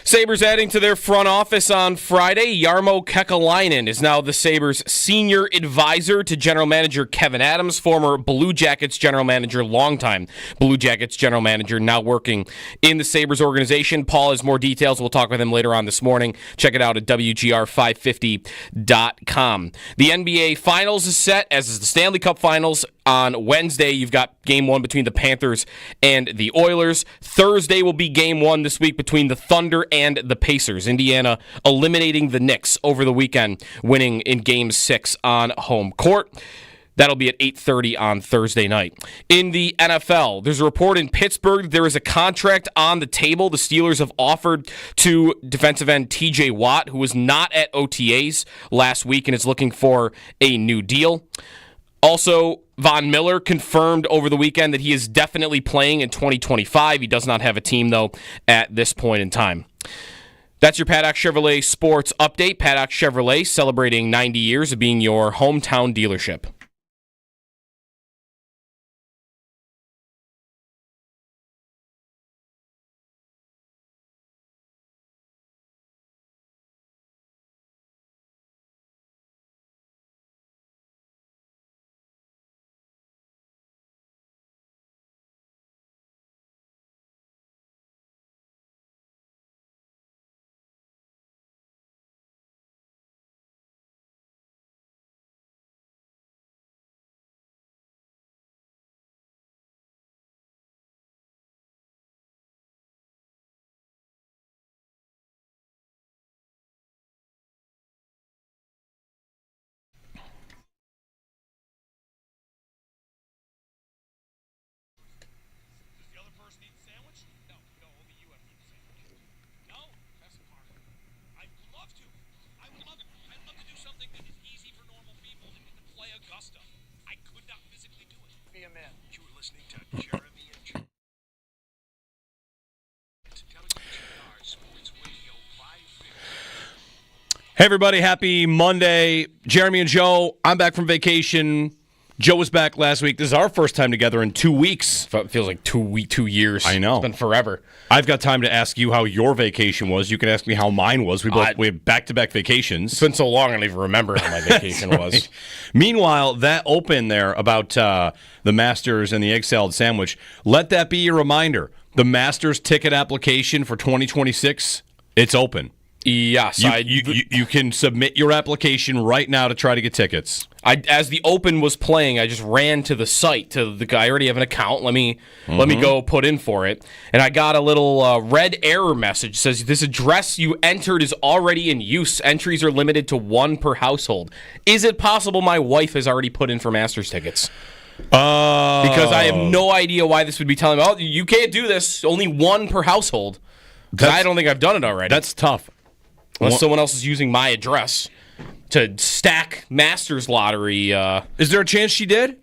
Sabres adding to their front office on Friday. Jarmo Kekalainen is now the Sabres' senior advisor to general manager Kevin Adams, former Blue Jackets general manager, longtime Blue Jackets general manager, now working in the Sabres organization. Paul has more details. We'll talk with him later on this morning. Check it out at WGR550.com. The NBA Finals is set, as is the Stanley Cup Finals. On Wednesday, you've got Game 1 between the Panthers and the Oilers. Thursday will be Game 1 this week between the Thunder and the Pacers. Indiana eliminating the Knicks over the weekend, winning in Game 6 on home court. That'll be at 8:30 on Thursday night. In the NFL, there's a report in Pittsburgh. There is a contract on the table. The Steelers have offered to defensive end TJ Watt, who was not at OTAs last week and is looking for a new deal. Also, Von Miller confirmed over the weekend that he is definitely playing in 2025. He does not have a team, though, at this point in time. That's your Paddock Chevrolet Sports Update. Paddock Chevrolet celebrating 90 years of being your hometown dealership. Hey, everybody. Happy Monday. Jeremy and Joe, I'm back from vacation. Joe was back last week. This is our first time together in 2 weeks. It feels like 2 years. I know. It's been forever. I've got time to ask you how your vacation was. You can ask me how mine was. We have back-to-back vacations. It's been so long, I don't even remember how my vacation was. Meanwhile, that open there about the Masters and the egg salad sandwich, let that be your reminder. The Masters ticket application for 2026, it's open. Yes. You can submit your application right now to try to get tickets. As the Open was playing, I just ran to the site, to the guy. I already have an account. Let me go put in for it. And I got a little red error message. It says, this address you entered is already in use. Entries are limited to 1 per household. Is it possible my wife has already put in for Masters tickets? Because I have no idea why this would be telling me, oh, you can't do this. Only 1 per household. I don't think I've done it already. That's tough. Unless someone else is using my address to stack Masters lottery. Is there a chance she did?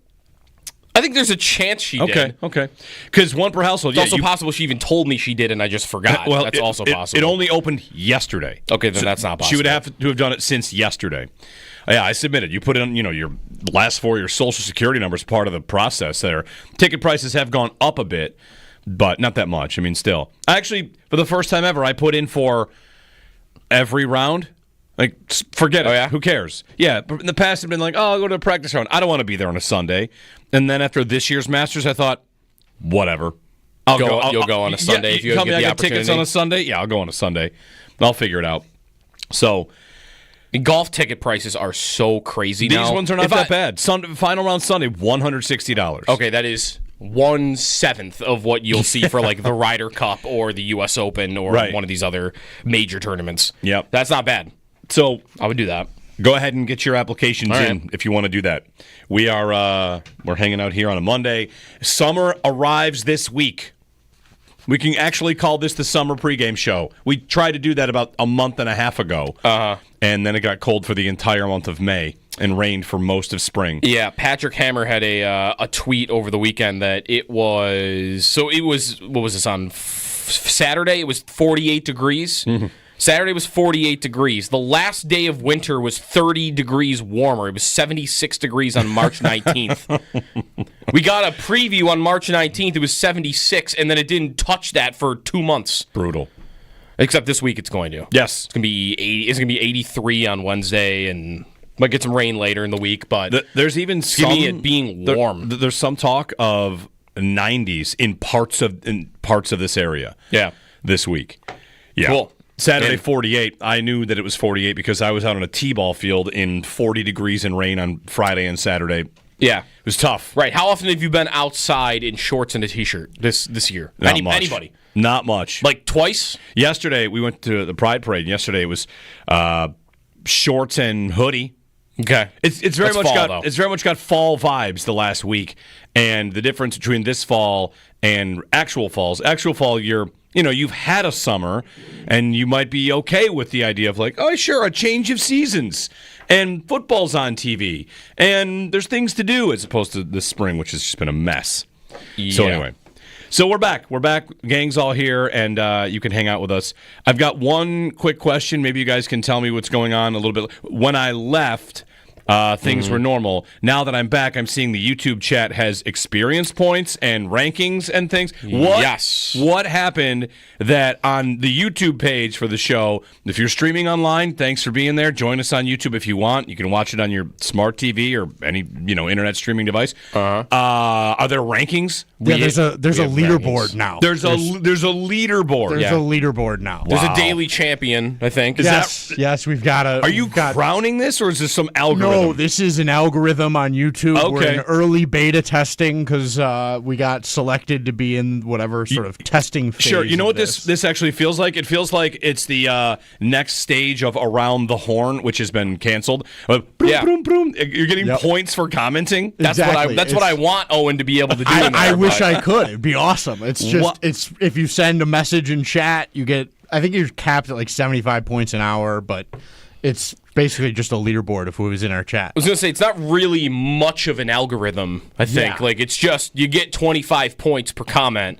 I think there's a chance she did. Okay. Because 1 per household. It's also possible she even told me she did and I just forgot. Well, that's also possible. It only opened yesterday. Okay, then that's not possible. She would have to have done it since yesterday. Yeah, I submitted. You put in, your last 4 of your Social Security number is part of the process there. Ticket prices have gone up a bit, but not that much. I mean, still. Actually, for the first time ever, I put in for every round. Like, forget it. Oh, yeah? Who cares? Yeah, in the past, I've been like, I'll go to a practice round. I don't want to be there on a Sunday. And then after this year's Masters, I thought, whatever. You'll go on a Sunday if you tell me get I the got tickets on a Sunday? Yeah, I'll go on a Sunday. I'll figure it out. So, the golf ticket prices are so crazy these now. These ones are not that bad. Final round Sunday, $160. Okay, that is 1/7 of what you'll see for like the Ryder Cup or the U.S. Open or one of these other major tournaments. Yep. That's not bad. So I would do that. Go ahead and get your applications in if you want to do that. We're hanging out here on a Monday. Summer arrives this week. We can actually call this the summer pregame show. We tried to do that about a month and a half ago. And then it got cold for the entire month of May and rained for most of spring. Yeah, Patrick Hammer had a tweet over the weekend that it was, what was this on Saturday? It was 48 degrees. Mm-hmm. Saturday was 48 degrees. The last day of winter was 30 degrees warmer. It was 76 degrees on March 19th. We got a preview on March 19th. It was 76, and then it didn't touch that for 2 months. Brutal. Except this week it's going to. Yes. It's going to be 80. It's going to be 83 on Wednesday, and might get some rain later in the week. But there's even some it being warm. There's some talk of 90s in parts of this area. Yeah. This week. Yeah. Cool. Saturday, 48. I knew that it was 48 because I was out on a T-ball field in 40 degrees and rain on Friday and Saturday. Yeah. It was tough. Right. How often have you been outside in shorts and a T-shirt this year? Not much. Anybody? Not much. Like twice? Yesterday, we went to the Pride Parade. Yesterday, it was shorts and hoodie. Okay. It's very much got fall vibes the last week, and the difference between this fall and actual fall, you've had a summer, and you might be okay with the idea of like, oh, sure, a change of seasons, and football's on TV, and there's things to do as opposed to this spring, which has just been a mess. Yeah. So anyway. So we're back. Gang's all here, and you can hang out with us. I've got one quick question. Maybe you guys can tell me what's going on a little bit. When I left, things were normal. Now that I'm back, I'm seeing the YouTube chat has experience points and rankings and things. Yes. What happened that on the YouTube page for the show, if you're streaming online, thanks for being there. Join us on YouTube if you want. You can watch it on your smart TV or any internet streaming device. Are there rankings? Yeah, there's a leaderboard now. There's a leaderboard. There's a leaderboard now. There's a daily champion, I think. Yes, we've got a. Are you crowning this, or is this some algorithm? No, this is an algorithm on YouTube. Okay. We're in early beta testing because we got selected to be in whatever sort of testing phase. Sure. You know what this this actually feels like? It feels like it's the next stage of Around the Horn, which has been canceled. Yeah. You're getting points for commenting. That's what I want Owen to be able to do. I wish I could. It'd be awesome. It's just it's if you send a message in chat, you get. I think you're capped at like 75 points an hour, but it's basically just a leaderboard if it was in our chat. I was going to say, it's not really much of an algorithm, I think. Yeah. Like, it's just, you get 25 points per comment,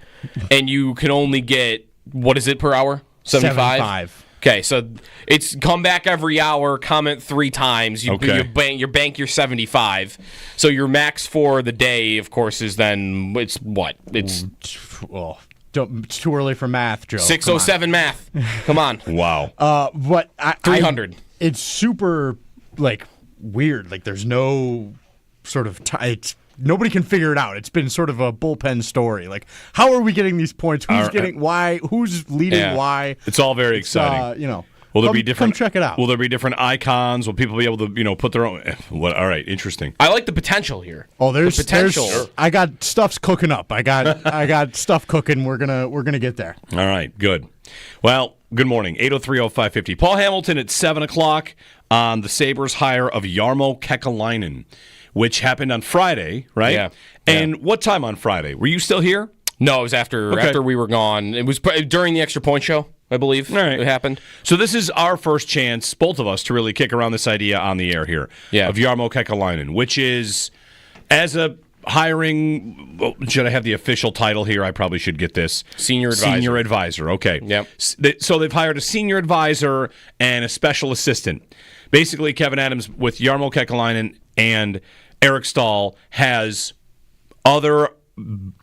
and you can only get, what is it per hour? 75? Okay, so it's come back every hour, comment 3 times, you bank your 75. So your max for the day, of course, is then, it's what? It's... Well, it's too early for math, Joe. 607 math. Come on. Wow. 300. It's super, weird. Like, there's no sort of... nobody can figure it out. It's been sort of a bullpen story. Like, how are we getting these points? Who's getting why? Who's leading why? It's all very exciting. Will there be different? Come check it out. Will there be different icons? Will people be able to, put their own? All right, interesting. I like the potential here. Oh, there's potential. I got stuff's cooking up. I got stuff cooking. We're gonna get there. All right, good. Well, good morning. 803-0550. Paul Hamilton at 7:00 on the Sabres hire of Jarmo Kekalainen, which happened on Friday, right? Yeah. And what time on Friday? Were you still here? No, it was after we were gone. It was during the Extra Point show, I believe. All right. It happened. So this is our first chance, both of us, to really kick around this idea on the air here of Jarmo Kekalainen, which is, as a hiring, should I have the official title here? I probably should get this. Senior advisor. Senior advisor, okay. Yep. So they've hired a senior advisor and a special assistant. Basically, Kevin Adams with Jarmo Kekalainen and Eric Stahl has other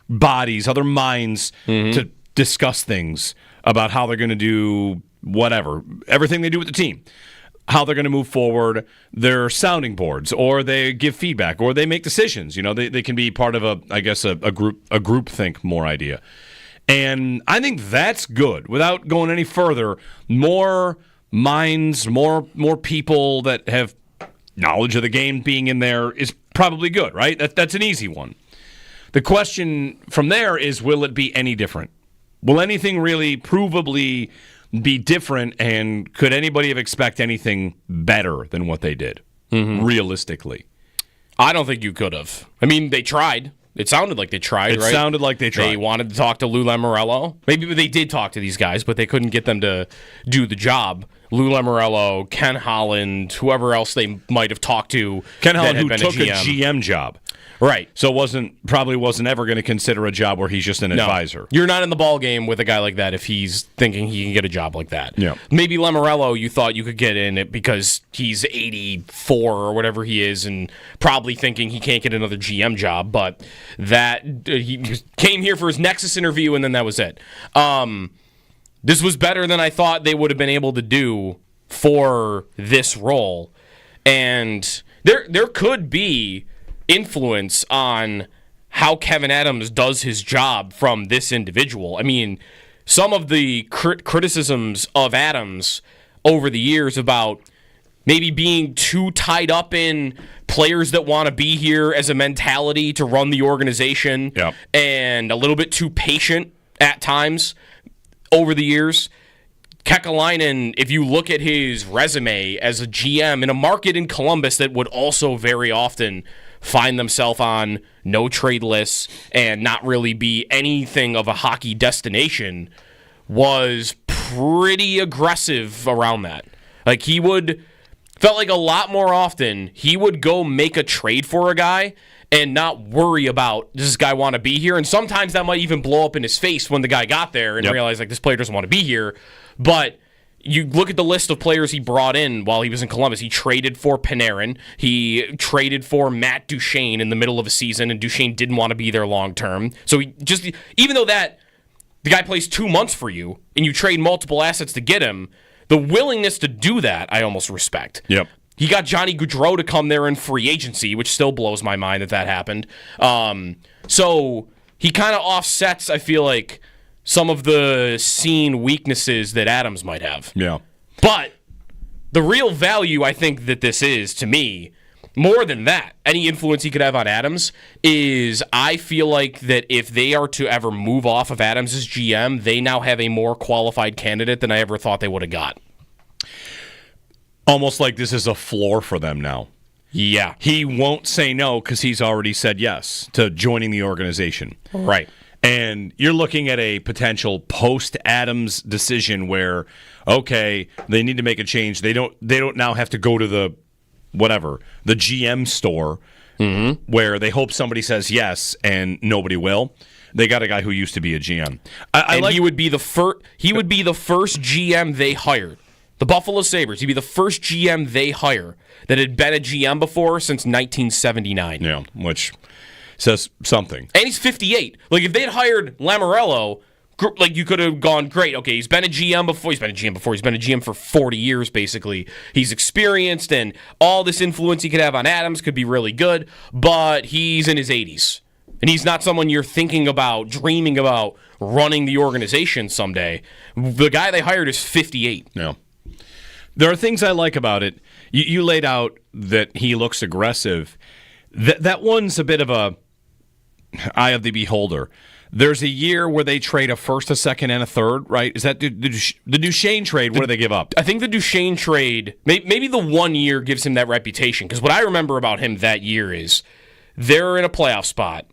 bodies, other minds to discuss things about how they're going to do whatever, everything they do with the team, how they're going to move forward, their sounding boards, or they give feedback, or they make decisions. They can be part of a group think more idea. And I think that's good. Without going any further, more minds, more people that have knowledge of the game being in there is probably good, right? That's an easy one. The question from there is, will it be any different? Will anything really provably be different, and could anybody have expected anything better than what they did, realistically? I don't think you could have. I mean, they tried. It sounded like they tried, right? It sounded like they tried. They wanted to talk to Lou Lamoriello. Maybe they did talk to these guys, but they couldn't get them to do the job. Lou Lamoriello, Ken Holland, whoever else they might have talked to. Ken Holland, who took a GM job. Right. So probably wasn't ever going to consider a job where he's just an advisor. You're not in the ball game with a guy like that if he's thinking he can get a job like that. Yeah. Maybe Lamoriello, you thought you could get in it because he's 84 or whatever he is, and probably thinking he can't get another GM job, but that he came here for his Nexus interview, and then that was it. this was better than I thought they would have been able to do for this role. And there could be influence on how Kevyn Adams does his job from this individual. I mean, some of the criticisms of Adams over the years about maybe being too tied up in players that want to be here as a mentality to run the organization, and a little bit too patient at times over the years. Kekalainen, if you look at his resume as a GM in a market in Columbus that would also very often find themselves on no trade lists and not really be anything of a hockey destination, was pretty aggressive around that. Like, felt like a lot more often he would go make a trade for a guy and not worry about, does this guy want to be here? And sometimes that might even blow up in his face when the guy got there and realized, like, this player doesn't want to be here. But you look at the list of players he brought in while he was in Columbus. He traded for Panarin. He traded for Matt Duchene in the middle of a season, and Duchene didn't want to be there long term. So even though the guy plays 2 months for you and you trade multiple assets to get him, the willingness to do that, I almost respect. Yep. He got Johnny Gaudreau to come there in free agency, which still blows my mind that happened. So he kind of offsets, I feel like, some of the seen weaknesses that Adams might have. Yeah. But the real value, I think, that this is, to me, more than that, any influence he could have on Adams, is I feel like that if they are to ever move off of Adams as GM, they now have a more qualified candidate than I ever thought they would have got. Almost like this is a floor for them now. Yeah. He won't say no because he's already said yes to joining the organization. Right. And you're looking at a potential post-Adams decision where, okay, they need to make a change. They don't now have to go to the GM store where they hope somebody says yes and nobody will. They got a guy who used to be a GM. He would be the first GM they hired. The Buffalo Sabres, he'd be the first GM they hire that had been a GM before since 1979. Yeah, which says something. And he's 58. Like, if they'd hired Lamoriello, like, you could have gone, great, okay, he's been a GM before. He's been a GM for 40 years, basically. He's experienced, and all this influence he could have on Adams could be really good, but he's in his 80s. And he's not someone you're thinking about, dreaming about running the organization someday. The guy they hired is 58. Yeah. There are things I like about it. You laid out that he looks aggressive. That one's a bit of a eye of the beholder. There's a year where they trade a first, a second, and a third, right? Is that the Duchene trade? What do they give up? I think the Duchene trade, maybe the 1 year gives him that reputation. Because what I remember about him that year is they're in a playoff spot.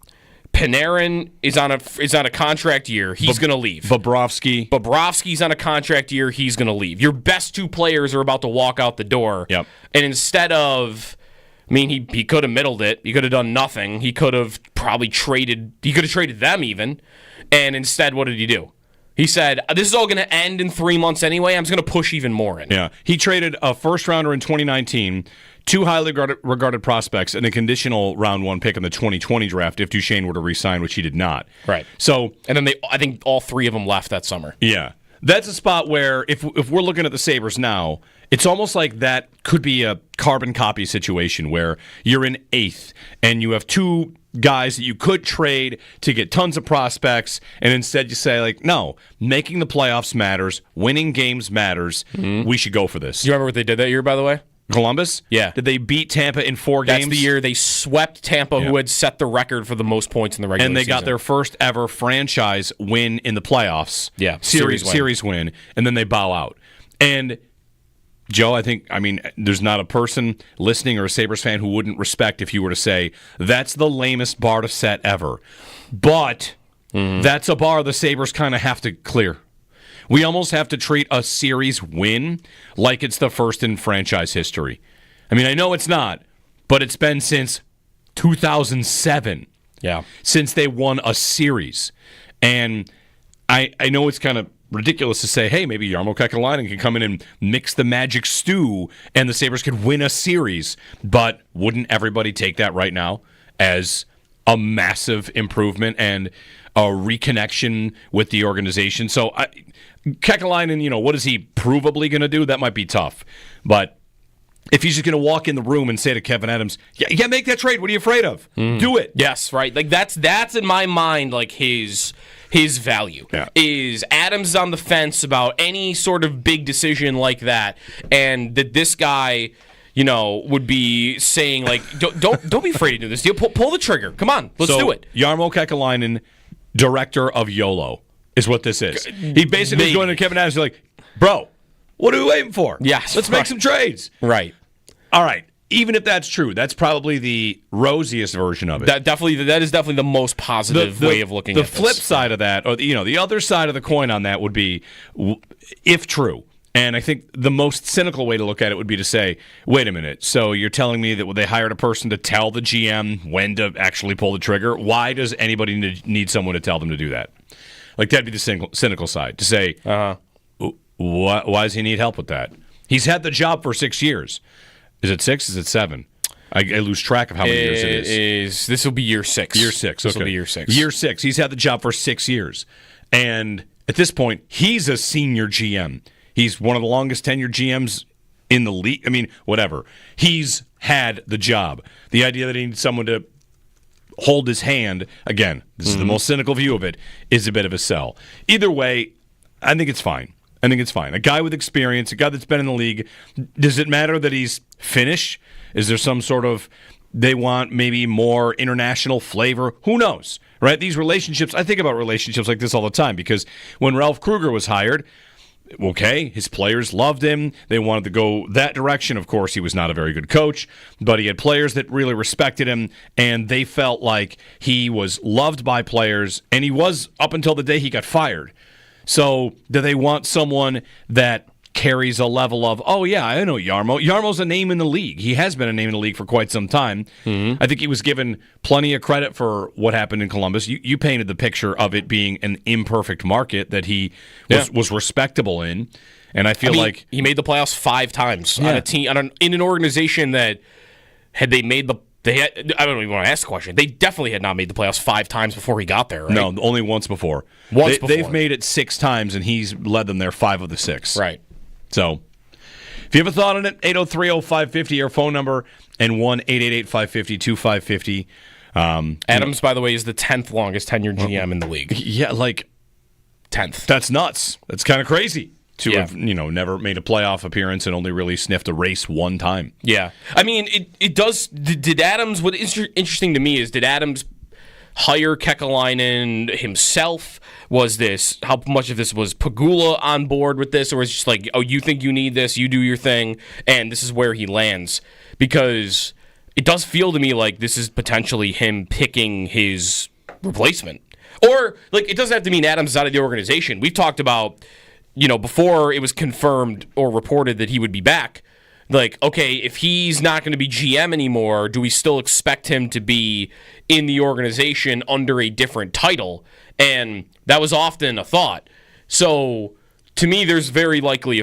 Panarin is on a contract year. He's going to leave. Bobrovsky's on a contract year. He's going to leave. Your best two players are about to walk out the door. Yep. And instead of, I mean, he could have middled it. He could have done nothing. He could have probably traded. He could have traded them even. And instead, what did he do? He said, this is all going to end in 3 months anyway. I'm just going to push even more in. Yeah. He traded a first rounder in 2019, two highly regarded prospects, and a conditional round one pick in the 2020 draft if Duchene were to re-sign, which he did not. Right. So, and then I think all three of them left that summer. Yeah. That's a spot where if we're looking at the Sabres now, it's almost like that could be a carbon copy situation where you're in eighth and you have two guys that you could trade to get tons of prospects, and instead you say, like, no, making the playoffs matters, winning games matters, we should go for this. You remember what they did that year, by the way? Columbus? Yeah. Did they beat Tampa in 4 games? That's the year they swept Tampa, who had set the record for the most points in the regular season. And they got their first ever franchise win in the playoffs. Yeah, series win, and then they bow out. And Joe, I mean, there's not a person listening or a Sabres fan who wouldn't respect if you were to say, that's the lamest bar to set ever. But that's a bar the Sabres kind of have to clear. We almost have to treat a series win like it's the first in franchise history. I mean, I know it's not, but it's been since 2007 since they won a series. And I know it's kind of ridiculous to say, hey, maybe Jarmo Kekalainen can come in and mix the magic stew and the Sabres could win a series. But wouldn't everybody take that right now as a massive improvement and a reconnection with the organization. So Kekalainen, what is he provably going to do? That might be tough. But if he's just going to walk in the room and say to Kevin Adams, yeah, make that trade. What are you afraid of? Do it. Yes, right. Like that's in my mind like his value. Yeah. Is Adams on the fence about any sort of big decision like that, and that this guy, would be saying like, don't be afraid to do this deal. Pull the trigger. Come on, let's do it. Jarmo Kekalainen, director of YOLO, is what this is. He basically is going to Kevin Adams and like, bro, what are we waiting for? Yes, let's make some trades. Right. All right. Even if that's true, that's probably the rosiest version of it. That is definitely the most positive way of looking at this. The flip side of that, or the other side of the coin on that would be, if true, and I think the most cynical way to look at it would be to say, wait a minute, so you're telling me that they hired a person to tell the GM when to actually pull the trigger? Why does anybody need someone to tell them to do that? Like, that'd be the cynical side, to say, why does he need help with that? He's had the job for 6 years. Is it 6? Is it 7? I lose track of how many years it is. This will be year 6. Year 6. This will be year 6. Year 6. He's had the job for 6 years. And at this point, he's a senior GM. He's one of the longest tenured GMs in the league. I mean, whatever. He's had the job. The idea that he needs someone to hold his hand, again, this is the most cynical view of it, is a bit of a sell. Either way, I think it's fine. A guy with experience, a guy that's been in the league. Does it matter that he's Finnish? Is there some sort of, they want maybe more international flavor? Who knows, right? These relationships, I think about relationships like this all the time, because when Ralph Kruger was hired, okay, his players loved him. They wanted to go that direction. Of course, he was not a very good coach, but he had players that really respected him, and they felt like he was loved by players, and he was up until the day he got fired. So do they want someone that carries a level of, oh, yeah, I know Jarmo. Jarmo's a name in the league. He has been a name in the league for quite some time. Mm-hmm. I think he was given plenty of credit for what happened in Columbus. You painted the picture of it being an imperfect market that he was respectable in. And I feel like he made the playoffs 5 times on a team in an organization that had they made the I don't even want to ask the question. They definitely had not made the playoffs 5 times before he got there, right? No, only once before. They've made it 6 times, and he's led them there 5 of the 6. Right. So, if you have a thought on it, 803-0550, our phone number, and 1-888-550-2550. Adams, by the way, is the 10th longest tenured GM in the league. Yeah, 10th. That's nuts. That's kind of crazy. To have never made a playoff appearance and only really sniffed a race 1 time. Yeah. I mean, it does. Did Adams, what is interesting to me is, did Adams hire Kekalainen himself? How much of this was Pagula on board with this? Or is it just like, oh, you think you need this, you do your thing, and this is where he lands? Because it does feel to me like this is potentially him picking his replacement. Or, it doesn't have to mean Adams is out of the organization. We've talked about, before it was confirmed or reported that he would be back, okay, if he's not going to be GM anymore, do we still expect him to be in the organization under a different title? And that was often a thought. So, to me, there's very likely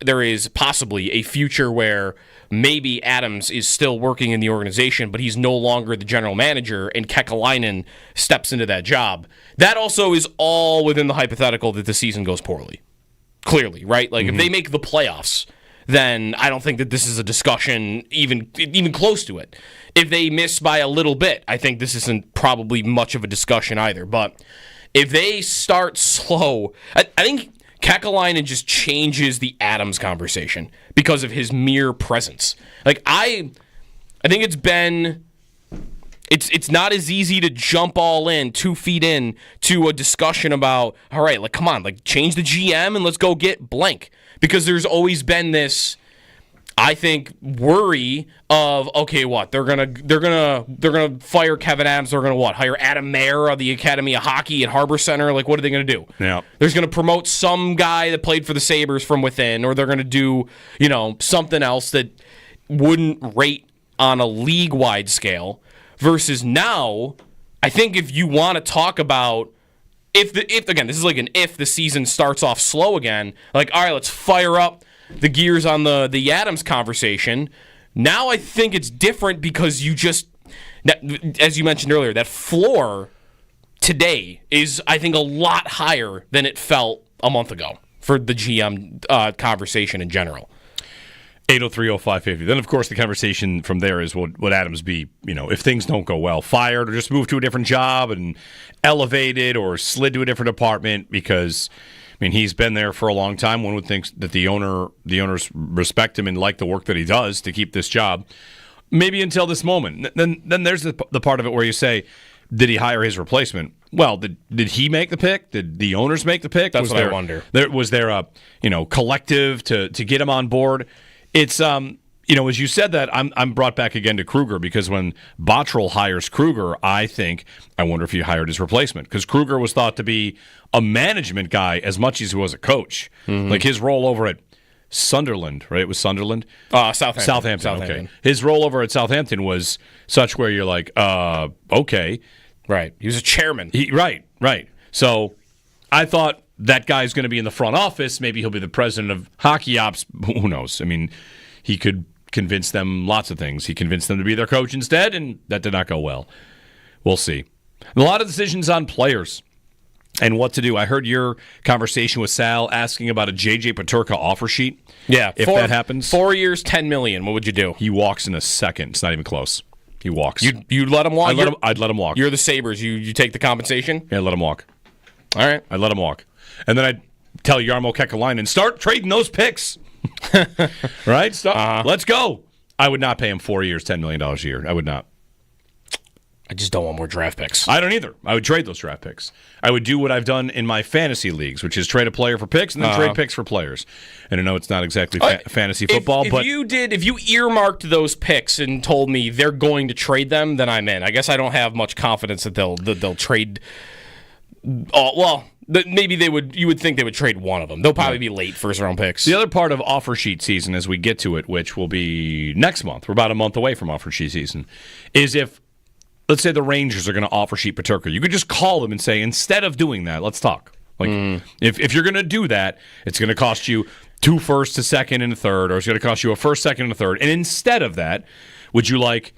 there is possibly a future where maybe Adams is still working in the organization, but he's no longer the general manager, and Kekalainen steps into that job. That also is all within the hypothetical that the season goes poorly. Clearly, right? If they make the playoffs, then I don't think that this is a discussion even close to it. If they miss by a little bit, I think this isn't probably much of a discussion either. But if they start slow, I think Kekalainen just changes the Adams conversation because of his mere presence. I think it's not as easy to jump all in 2 feet in to a discussion about, all right, come on, change the GM and let's go get blank. Because there's always been this, I think, worry of, okay, what? They're gonna fire Kevin Adams. They're gonna hire Adam Mayer of the Academy of Hockey at Harbor Center. What are they gonna do? Yeah. They're gonna promote some guy that played for the Sabres from within, or they're gonna do, something else that wouldn't rate on a league-wide scale. Versus now, I think if you want to talk about if this is if the season starts off slow again, all right, let's fire up the gears on the Adams conversation. Now I think it's different because as you mentioned earlier, that floor today is, I think, a lot higher than it felt a month ago for the GM conversation in general. 803-0550. Then, of course, the conversation from there is would Adams be, if things don't go well, fired or just move to a different job and elevated or slid to a different department? Because, he's been there for a long time. One would think that the owners respect him and like the work that he does to keep this job. Maybe until this moment. Then there's the part of it where you say, did he hire his replacement? Well, did he make the pick? Did the owners make the pick? That's what I wonder. Was there a collective to get him on board? It's as you said that, I'm brought back again to Kruger, because when Bottrell hires Kruger, I wonder if he hired his replacement, because Kruger was thought to be a management guy as much as he was a coach. Mm-hmm. Like his role over at Sunderland, right? It was Sunderland? Southampton. Okay. His role over at Southampton was such where you're like, okay. Right. He was a chairman. Right. So I thought that guy's going to be in the front office. Maybe he'll be the president of hockey ops. Who knows? He could convince them lots of things. He convinced them to be their coach instead, and that did not go well. We'll see. A lot of decisions on players and what to do. I heard your conversation with Sal asking about a J.J. Peterka offer sheet. Yeah. If that happens. 4 years, $10 million. What would you do? He walks in a second. It's not even close. He walks. You'd let him walk? I'd let him walk. You're the Sabres. You take the compensation? Yeah, let him walk. All right. I'd let him walk. And then I'd tell Jarmo Kekalainen, start trading those picks. Right? Let's go. I would not pay him 4 years, $10 million a year. I would not. I just don't want more draft picks. I don't either. I would trade those draft picks. I would do what I've done in my fantasy leagues, which is trade a player for picks and then trade picks for players. And I know it's not exactly fantasy football, but if you earmarked those picks and told me they're going to trade them, then I'm in. I guess I don't have much confidence that they'll trade. Maybe they would. You would think they would trade one of them. They'll probably be late first-round picks. The other part of offer sheet season, as we get to it, which will be next month, we're about a month away from offer sheet season, is if, let's say the Rangers are going to offer sheet Peterka, you could just call them and say, instead of doing that, let's talk. If you're going to do that, it's going to cost you 2 firsts, a second, and a third, or it's going to cost you a first, second, and a third. And instead of that, would you like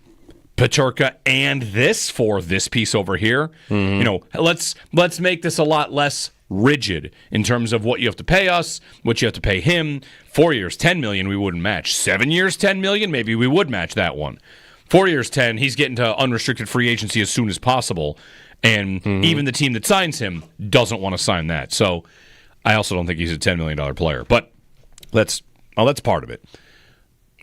Peterka and this for this piece over here? Let's make this a lot less rigid in terms of what you have to pay us, what you have to pay him. 4 years, $10 million, we wouldn't match. 7 years, $10 million, maybe we would match that one. 4 years, 10, he's getting to unrestricted free agency as soon as possible, and even the team that signs him doesn't want to sign that. So I also don't think he's a $10 million player, but that's part of it.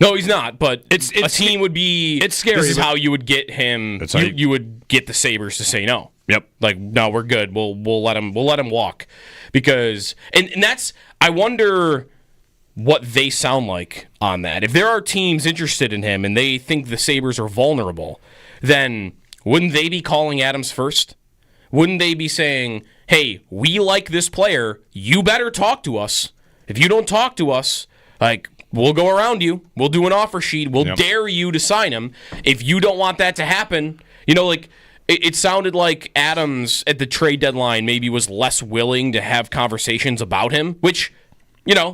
No, he's not. But a team would be. It's scary. This is how you would get him. You would get the Sabres to say no. Yep. Like, no, we're good. We'll let him walk, because and that's. I wonder what they sound like on that. If there are teams interested in him and they think the Sabres are vulnerable, then wouldn't they be calling Adams first? Wouldn't they be saying, "Hey, we like this player. You better talk to us. If you don't talk to us, we'll go around you. We'll do an offer sheet. We'll dare you to sign him. If you don't want that to happen," it sounded like Adams at the trade deadline maybe was less willing to have conversations about him, which,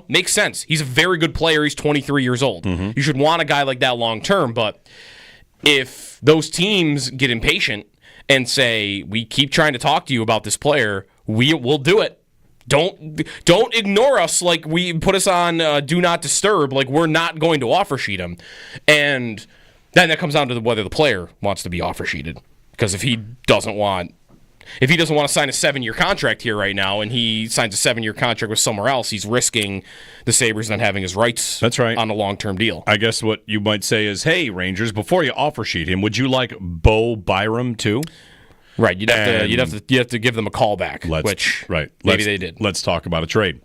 makes sense. He's a very good player. He's 23 years old. Mm-hmm. You should want a guy like that long term, but if those teams get impatient and say, we keep trying to talk to you about this player, we'll do it. Don't ignore us like we put us on do not disturb, like we're not going to offer sheet him. And then that comes down to whether the player wants to be offer sheeted. Because if he doesn't want to sign a 7-year contract here right now, and he signs a 7-year contract with somewhere else, he's risking the Sabres not having his rights. That's right. On a long-term deal. I guess what you might say is, hey, Rangers, before you offer sheet him, would you like Bo Byram too? Right, you'd have to give them a call back, maybe they did. Let's talk about a trade.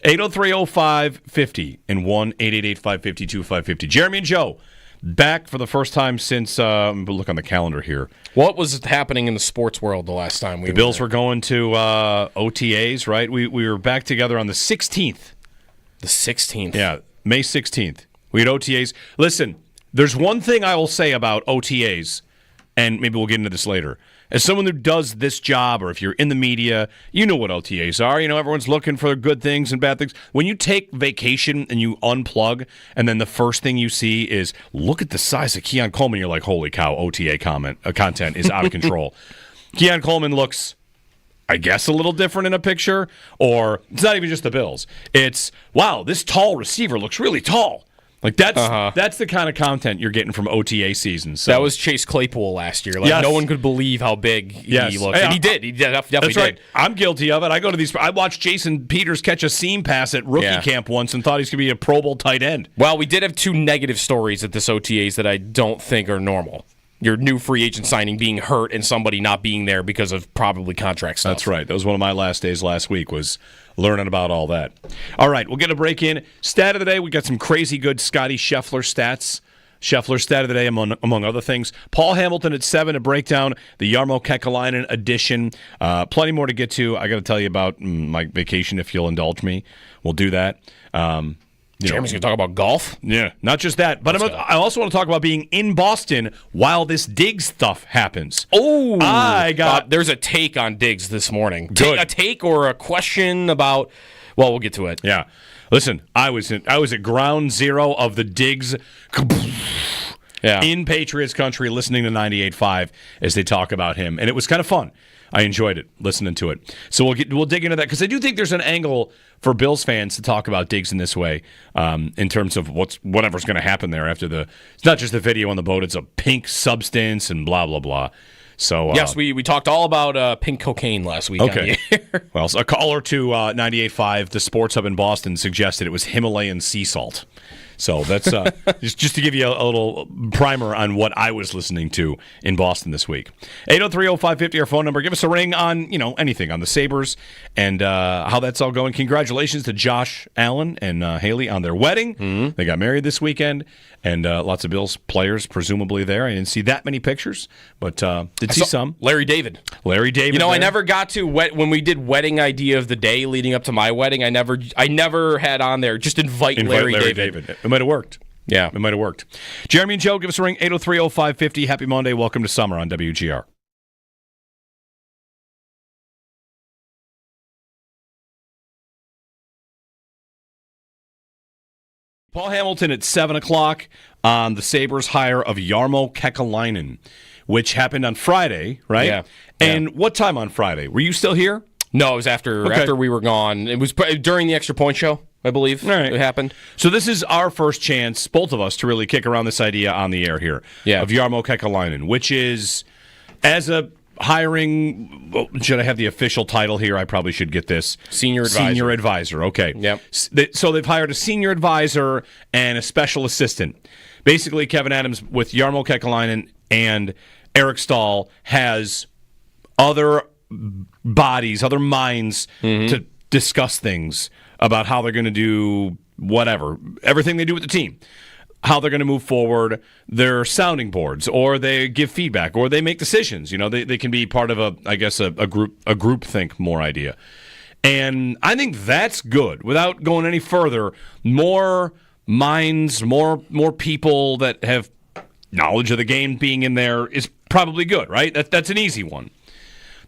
803-0550 and 1-888-552-550. Jeremy and Joe, back for the first time since, look on the calendar here. What was happening in the sports world the last time the Bills were going to OTAs, right? We were back together on the 16th. The 16th? Yeah, May 16th. We had OTAs. Listen, there's one thing I will say about OTAs, and maybe we'll get into this later. As someone who does this job, or if you're in the media, you know what OTAs are. Everyone's looking for good things and bad things. When you take vacation and you unplug, and then the first thing you see is, look at the size of Keon Coleman, you're like, holy cow, OTA content is out of control. Keon Coleman looks, I guess, a little different in a picture, or it's not even just the Bills. It's, wow, this tall receiver looks really tall. Like that's the kind of content you're getting from OTA seasons. So. That was Chase Claypool last year. No one could believe how big he looked. Hey, and he did. He definitely that's right. did. I'm guilty of it. I go to these. I watched Jason Peters catch a seam pass at rookie camp once and thought he's going to be a Pro Bowl tight end. Well, we did have 2 negative stories at this OTAs that I don't think are normal. Your new free agent signing being hurt and somebody not being there because of probably contract stuff. That's right. That was one of my last days last week, was learning about all that. All right, we'll get a break in. Stat of the day, we got some crazy good Scottie Scheffler stats. Scheffler stat of the day, among other things. Paul Hamilton at 7 to break down the Jarmo Kekalainen edition. Plenty more to get to. I got to tell you about my vacation, if you'll indulge me. We'll do that. Jeremy's going to talk about golf? Yeah, not just that. But I also want to talk about being in Boston while this Diggs stuff happens. Oh, there's a take on Diggs this morning. A take or a question about, well, we'll get to it. Yeah. Listen, I was at ground zero of the Diggs in Patriots country listening to 98.5 as they talk about him. And it was kind of fun. I enjoyed it, listening to it. So we'll dig into that, because I do think there's an angle for Bills fans to talk about Diggs in this way, in terms of whatever's going to happen there after it's not just the video on the boat, it's a pink substance and blah, blah, blah. So yes, we talked all about pink cocaine last week. Okay. Well, so a caller to 98.5, the Sports Hub in Boston, suggested it was Himalayan sea salt. So that's just to give you a little primer on what I was listening to in Boston this week. 803-0550, our phone number. Give us a ring on anything on the Sabres and how that's all going. Congratulations to Josh Allen and Haley on their wedding. Mm-hmm. They got married this weekend, and lots of Bills players presumably there. I didn't see that many pictures, but did see some. Larry David. There. I never got to when we did wedding idea of the day leading up to my wedding. I never had on there just invite Larry David. It might have worked. Yeah. It might have worked. Jeremy and Joe, give us a ring, 803-0550. Happy Monday. Welcome to summer on WGR. Paul Hamilton at 7 o'clock on the Sabres hire of Jarmo Kekalainen, which happened on Friday, right? Yeah. And what time on Friday? Were you still here? No, it was after we were gone. It was during the Extra Point show, I believe. All right. It happened. So this is our first chance, both of us, to really kick around this idea on the air here of Jarmo Kekalainen, which is, as a hiring, should I have the official title here? I probably should get this. Senior advisor, okay. Yep. So they've hired a senior advisor and a special assistant. Basically, Kevin Adams with Jarmo Kekalainen and Eric Stahl has other bodies, other minds to discuss things about how they're going to do whatever, everything they do with the team, how they're going to move forward, their sounding boards, or they give feedback, or they make decisions. They can be part of a group think more idea. And I think that's good. Without going any further, more minds, more people that have knowledge of the game being in there is probably good, right? That's an easy one.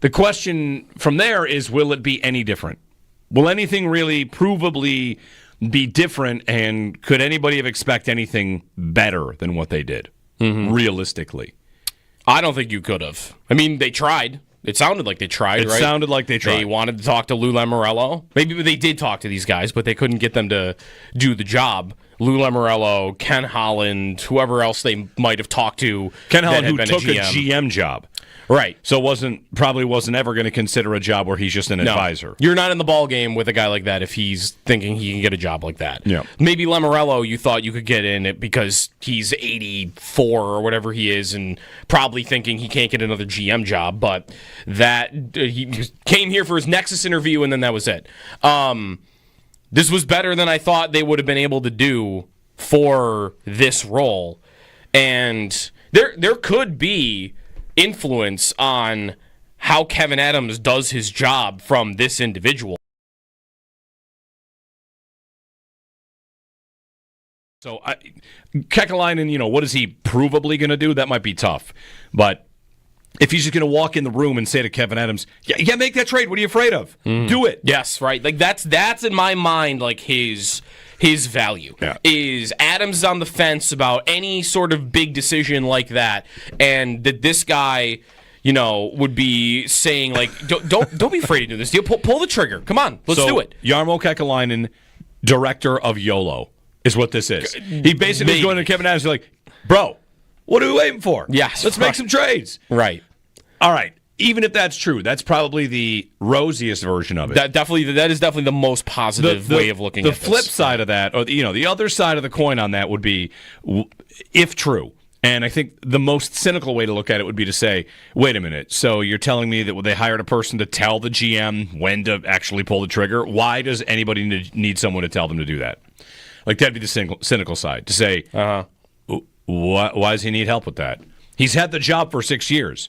The question from there is, will it be any different? Will anything really provably be different, and could anybody have expected anything better than what they did, realistically? I don't think you could have. I mean, they tried. It sounded like they tried, right? It sounded like they tried. They wanted to talk to Lou Lamoriello. Maybe they did talk to these guys, but they couldn't get them to do the job. Lou Lamoriello, Ken Holland, whoever else they might have talked to. Ken Holland, who took a GM job. Right. So probably wasn't ever going to consider a job where he's just an advisor. You're not in the ball game with a guy like that if he's thinking he can get a job like that. Yeah. Maybe Lamoriello, you thought you could get in it because he's 84 or whatever he is, and probably thinking he can't get another GM job, but that he came here for his Nexus interview, and then that was it. This was better than I thought they would have been able to do for this role. And there could be influence on how Kevin Adams does his job from this individual. So Kekalainen, what is he provably going to do? That might be tough. But if he's just going to walk in the room and say to Kevin Adams, yeah, make that trade. What are you afraid of? Do it. Yes, right. Like that's in my mind like his value. Yeah. Is Adams on the fence about any sort of big decision like that, and that this guy, would be saying like, don't be afraid to do this deal. Pull the trigger. Come on, let's do it. Jarmo Kekalainen, director of YOLO, is what this is. He basically is going to Kevin Adams and like, bro, what are we waiting for? Yes, let's make some trades. Right. All right. Even if that's true, that's probably the rosiest version of it. That is definitely the most positive way of looking at this. The flip side of that, or the other side of the coin on that would be, if true, and I think the most cynical way to look at it would be to say, wait a minute, so you're telling me that they hired a person to tell the GM when to actually pull the trigger? Why does anybody need someone to tell them to do that? Like, that'd be the cynical side, to say, why does he need help with that? He's had the job for 6 years.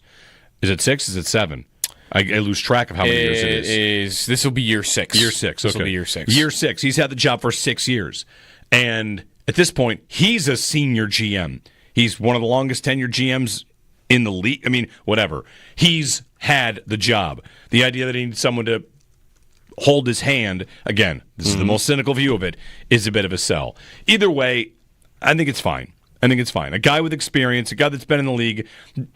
Is it 6? Is it 7? I lose track of how many years it is. This will be year 6. Year 6. This will be year 6. Year 6. He's had the job for 6 years. And at this point, he's a senior GM. He's one of the longest tenured GMs in the league. I mean, whatever. He's had the job. The idea that he needs someone to hold his hand, again, this is the most cynical view of it, is a bit of a sell. Either way, I think it's fine. A guy with experience, a guy that's been in the league,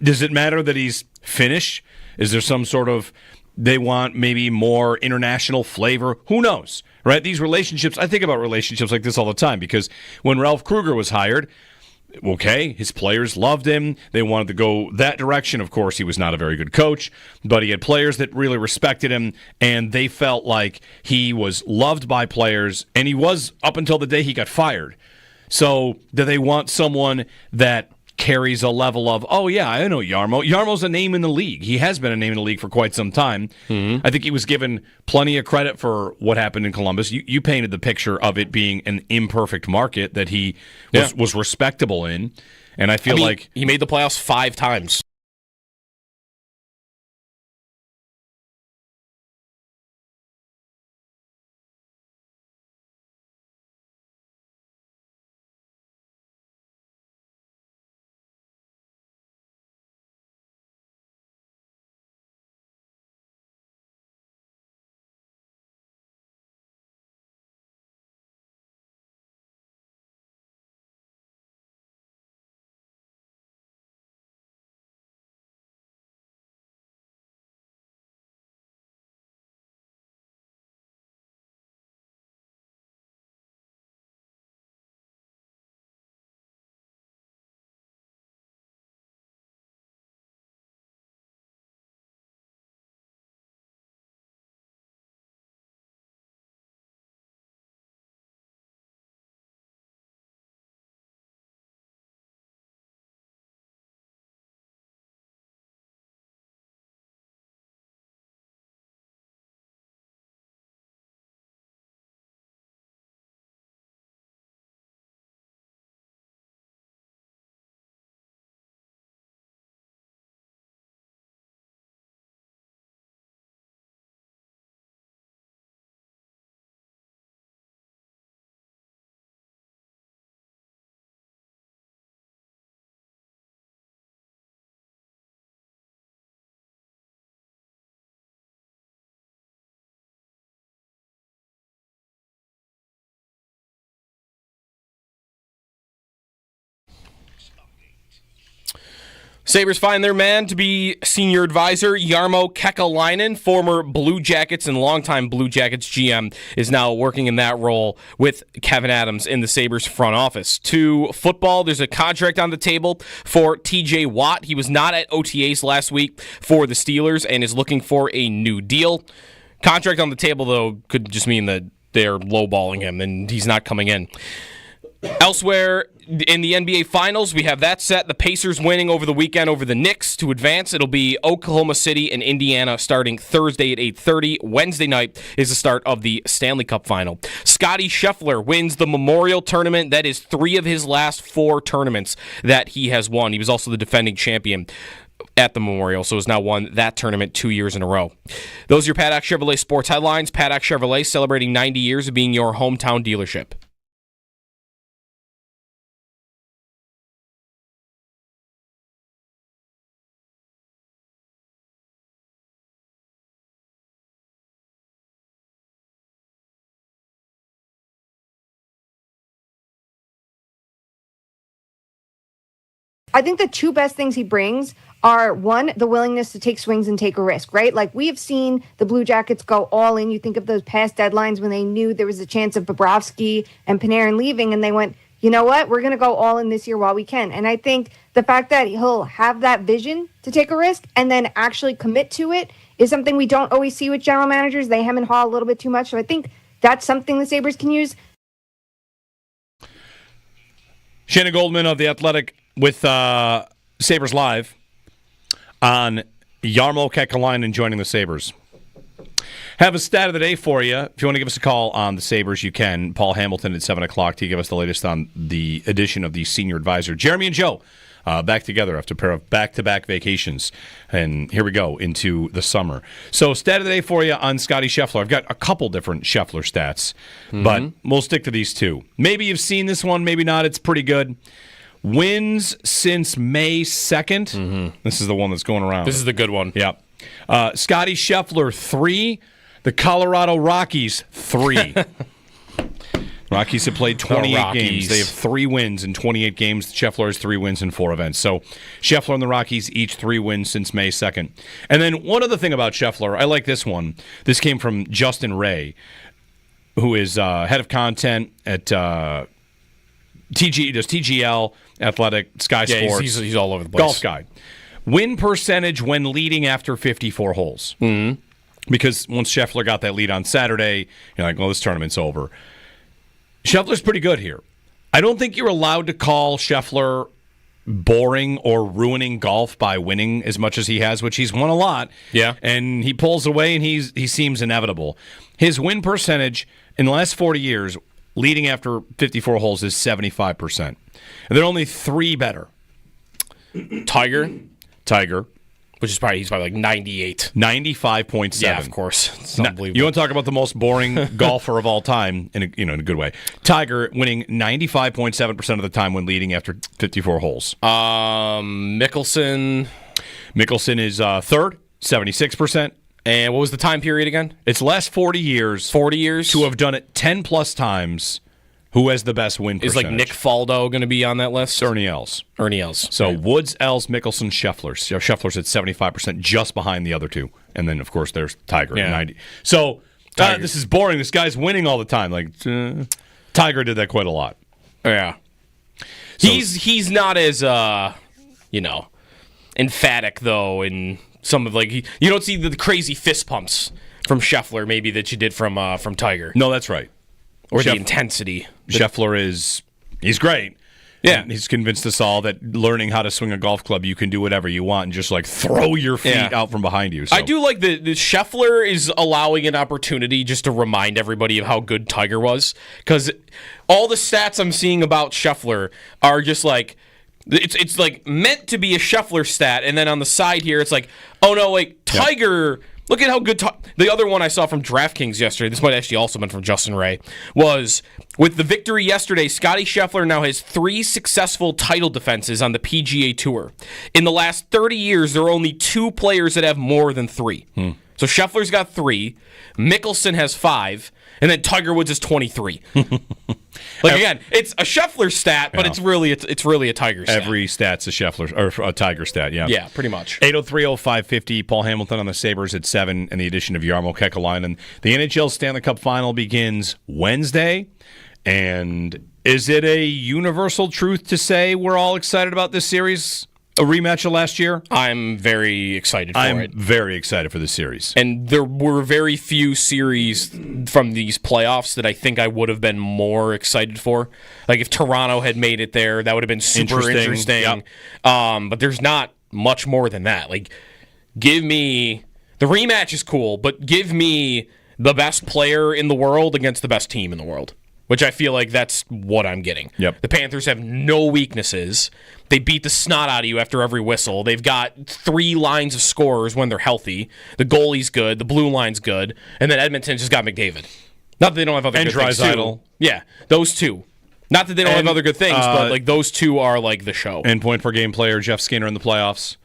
does it matter that he's Finnish? Is there some sort of, they want maybe more international flavor? Who knows, right? These relationships, I think about relationships like this all the time because when Ralph Kruger was hired, okay, his players loved him. They wanted to go that direction. Of course, he was not a very good coach, but he had players that really respected him, and they felt like he was loved by players, and he was up until the day he got fired. So do they want someone that carries a level of, oh, yeah, I know Jarmo. Jarmo's a name in the league. He has been a name in the league for quite some time. I think he was given plenty of credit for what happened in Columbus. You painted the picture of it being an imperfect market that he was respectable in. And I feel like he made the playoffs 5 times. Sabres find their man to be senior advisor. Jarmo Kekalainen, former Blue Jackets and longtime Blue Jackets GM, is now working in that role with Kevin Adams in the Sabres front office. To football, there's a contract on the table for TJ Watt. He was not at OTAs last week for the Steelers and is looking for a new deal. Contract on the table, though, could just mean that they're lowballing him and he's not coming in. Elsewhere in the NBA Finals, we have that set. The Pacers winning over the weekend over the Knicks to advance. It'll be Oklahoma City and Indiana starting Thursday at 8:30. Wednesday night is the start of the Stanley Cup Final. Scottie Scheffler wins the Memorial Tournament. That is 3 of his last 4 tournaments that he has won. He was also the defending champion at the Memorial, so has now won that tournament 2 years in a row. Those are your Paddock Chevrolet sports headlines. Paddock Chevrolet celebrating 90 years of being your hometown dealership. I think the two best things he brings are, one, the willingness to take swings and take a risk, right? Like, we have seen the Blue Jackets go all in. You think of those past deadlines when they knew there was a chance of Bobrovsky and Panarin leaving, and they went, you know what? We're going to go all in this year while we can. And I think the fact that he'll have that vision to take a risk and then actually commit to it is something we don't always see with general managers. They hem and haw a little bit too much. So I think that's something the Sabres can use. Shannon Goldman of The Athletic with Sabres Live on Jarmo Kekalainen joining the Sabres. Have a stat of the day for you. If you want to give us a call on the Sabres, you can. Paul Hamilton at 7 o'clock to give us the latest on the addition of the senior advisor. Jeremy and Joe back together after a pair of back-to-back vacations. And here we go into the summer. So stat of the day for you on Scottie Scheffler. I've got a couple different Scheffler stats, but we'll stick to these two. Maybe you've seen this one, maybe not. It's pretty good. Wins since May 2nd. This is the one that's going around. This is the good one. Yeah. Scottie Scheffler, 3. The Colorado Rockies, 3. Rockies have played 28 games. They have 3 wins in 28 games. Scheffler has 3 wins in 4 events. So Scheffler and the Rockies each 3 wins since May 2nd. And then one other thing about Scheffler, I like this one. This came from Justin Ray, who is head of content at TGL, Athletic, Sky Sports. He's all over the place. Golf Guide. Win percentage when leading after 54 holes. Mm-hmm. Because once Scheffler got that lead on Saturday, you're like, well, this tournament's over. Scheffler's pretty good here. I don't think you're allowed to call Scheffler boring or ruining golf by winning as much as he has, which he's won a lot. Yeah. And he pulls away, and he seems inevitable. His win percentage in the last 40 years, leading after 54 holes, is 75%. And there are only 3 better. Tiger. Which is He's probably like 98. 95.7. Yeah, of course. It's unbelievable. You want to talk about the most boring golfer of all time in a good way. Tiger winning 95.7% of the time when leading after 54 holes. Mickelson. Mickelson is third, 76%. And what was the time period again? It's last 40 years. 40 years? To have done it 10-plus times. Who has the best win percentage? Is like Nick Faldo going to be on that list? Ernie Els. So right. Woods, Els, Mickelson, Scheffler. Scheffler's at 75%, just behind the other two. And then, of course, there's Tiger at 90. So this is boring. This guy's winning all the time. Tiger did that quite a lot. Yeah. So, he's not as emphatic though in some of you don't see the crazy fist pumps from Scheffler maybe that you did from Tiger. No, that's right. Or the intensity. Scheffler he's great. Yeah. And he's convinced us all that learning how to swing a golf club, you can do whatever you want and just throw your feet out from behind you. So. I do like the Scheffler is allowing an opportunity just to remind everybody of how good Tiger was. Because all the stats I'm seeing about Scheffler are just it's meant to be a Scheffler stat. And then on the side here, it's oh no, Tiger... Yep. Look at how good the other one I saw from DraftKings yesterday, this might actually also been from Justin Ray, was with the victory yesterday, Scottie Scheffler now has 3 successful title defenses on the PGA Tour. In the last 30 years, there are only 2 players that have more than 3. So Scheffler's got 3, Mickelson has 5, and then Tiger Woods is 23. Again, it's a Scheffler stat, but it's really a Tiger stat. Every stat's a Scheffler or a Tiger stat, yeah. Yeah, pretty much. 803-0550, Paul Hamilton on the Sabres at 7, and the addition of Jarmo Kekalainen. The NHL Stanley Cup Final begins Wednesday, and is it a universal truth to say we're all excited about this series? A rematch of last year? I'm very excited for it. I'm very excited for this series. And there were very few series from these playoffs that I think I would have been more excited for. If Toronto had made it there, that would have been super interesting. Yep. But there's not much more than that. Give me... The rematch is cool, but give me the best player in the world against the best team in the world. Which I feel like that's what I'm getting. Yep. The Panthers have no weaknesses. They beat the snot out of you after every whistle. They've got 3 lines of scorers when they're healthy. The goalie's good. The blue line's good. And then Edmonton just got McDavid. Not that they don't have other good things, too. Yeah, those 2. Not that they don't have other good things, but those 2 are the show. And point-per-game player Jeff Skinner in the playoffs.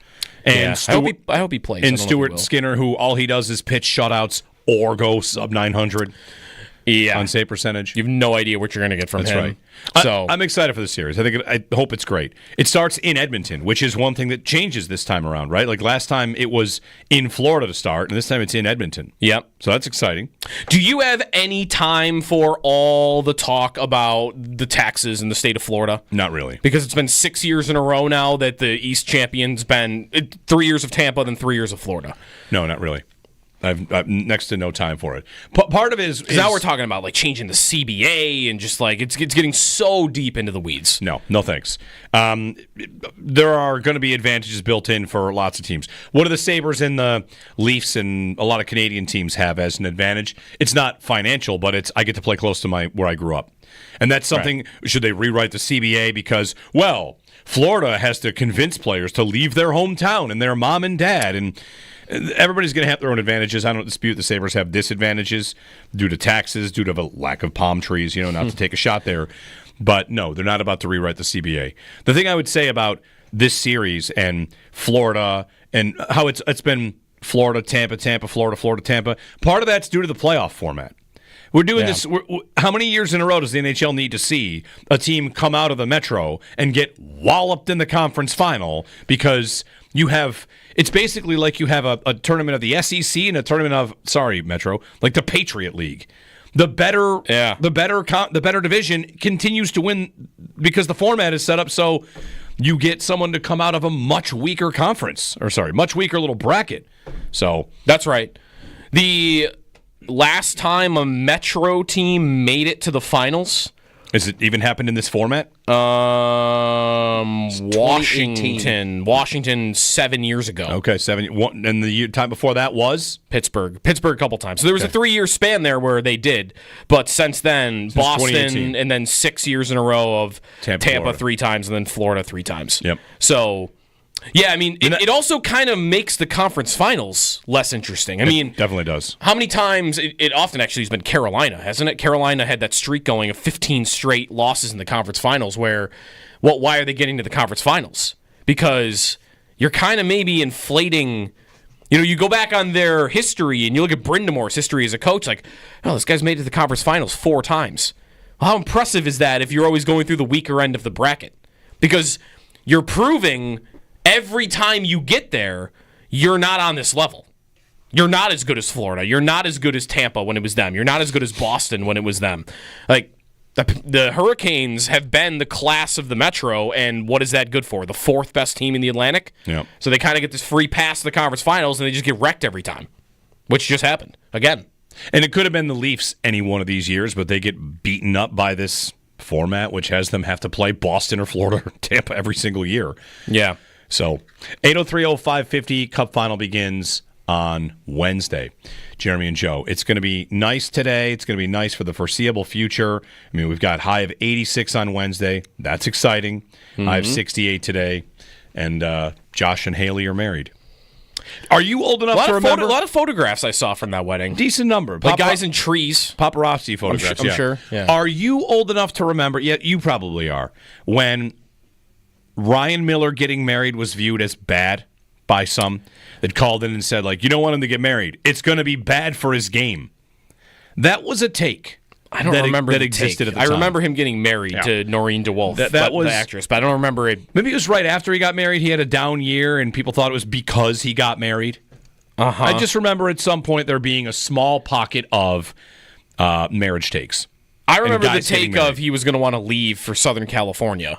And I hope he plays. And Stuart Skinner, who all he does is pitch shutouts or go sub 900. on save percentage. You have no idea what you're going to get from him. Right. So I'm excited for the series. I hope it's great. It starts in Edmonton, which is one thing that changes this time around, right? Like last time it was in Florida to start, and this time it's in Edmonton. Yep. So that's exciting. Do you have any time for all the talk about the taxes in the state of Florida? Not really. Because it's been 6 years in a row now that the East champion's been 3 years of Tampa, then 3 years of Florida. No, not really. I've next to no time for it. Part of it is now we're talking about like changing the CBA and just like it's getting so deep into the weeds. No thanks. There are going to be advantages built in for lots of teams. What do the Sabres and the Leafs and a lot of Canadian teams have as an advantage? It's not financial, but it's I get to play close to where I grew up. And that's something, right. Should they rewrite the CBA because, well, Florida has to convince players to leave their hometown and their mom and dad, and everybody's going to have their own advantages. I don't dispute the Sabres have disadvantages due to taxes, due to the lack of palm trees, not to take a shot there. But no, they're not about to rewrite the CBA. The thing I would say about this series and Florida and how it's been Florida, Tampa, Florida, Tampa, part of that's due to the playoff format. We're doing this. How many years in a row does the NHL need to see a team come out of the Metro and get walloped in the conference final because you have? It's basically like you have a tournament of the SEC and a tournament of Metro, like the Patriot League. The better division continues to win because the format is set up so you get someone to come out of a much weaker conference much weaker little bracket. So that's right. The last time a Metro team made it to the finals. Has it even happened in this format? Washington 7 years ago. Okay, 7. And the time before that was? Pittsburgh a couple times. So there was a 3-year span there where they did. But since then, Boston, and then 6 years in a row of Tampa 3 times, and then Florida 3 times. Yep. So, yeah, I mean, it also kind of makes the conference finals less interesting. It definitely does. How many times, it often actually has been Carolina, hasn't it? Carolina had that streak going of 15 straight losses in the conference finals where, why are they getting to the conference finals? Because you're kind of maybe inflating, you go back on their history and you look at Brindamore's history as a coach, like, oh, this guy's made it to the conference finals 4 times. Well, how impressive is that if you're always going through the weaker end of the bracket? Because you're proving every time you get there, you're not on this level. You're not as good as Florida. You're not as good as Tampa when it was them. You're not as good as Boston when it was them. Like, the Hurricanes have been the class of the Metro, and what is that good for? The 4th best team in the Atlantic? Yeah. So they kind of get this free pass to the conference finals, and they just get wrecked every time, which just happened again. And it could have been the Leafs any one of these years, but they get beaten up by this format, which has them have to play Boston or Florida or Tampa every single year. Yeah. So 803-0550, Cup Final begins on Wednesday. Jeremy and Joe, it's going to be nice today. It's going to be nice for the foreseeable future. I mean, we've got high of 86 on Wednesday. That's exciting. Mm-hmm. High of 68 today. And Josh and Haley are married. Are you old enough to remember? A lot of photographs I saw from that wedding. Decent number. Like guys in trees. Paparazzi photographs, I'm sure. Yeah. Are you old enough to remember? Yeah, you probably are. When Ryan Miller getting married was viewed as bad by some that called in and said, like, you don't want him to get married. It's going to be bad for his game. That was a take. I don't remember that the existed take. at the time. I remember him getting married to Noreen DeWolf, that was the actress, but I don't remember it. Maybe it was right after he got married. He had a down year, and people thought it was because he got married. Uh-huh. I just remember at some point there being a small pocket of marriage takes. I remember the take of he was going to want to leave for Southern California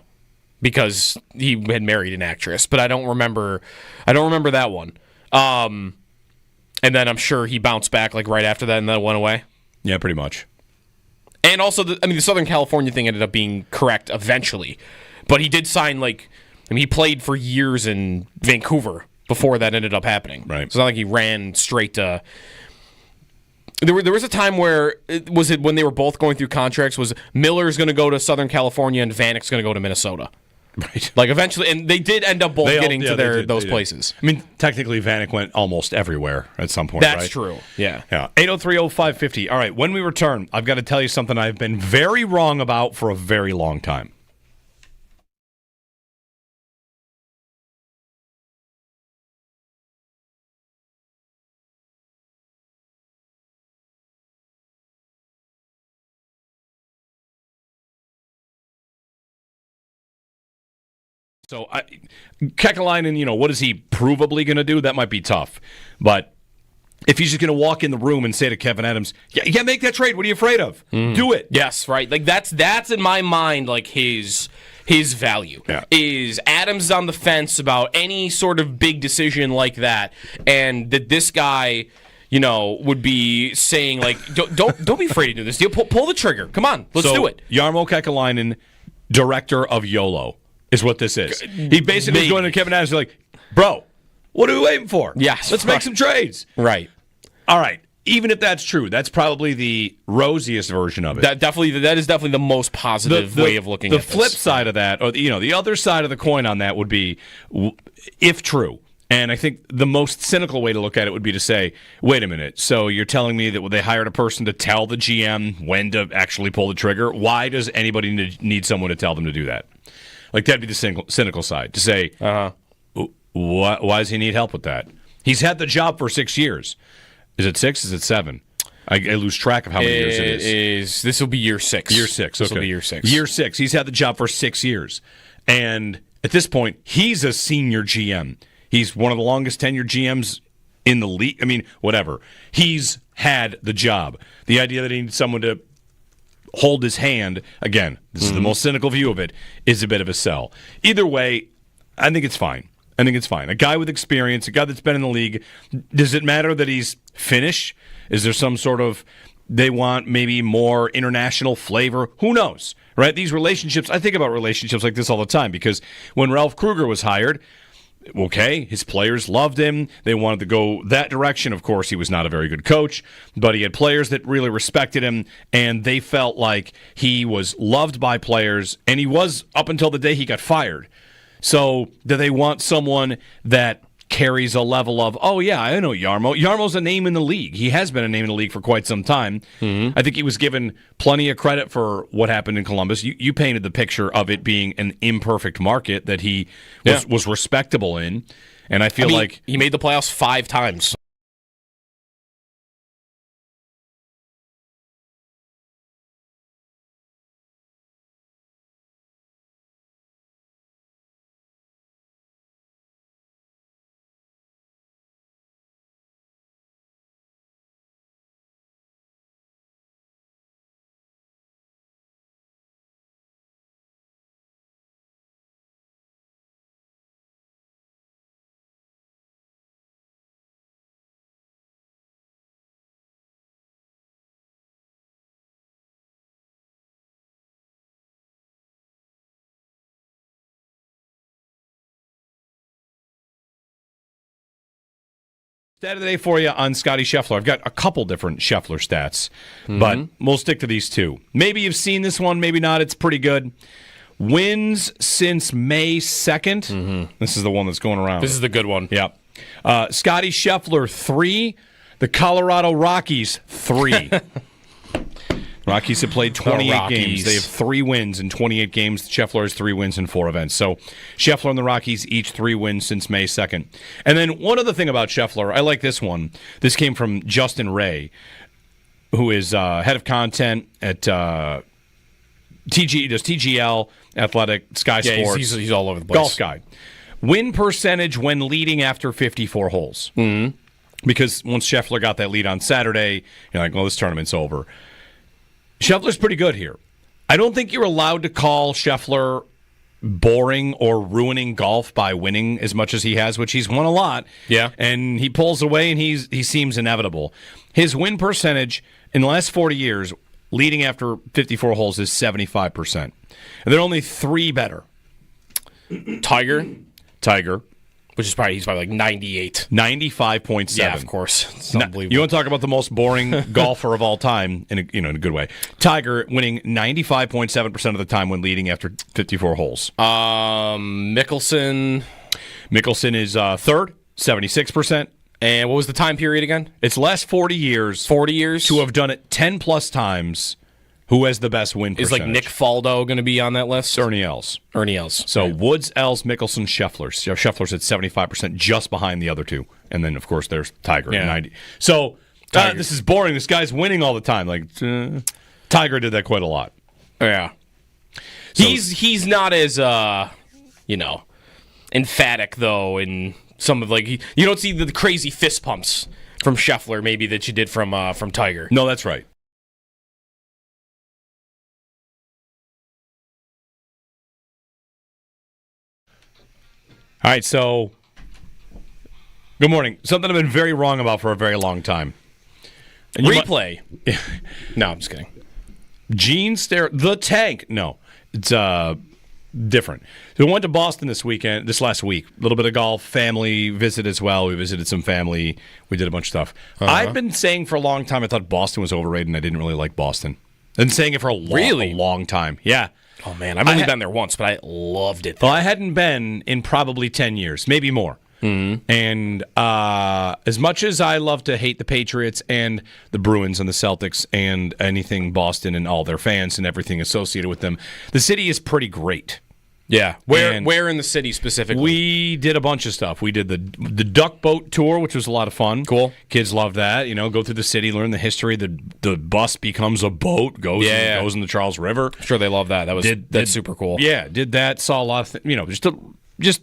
because he had married an actress, but I don't remember that one. And then I'm sure he bounced back like right after that and then went away. Yeah, pretty much. And also, the Southern California thing ended up being correct eventually. But he did sign, he played for years in Vancouver before that ended up happening. Right. It's not like he ran straight to... There was a time where, was it when they were both going through contracts, was Miller's going to go to Southern California and Vanek's going to go to Minnesota. Right. Like, eventually, and they did end up both getting to those places. I mean, technically, Vanek went almost everywhere at some point, That's right? true, yeah. 803-0550. All right, when we return, I've got to tell you something I've been very wrong about for a very long time. So Kekalainen, what is he provably going to do? That might be tough. But if he's just going to walk in the room and say to Kevin Adams, yeah, make that trade. What are you afraid of? Do it. Yes, right. Like that's in my mind like his value. Yeah. Is Adams on the fence about any sort of big decision like that, and that this guy, would be saying like, don't be afraid to do this deal. Pull the trigger. Come on, let's do it. Jarmo Kekalainen, director of YOLO, is what this is. He basically is going to Kevin Adams and like, bro, what are we waiting for? Yes, let's make some trades. Right. All right. Even if that's true, that's probably the rosiest version of it. That is definitely the most positive way of looking at this. The flip side of that, or the other side of the coin on that would be, if true, and I think the most cynical way to look at it would be to say, wait a minute, so you're telling me that they hired a person to tell the GM when to actually pull the trigger? Why does anybody need someone to tell them to do that? Like, that'd be the cynical side, to say, why does he need help with that? He's had the job for 6 years. Is it 6? Is it 7? I lose track of how many years it is. This will be year 6. Year 6. Okay. This will be year 6. Year 6. He's had the job for 6 years. And at this point, he's a senior GM. He's one of the longest tenured GMs in the league. I mean, whatever. He's had the job. The idea that he needs someone to hold his hand, again, this is the most cynical view of it, is a bit of a sell. Either way, I think it's fine. A guy with experience, a guy that's been in the league. Does it matter that he's Finnish? Is there some sort of, they want maybe more international flavor? Who knows, right? These relationships, I think about relationships like this all the time, because when Ralph Kruger was hired, okay, his players loved him. They wanted to go that direction. Of course, he was not a very good coach, but he had players that really respected him, and they felt like he was loved by players, and he was up until the day he got fired. So do they want someone that carries a level of, oh, yeah, I know Jarmo. Jarmo's a name in the league. He has been a name in the league for quite some time. I think he was given plenty of credit for what happened in Columbus. You painted the picture of it being an imperfect market that he was respectable in. And I feel like he made the playoffs 5 times. Stat of the day for you on Scottie Scheffler. I've got a couple different Scheffler stats, but we'll stick to these 2. Maybe you've seen this one, maybe not. It's pretty good. Wins since May 2nd. This is the one that's going around. This is the good one. Yep. Scottie Scheffler, 3. The Colorado Rockies, 3. Rockies have played 28 games. They have 3 wins in 28 games. Scheffler has 3 wins in 4 events. So Scheffler and the Rockies each 3 wins since May 2nd. And then one other thing about Scheffler, I like this one. This came from Justin Ray, who is head of content at TGL, Athletic, Sky Sports. He's all over the place. Golf Guide. Win percentage when leading after 54 holes. Because once Scheffler got that lead on Saturday, you're like, well, this tournament's over. Scheffler's pretty good here. I don't think you're allowed to call Scheffler boring or ruining golf by winning as much as he has, which he's won a lot. Yeah. And he pulls away, and he seems inevitable. His win percentage in the last 40 years, leading after 54 holes, is 75%. And there are only 3 better. Tiger. Which is He's probably like 98. 95.7. Yeah, of course. It's unbelievable. You want to talk about the most boring golfer of all time in a good way. Tiger winning 95.7% of the time when leading after 54 holes. Mickelson is third, 76%. And what was the time period again? It's last 40 years. 40 years? To have done it 10 plus times. Who has the best win percentage? Is like Nick Faldo going to be on that list? Ernie Els. So right. Woods, Els, Mickelson, Scheffler. Scheffler's at 75%, just behind the other 2. And then, of course, there's Tiger at 90. So this is boring. This guy's winning all the time. Like Tiger did that quite a lot. Yeah. So, he's not as emphatic though, and some of you don't see the crazy fist pumps from Scheffler maybe that you did from Tiger. No, that's right. All right, so good morning. Something I've been very wrong about for a very long time. And Replay. No, I'm just kidding. The tank. No, it's different. So we went to Boston this last week. A little bit of golf, family visit as well. We visited some family. We did a bunch of stuff. I've been saying for a long time I thought Boston was overrated, and I didn't really like Boston. I've been saying it for a long time. Yeah. Oh, man. I've only been there once, but I loved it there. Well, I hadn't been in probably 10 years, maybe more. Mm-hmm. And as much as I love to hate the Patriots and the Bruins and the Celtics and anything Boston and all their fans and everything associated with them, the city is pretty great. Yeah. Where in the city specifically? We did a bunch of stuff. We did the duck boat tour, which was a lot of fun. Cool. Kids loved that. Go through the city, learn the history. The bus becomes a boat, goes in the Charles River. Sure, they love that. That's super cool. Yeah, did that. Saw a lot of just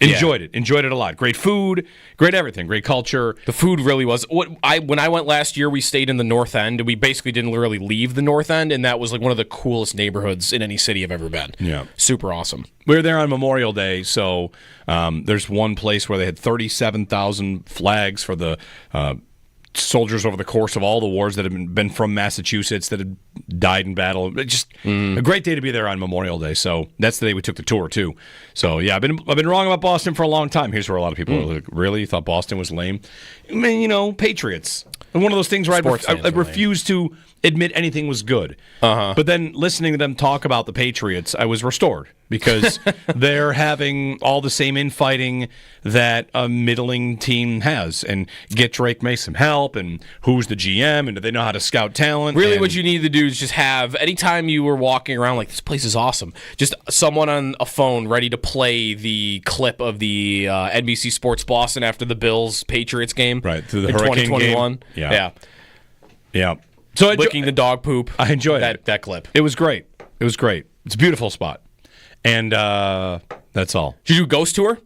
enjoyed it. Enjoyed it a lot. Great food, great everything, great culture. The food really was. When I went last year, we stayed in the North End, and we basically didn't really leave the North End, and that was one of the coolest neighborhoods in any city I've ever been. Yeah. Super awesome. We were there on Memorial Day, so there's one place where they had 37,000 flags for the soldiers over the course of all the wars that had been from Massachusetts that had died in battle. Just a great day to be there on Memorial Day. So that's the day we took the tour too. So yeah, I've been wrong about Boston for a long time. Here's where a lot of people are like, really? You thought Boston was lame? I mean, Patriots. And one of those things where I refuse to admit anything was good. But then listening to them talk about the Patriots, I was restored because they're having all the same infighting that a middling team has. And get Drake may some help, and who's the GM, and do they know how to scout talent? Really, what you need to do is just have, anytime you were walking around this place is awesome, just someone on a phone ready to play the clip of the NBC Sports Boston after the Bills-Patriots game. Right, through the in Hurricane 2021. Game. Yeah. So licking the dog poop. I enjoyed that clip. It was great. It's a beautiful spot. And that's all. Did you do a ghost tour?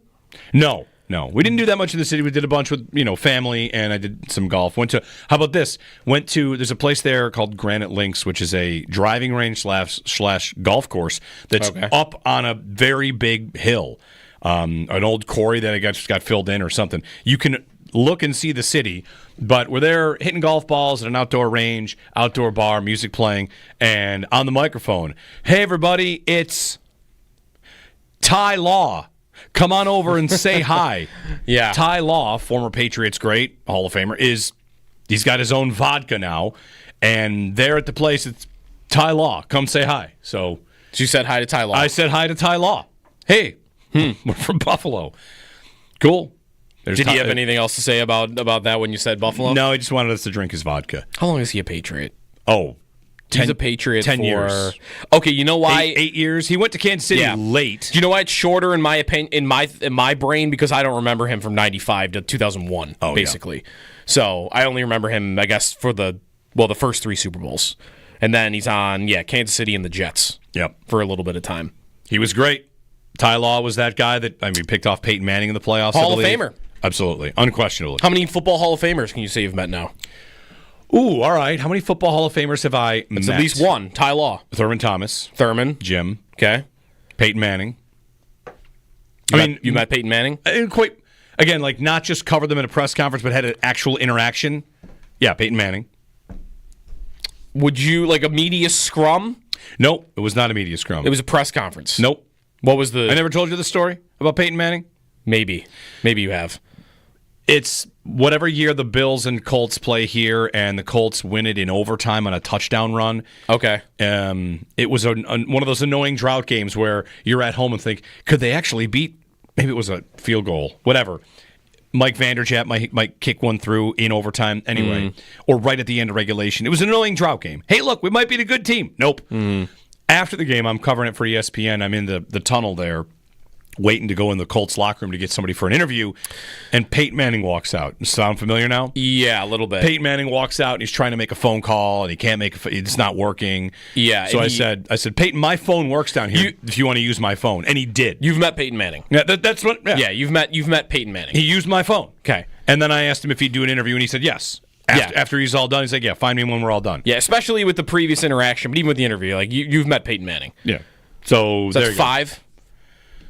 No. We didn't do that much in the city. We did a bunch with, family, and I did some golf. How about this? There's a place there called Granite Links, which is a driving range slash golf course that's up on a very big hill. An old quarry that just got filled in or something. You can look and see the city, but we're there hitting golf balls at an outdoor range, outdoor bar, music playing, and on the microphone, hey everybody, it's Ty Law. Come on over and say hi. Yeah. Ty Law, former Patriots great, Hall of Famer, he's got his own vodka now, and there at the place, it's Ty Law. Come say hi. So you said hi to Ty Law. I said hi to Ty Law. Hey, we're from Buffalo. Cool. Did he have anything else to say about that when you said Buffalo? No, he just wanted us to drink his vodka. How long is he a Patriot? He's a Patriot 10 for... years. Okay, you know why? 8 years. He went to Kansas City late. Do you know why it's shorter in my opinion, in my brain? Because I don't remember him from 95 to 2001, basically. Yeah. So I only remember him, I guess, for the first 3 Super Bowls. And then he's on, Kansas City and the Jets. Yep. For a little bit of time. He was great. Ty Law was that guy that, picked off Peyton Manning in the playoffs. Hall of Famer. Absolutely. Unquestionably. How many football Hall of Famers can you say you've met now? Ooh, all right. How many football Hall of Famers have I met? It's at least one. Ty Law. Thurman Thomas. Jim. Okay. Peyton Manning. You met Peyton Manning? I didn't quite, again, not just covered them at a press conference, but had an actual interaction. Yeah, Peyton Manning. Would you, a media scrum? Nope, it was not a media scrum. It was a press conference. Nope. What was the... I never told you the story about Peyton Manning? Maybe you have. It's whatever year the Bills and Colts play here, and the Colts win it in overtime on a touchdown run. Okay. It was one of those annoying drought games where you're at home and think, could they actually beat? Maybe it was a field goal. Whatever. Mike Vanderjagt might kick one through in overtime anyway, or right at the end of regulation. It was an annoying drought game. Hey, look, we might be a good team. Nope. After the game, I'm covering it for ESPN. I'm in the tunnel there waiting to go in the Colts locker room to get somebody for an interview, and Peyton Manning walks out. Sound familiar now? Yeah, a little bit. Peyton Manning walks out, and he's trying to make a phone call, and he can't make it's not working. Yeah. So I said, Peyton, my phone works down here if you want to use my phone. And he did. You've met Peyton Manning. Yeah, that's what. Yeah, you've met Peyton Manning. He used my phone. Okay. And then I asked him if he'd do an interview, and he said yes. After he's all done, he's like, yeah, find me when we're all done. Yeah, especially with the previous interaction, but even with the interview, like you've met Peyton Manning. Yeah. So that's 5.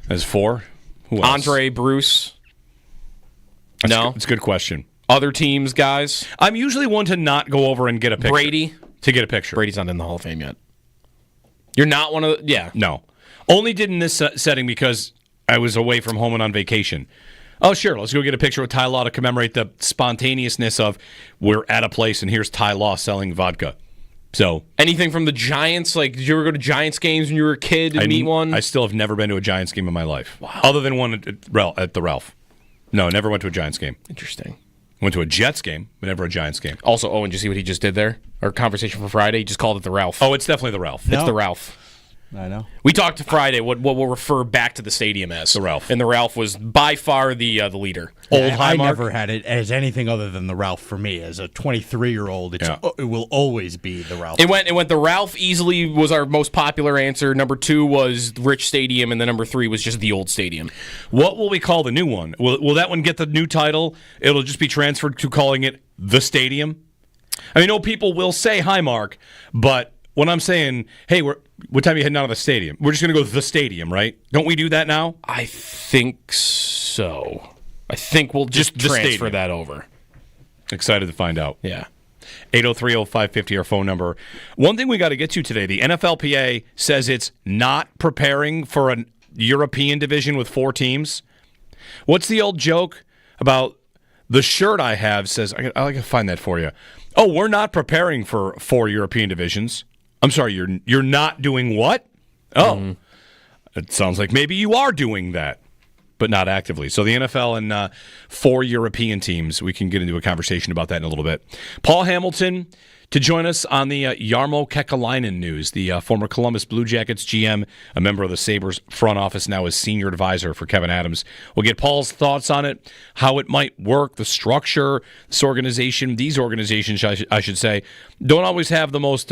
That's 4. Who else? Andre, Bruce. No, it's a good question. Other teams, guys. I'm usually one to not go over and get a picture. Brady to get a picture. Brady's not in the Hall of Fame yet. You're not one of the, yeah. No, only did in this setting because I was away from home and on vacation. Oh, sure. Let's go get a picture with Ty Law to commemorate the spontaneousness of we're at a place and here's Ty Law selling vodka. So anything from the Giants? Like, did you ever go to Giants games when you were a kid and meet one? I still have never been to a Giants game in my life. Wow. Other than one at the Ralph. No, never went to a Giants game. Interesting. Went to a Jets game, but never a Giants game. Also, Owen, did you see what he just did there? Our conversation for Friday, he just called it the Ralph. Oh, it's definitely the Ralph. It's the Ralph. I know. We talked to Friday what we'll refer back to the stadium as. The Ralph. And the Ralph was by far the leader. I never had it as anything other than the Ralph for me. As a 23-year-old, it will always be the Ralph. It went the Ralph easily was our most popular answer. Number 2 was Rich Stadium, and then number 3 was just the old stadium. What will we call the new one? Will that one get the new title? It'll just be transferred to calling it the Stadium? I mean, people will say Highmark, but when I'm saying, hey, what time are you heading out of the stadium? We're just going to go to the stadium, right? Don't we do that now? I think so. I think we'll just transfer that over. Excited to find out. Yeah. 803-0550, our phone number. One thing we got to get to today, the NFLPA says it's not preparing for a European division with 4 teams. What's the old joke about the shirt I have says, I got to find that for you. Oh, we're not preparing for 4 European divisions. I'm sorry, you're not doing what? Oh, It sounds like maybe you are doing that, but not actively. So the NFL and 4 European teams, we can get into a conversation about that in a little bit. Paul Hamilton to join us on the Jarmo Kekalainen news, the former Columbus Blue Jackets GM, a member of the Sabres front office, now as senior advisor for Kevin Adams. We'll get Paul's thoughts on it, how it might work, the structure, these organizations, I should say, don't always have the most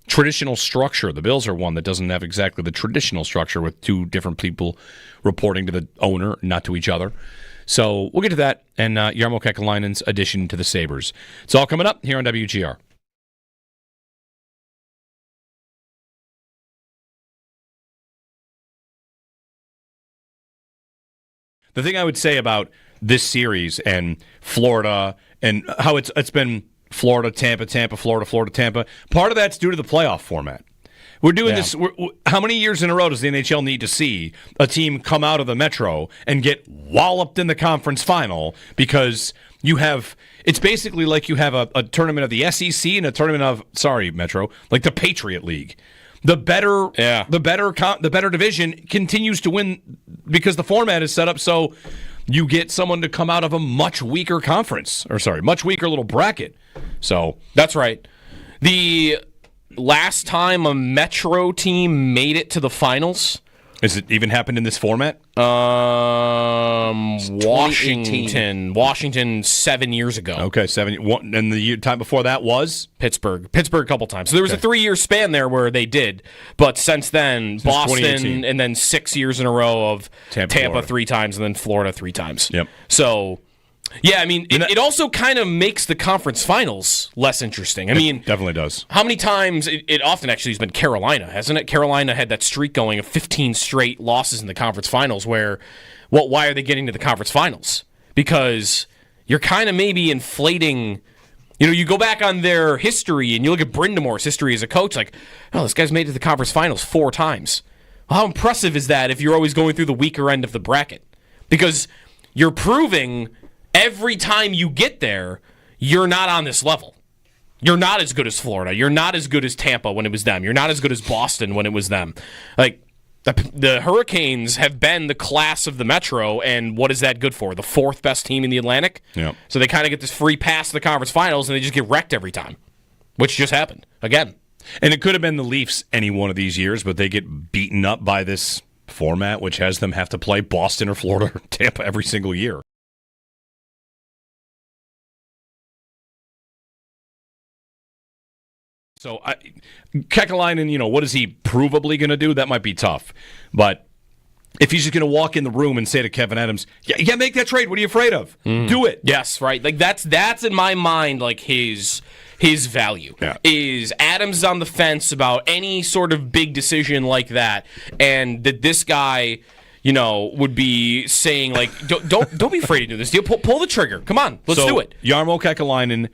traditional structure. The Bills are one that doesn't have exactly the traditional structure with 2 different people reporting to the owner, not to each other. So we'll get to that and Jarmo Kekalainen's addition to the Sabres. It's all coming up here on WGR. The thing I would say about this series and Florida and how it's been Florida, Tampa, Tampa, Florida, Florida, Tampa, part of that's due to the playoff format. We're doing this. How many years in a row does the NHL need to see a team come out of the Metro and get walloped in the conference final because you have – it's basically like you have a tournament of the SEC and a tournament of – sorry, Metro, like the Patriot League. The better division continues to win because the format is set up so you get someone to come out of a much weaker conference, much weaker little bracket. So that's right. The last time a Metro team made it to the finals, has it even happened in this format? Washington 7 years ago. Okay, 7. And the time before that was Pittsburgh a couple times. So there was a 3-year span there where they did, but since then Boston, and then 6 years in a row of Tampa 3 times, and then Florida 3 times. Yep. So. Yeah, I mean, it also kind of makes the conference finals less interesting. I mean, it definitely does. How many times, it often actually has been Carolina, hasn't it? Carolina had that streak going of 15 straight losses in the conference finals where, why are they getting to the conference finals? Because you're kind of maybe inflating, you go back on their history and you look at Brindamore's history as a coach, like, oh, this guy's made it to the conference finals 4 times. Well, how impressive is that if you're always going through the weaker end of the bracket? Because you're proving every time you get there, you're not on this level. You're not as good as Florida. You're not as good as Tampa when it was them. You're not as good as Boston when it was them. Like, the Hurricanes have been the class of the Metro, and what is that good for? The 4th best team in the Atlantic? Yeah. So they kind of get this free pass to the conference finals, and they just get wrecked every time, which just happened again. And it could have been the Leafs any one of these years, but they get beaten up by this format, which has them have to play Boston or Florida or Tampa every single year. So, Kekalainen, what is he provably going to do? That might be tough. But if he's just going to walk in the room and say to Kevin Adams, yeah, make that trade. What are you afraid of? Do it. Yes, right. Like that's in my mind like his value. Yeah. Is Adams on the fence about any sort of big decision like that, and that this guy, would be saying like, don't be afraid to do this deal. Pull the trigger. Come on, let's do it. Jarmo Kekalainen,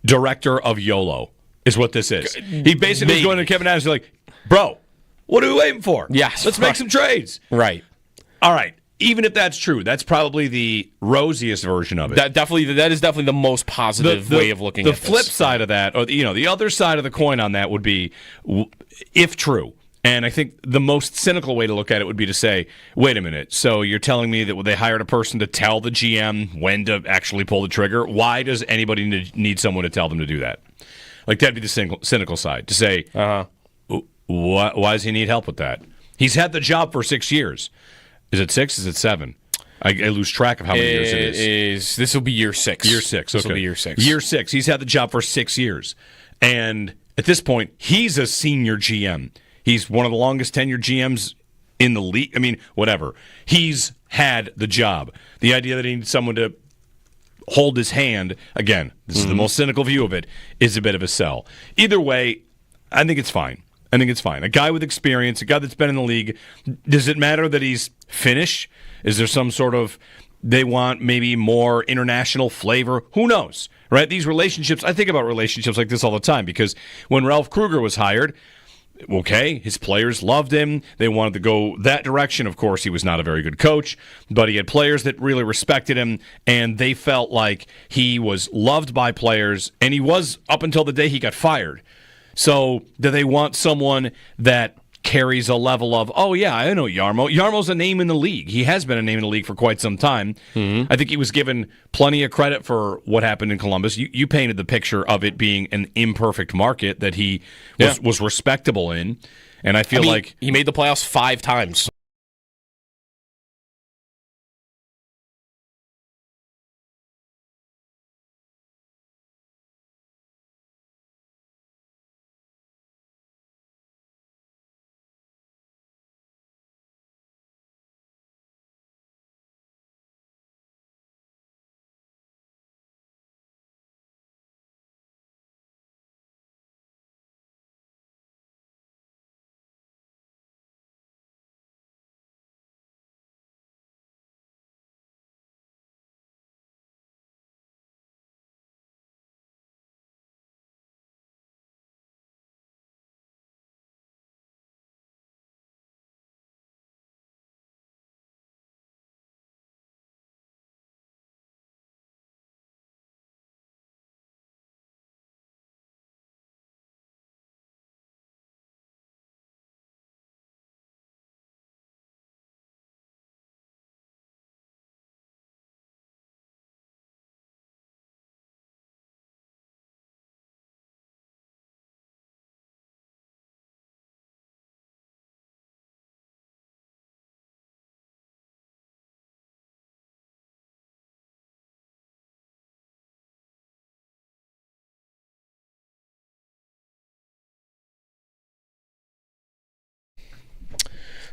director of YOLO, is what this is. He basically is going to Kevin Adams like, bro, what are we waiting for? Yes. Let's make some trades. Right. All right. Even if that's true, that's probably the rosiest version of it. That is definitely the most positive way of looking at this. The flip side of that, or the other side of the coin on that would be, if true, and I think the most cynical way to look at it would be to say, wait a minute, so you're telling me that they hired a person to tell the GM when to actually pull the trigger? Why does anybody need someone to tell them to do that? Like, that'd be the cynical side, to say, why does he need help with that? He's had the job for 6 years. Is it 6? Is it 7? I lose track of how many years it is. This will be year 6. Year 6. This will be year 6. Year 6. He's had the job for 6 years. And at this point, he's a senior GM. He's one of the longest tenured GMs in the league. I mean, whatever. He's had the job. The idea that he needs someone to hold his hand, again, this is the most cynical view of it, is a bit of a sell. Either way, I think it's fine. A guy with experience, a guy that's been in the league. Does it matter that he's Finnish? Is there some sort of, they want maybe more international flavor? Who knows, right? These relationships, I think about relationships like this all the time because when Ralph Kruger was hired, okay, his players loved him. They wanted to go that direction. Of course, he was not a very good coach, but he had players that really respected him, and they felt like he was loved by players, and he was up until the day he got fired. So do they want someone that carries a level of, oh, yeah, I know Jarmo. Jarmo's a name in the league. He has been a name in the league for quite some time. I think he was given plenty of credit for what happened in Columbus. You painted the picture of it being an imperfect market that he was respectable in. And I feel like he made the playoffs 5 times.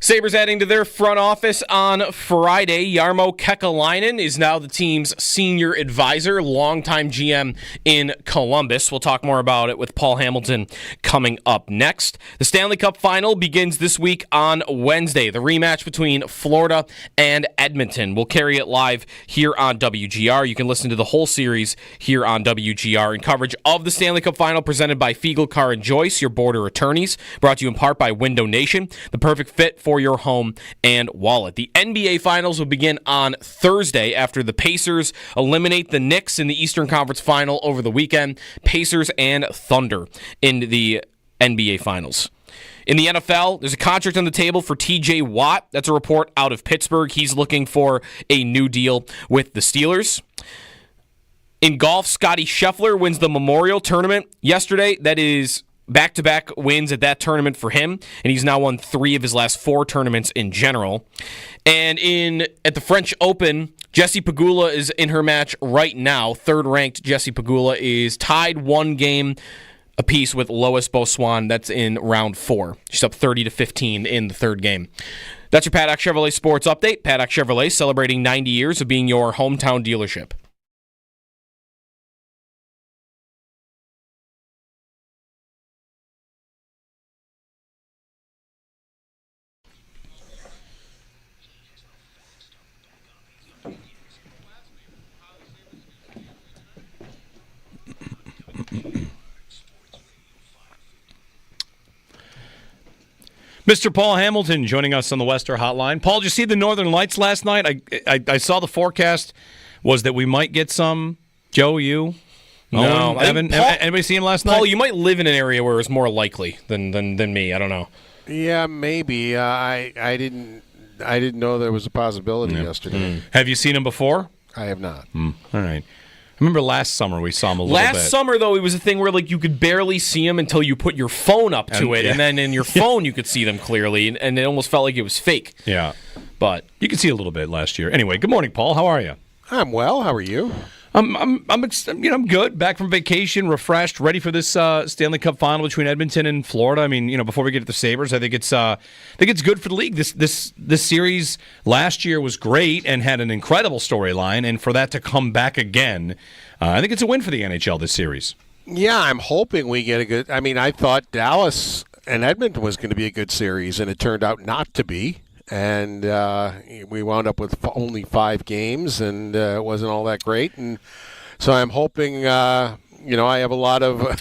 Sabres adding to their front office on Friday. Jarmo Kekalainen is now the team's senior advisor, longtime GM in Columbus. We'll talk more about it with Paul Hamilton coming up next. The Stanley Cup Final begins this week on Wednesday. The rematch between Florida and Edmonton. We'll carry it live here on WGR. You can listen to the whole series here on WGR in coverage of the Stanley Cup Final presented by Fiegel, Carr & Joyce, your border attorneys. Brought to you in part by Window Nation, the perfect fit for your home and wallet. The NBA Finals will begin on Thursday after the Pacers eliminate the Knicks in the Eastern Conference Final over the weekend. Pacers and Thunder in the NBA Finals. In the NFL, there's a contract on the table for TJ Watt. That's a report out of Pittsburgh. He's looking for a new deal with the Steelers. In golf, Scottie Scheffler wins the Memorial Tournament yesterday. That is back-to-back wins at that tournament for him, and he's now won 3 of his last 4 tournaments in general. And at the French Open, Jessie Pegula is in her match right now. Third-ranked Jessie Pegula is tied 1 game apiece with Lois Beausoin. That's in round 4. She's up 30-15 in the third game. That's your Paddock Chevrolet Sports Update. Paddock Chevrolet celebrating 90 years of being your hometown dealership. Mr. Paul Hamilton joining us on the Wester Hotline. Paul, did you see the Northern Lights last night? I saw the forecast was that we might get some. Joe, you? No. Owen, Evan? Anybody see him last night? Paul, you might live in an area where it's more likely than me. I don't know. Yeah, maybe. I didn't know there was a possibility yesterday. Have you seen him before? I have not. All right. I remember last summer we saw him a little bit. Last summer, though, it was a thing where you could barely see him until you put your phone up to it, and then in your phone you could see them clearly, and it almost felt like it was fake. Yeah. But you could see a little bit last year. Anyway, good morning, Paul. How are you? I'm well. How are you? I'm good. Back from vacation, refreshed, ready for this Stanley Cup Final between Edmonton and Florida. I mean, before we get to the Sabres, I think it's good for the league. This series last year was great and had an incredible storyline, and for that to come back again, I think it's a win for the NHL this series. Yeah, I'm hoping we get a good. I mean, I thought Dallas and Edmonton was going to be a good series, and it turned out not to be. And we wound up with only 5 games, and it wasn't all that great. And so I'm hoping, I have a lot of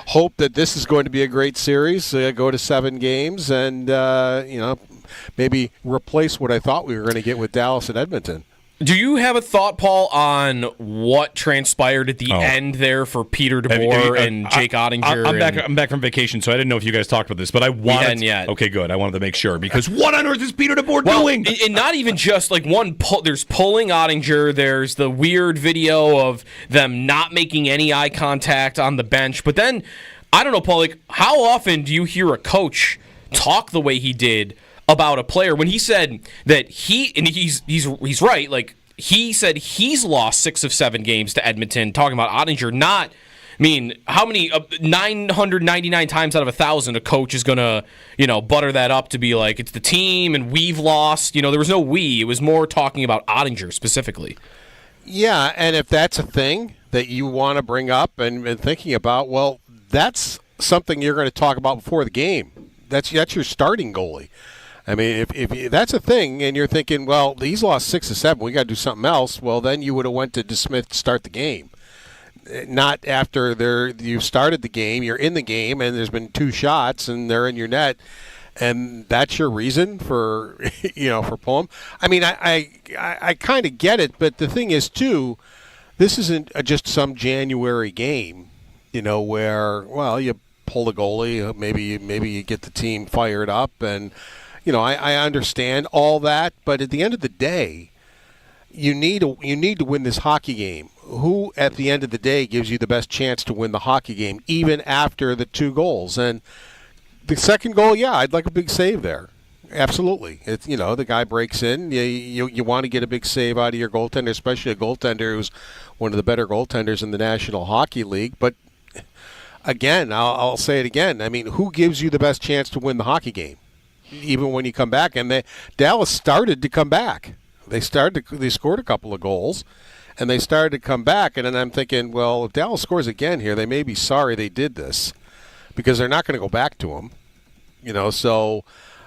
hope that this is going to be a great series, go to 7 games, and, maybe replace what I thought we were going to get with Dallas and Edmonton. do you have a thought, Paul, on what transpired at the end there for Peter DeBoer and Jake Ottinger? I'm back from vacation, so I didn't know if you guys talked about this, but I wanted. We hadn't yet. Okay, good. I wanted to make sure because what on earth is Peter DeBoer doing? And not even just there's pulling Ottinger. There's the weird video of them not making any eye contact on the bench. But then I don't know, Paul. How often do you hear a coach talk the way he did about a player when he said that he's right, he said he's lost 6 of 7 games to Edmonton, talking about Ottinger, how many 999 times out of 1,000 a coach is going to, butter that up to be like it's the team and we've lost. There was no we. It was more talking about Ottinger specifically. Yeah, and if that's a thing that you want to bring up and thinking about, well, that's something you're going to talk about before the game. That's your starting goalie. I mean, if that's a thing and you're thinking, well, he's lost 6 of 7, we got to do something else, well, then you would have went to DeSmith to start the game. Not after you started the game, you're in the game, and there's been 2 shots, and they're in your net, and that's your reason for, for pulling. I mean, I kind of get it, but the thing is, too, this isn't just some January game, where, well, you pull the goalie, maybe you get the team fired up, and I understand all that, but at the end of the day, you need to win this hockey game. Who, at the end of the day, gives you the best chance to win the hockey game, even after the 2 goals? And the second goal, yeah, I'd like a big save there. Absolutely. It's the guy breaks in. You want to get a big save out of your goaltender, especially a goaltender who's one of the better goaltenders in the National Hockey League. But again, I'll say it again. I mean, who gives you the best chance to win the hockey game? Even when you come back, and Dallas started to come back. They scored a couple of goals, and they started to come back. And then I'm thinking, well, if Dallas scores again here, they may be sorry they did this because they're not going to go back to him. So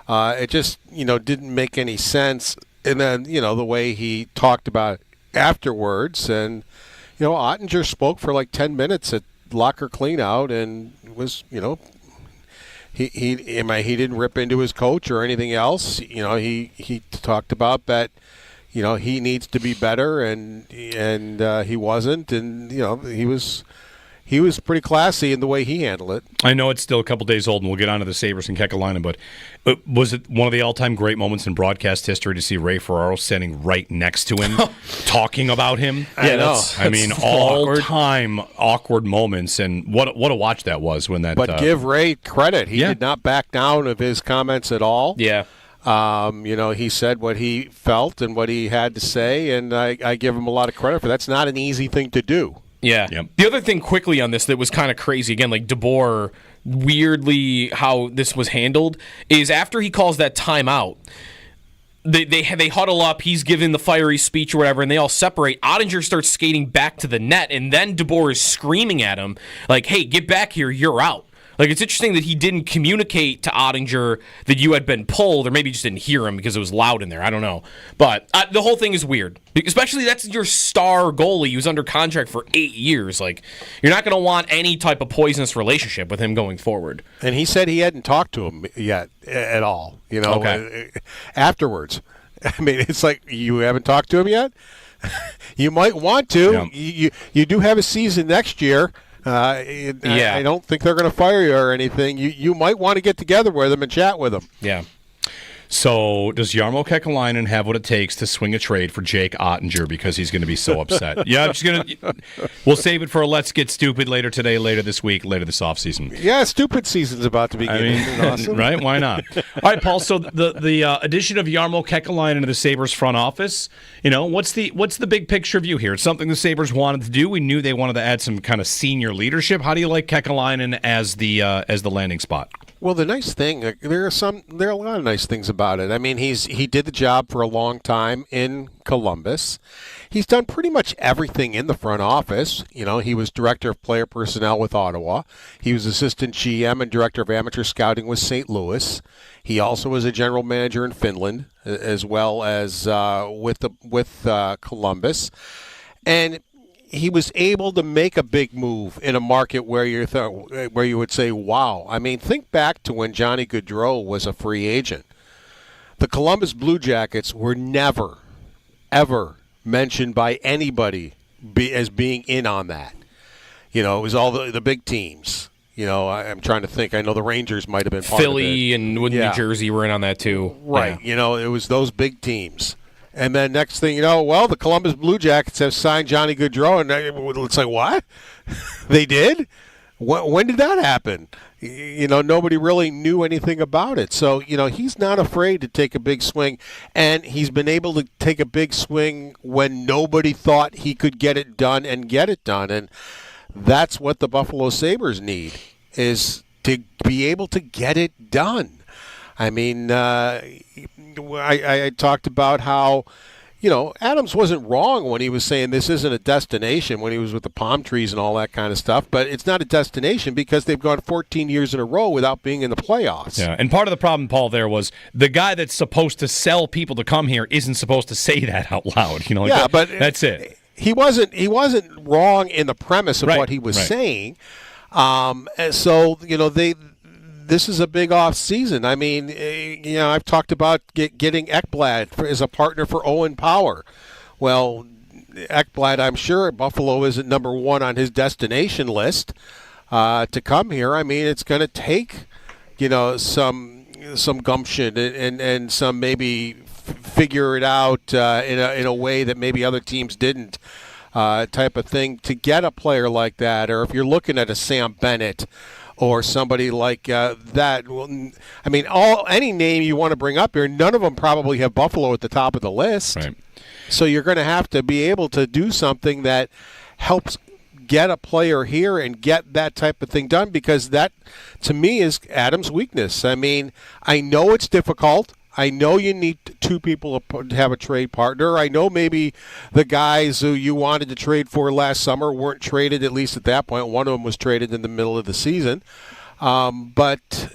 it just didn't make any sense. And then the way he talked about it afterwards, and Ottinger spoke for like 10 minutes at locker cleanout, and was He didn't rip into his coach or anything else. He talked about that. He needs to be better, and he wasn't, and he was he was pretty classy in the way he handled it. I know it's still a couple days old, and we'll get on to the Sabres and Kekalainen, but was it one of the all-time great moments in broadcast history to see Ray Ferraro standing right next to him, talking about him? Yeah, that's all-time awkward moments, and what a watch that was when that. But give Ray credit; he did not back down of his comments at all. Yeah. He said what he felt and what he had to say, and I give him a lot of credit for that. That's not an easy thing to do. Yeah. Yep. The other thing quickly on this that was kind of crazy, again, like DeBoer, weirdly how this was handled, is after he calls that timeout, they huddle up, he's giving the fiery speech or whatever, and they all separate. Ottinger starts skating back to the net, and then DeBoer is screaming at him, like, hey, get back here, you're out. Like, it's interesting that he didn't communicate to Ottinger that you had been pulled, or maybe just didn't hear him because it was loud in there. I don't know. But the whole thing is weird. Especially that's your star goalie. He was under contract for 8 years. Like, you're not going to want any type of poisonous relationship with him going forward. And he said he hadn't talked to him yet at all, afterwards. I mean, it's like, you haven't talked to him yet? You might want to. Yeah. You do have a season next year. I don't think they're going to fire you or anything. You might want to get together with them and chat with them. Yeah. So does Jarmo Kekalainen have what it takes to swing a trade for Jake Ottinger because he's going to be so upset? Yeah, I'm just going to. We'll save it for a Let's Get Stupid later today, later this week, later this offseason. Yeah, stupid season's about to begin. Awesome. Right? Why not? All right, Paul. So the addition of Jarmo Kekalainen to the Sabres front office. What's the big picture view here? It's something the Sabres wanted to do. We knew they wanted to add some kind of senior leadership. How do you like Kekalainen as the landing spot? Well, the nice thing, there are a lot of nice things about it. I mean, he did the job for a long time in Columbus. He's done pretty much everything in the front office. He was director of player personnel with Ottawa. He was assistant GM and director of amateur scouting with St. Louis. He also was a general manager in Finland, as well as with Columbus. And he was able to make a big move in a market where you would say, wow. I mean, think back to when Johnny Gaudreau was a free agent. The Columbus Blue Jackets were never, ever mentioned by anybody as being in on that. It was all the big teams. I'm trying to think. I know the Rangers might have been part of it. Philly and New Jersey were in on that too. Right. Yeah. It was those big teams. And then next thing you know, the Columbus Blue Jackets have signed Johnny Gaudreau, and it's like, what? They did? When did that happen? Nobody really knew anything about it. So, he's not afraid to take a big swing, and he's been able to take a big swing when nobody thought he could get it done and get it done. And that's what the Buffalo Sabres need, is to be able to get it done. I mean, I talked about how, Adams wasn't wrong when he was saying this isn't a destination when he was with the palm trees and all that kind of stuff, but it's not a destination because they've gone 14 years in a row without being in the playoffs. Yeah, and part of the problem, Paul, there was the guy that's supposed to sell people to come here isn't supposed to say that out loud. But that's it. He wasn't wrong in the premise of what he was saying. This is a big off season. I mean, I've talked about getting Ekblad as a partner for Owen Power. Well, Ekblad, I'm sure Buffalo isn't number one on his destination list to come here. I mean, it's going to take, some gumption and some maybe figure it out in a way that maybe other teams didn't, type of thing to get a player like that. Or if you're looking at a Sam Bennett or somebody like that. Well, I mean, any name you want to bring up here, none of them probably have Buffalo at the top of the list. Right. So you're going to have to be able to do something that helps get a player here and get that type of thing done, because that, to me, is Adams' weakness. I mean, I know it's difficult. I know you need two people to have a trade partner. I know maybe the guys who you wanted to trade for last summer weren't traded, at least at that point. One of them was traded in the middle of the season. But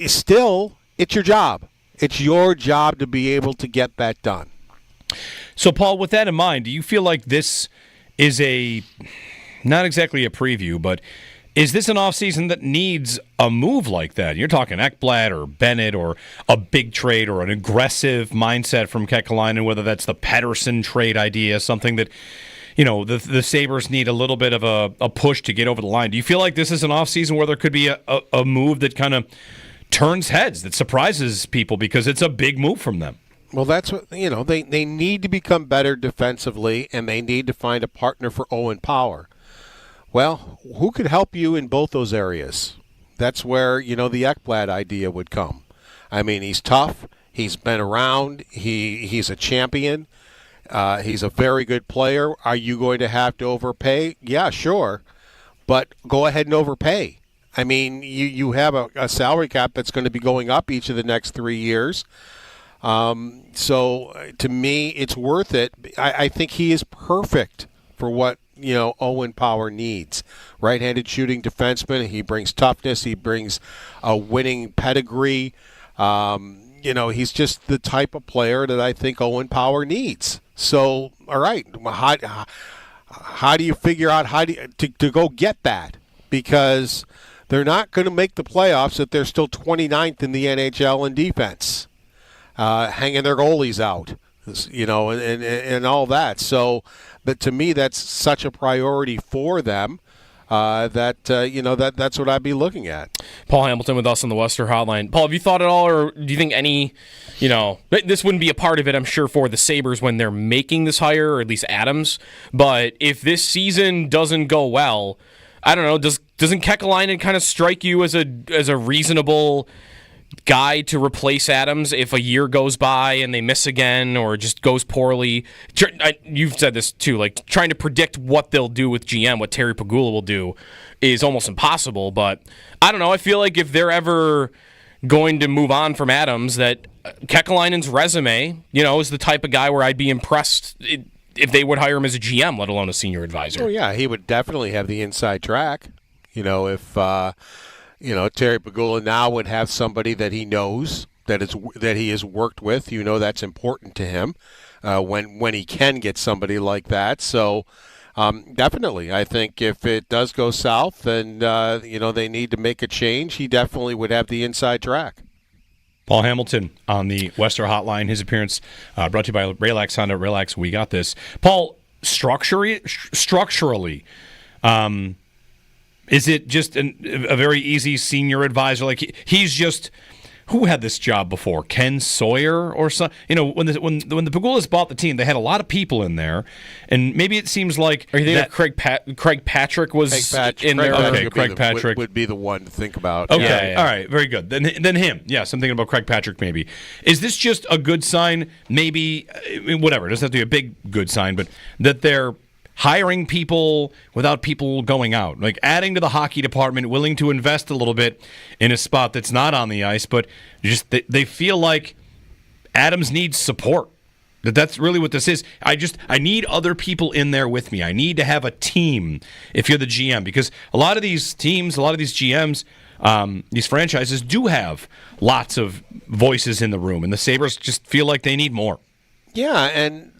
still, it's your job. It's your job to be able to get that done. So, Paul, with that in mind, do you feel like this is not exactly a preview, but is this an offseason that needs a move like that? You're talking Ekblad or Bennett or a big trade or an aggressive mindset from Kekalainen, whether that's the Pettersson trade idea, something that, the Sabres need a little bit of a push to get over the line. Do you feel like this is an offseason where there could be a move that kind of turns heads, that surprises people because it's a big move from them? Well, that's what, they need to become better defensively, and they need to find a partner for Owen Power. Well, who could help you in both those areas? That's where, the Ekblad idea would come. I mean, he's tough. He's been around. He's a champion. He's a very good player. Are you going to have to overpay? Yeah, sure. But go ahead and overpay. I mean, you have a salary cap that's going to be going up each of the next 3 years. So to me, it's worth it. I think he is perfect for what Owen Power needs. Right-handed shooting defenseman. He brings toughness. He brings a winning pedigree. He's just the type of player that I think Owen Power needs. So, all right, how do you figure out to go get that? Because they're not going to make the playoffs if they're still 29th in the NHL in defense, hanging their goalies out, and all that. So, but to me, that's such a priority for them that's what I'd be looking at. Paul Hamilton with us on the Western Hotline. Paul, have you thought at all, or do you think any, this wouldn't be a part of it, I'm sure, for the Sabres when they're making this hire, or at least Adams, but if this season doesn't go well, I don't know, doesn't Kekalainen kind of strike you as a reasonable guy to replace Adams if a year goes by and they miss again or just goes poorly? You've said this too, like trying to predict what they'll do with GM, what Terry Pegula will do, is almost impossible. But I don't know, I feel like if they're ever going to move on from Adams, that Kekalainen's resume, is the type of guy where I'd be impressed if they would hire him as a GM, let alone a senior advisor. Oh yeah, he would definitely have the inside track. If Terry Pegula now would have somebody that he knows, that he has worked with. That's important to him when he can get somebody like that. So definitely, I think if it does go south and they need to make a change, he definitely would have the inside track. Paul Hamilton on the Western Hotline. His appearance brought to you by Relax Honda. Relax, we got this. Paul, structurally. Is it just a very easy senior advisor? Like he's just, who had this job before? Ken Sawyer or something? When the Pegulas bought the team, they had a lot of people in there, and maybe it seems like. Are you thinking Craig Patrick was in there? Okay, Craig Patrick would be the one to think about. Okay, yeah. All right, very good. Then him. Yes, I'm thinking about Craig Patrick. Maybe is this just a good sign? Maybe whatever. It doesn't have to be a big good sign, but that they're hiring people without people going out, like adding to the hockey department, willing to invest a little bit in a spot that's not on the ice, but just they feel like Adams needs support. That's really what this is. I need other people in there with me. I need to have a team if you're the GM, because a lot of these teams, a lot of these GMs, these franchises do have lots of voices in the room, and the Sabres just feel like they need more. Yeah, and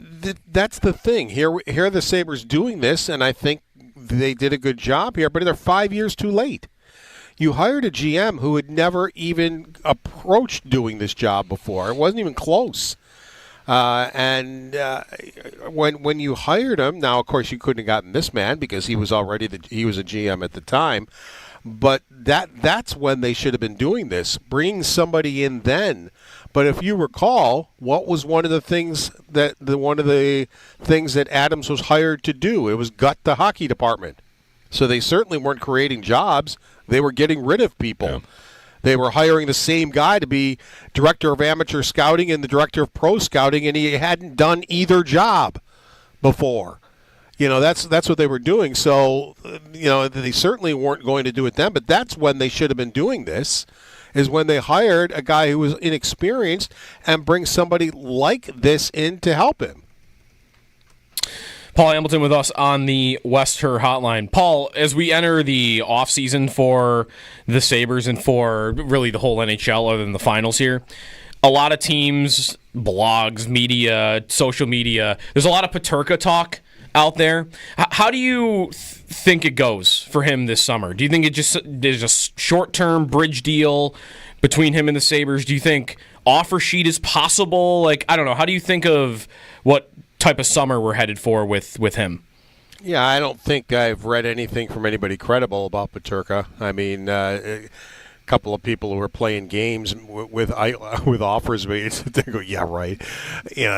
that's the thing. Here are the Sabres doing this, and I think they did a good job here, but they're 5 years too late. You hired a GM who had never even approached doing this job before. It wasn't even close. When you hired him, now, of course, you couldn't have gotten this man because he was already he was a GM at the time, but that's when they should have been doing this, bringing somebody in then. But if you recall, what was one of the things that Adams was hired to do? It was gut the hockey department. So they certainly weren't creating jobs. They were getting rid of people. Yeah. They were hiring the same guy to be director of amateur scouting and the director of pro scouting, and he hadn't done either job before. That's what they were doing. So, they certainly weren't going to do it then, but that's when they should have been doing this, is when they hired a guy who was inexperienced and bring somebody like this in to help him. Paul Hamilton with us on the Western Hotline. Paul, as we enter the offseason for the Sabres and for really the whole NHL other than the finals here, a lot of teams, blogs, media, social media, there's a lot of Peterka talk out there. How do you think it goes for him this summer? Do you think there's a short-term bridge deal between him and the Sabres? Do you think offer sheet is possible? Like, I don't know. How do you think of what type of summer we're headed for with him? Yeah, I don't think I've read anything from anybody credible about Peterka. I mean, a couple of people who are playing games with offers, they go, yeah, right,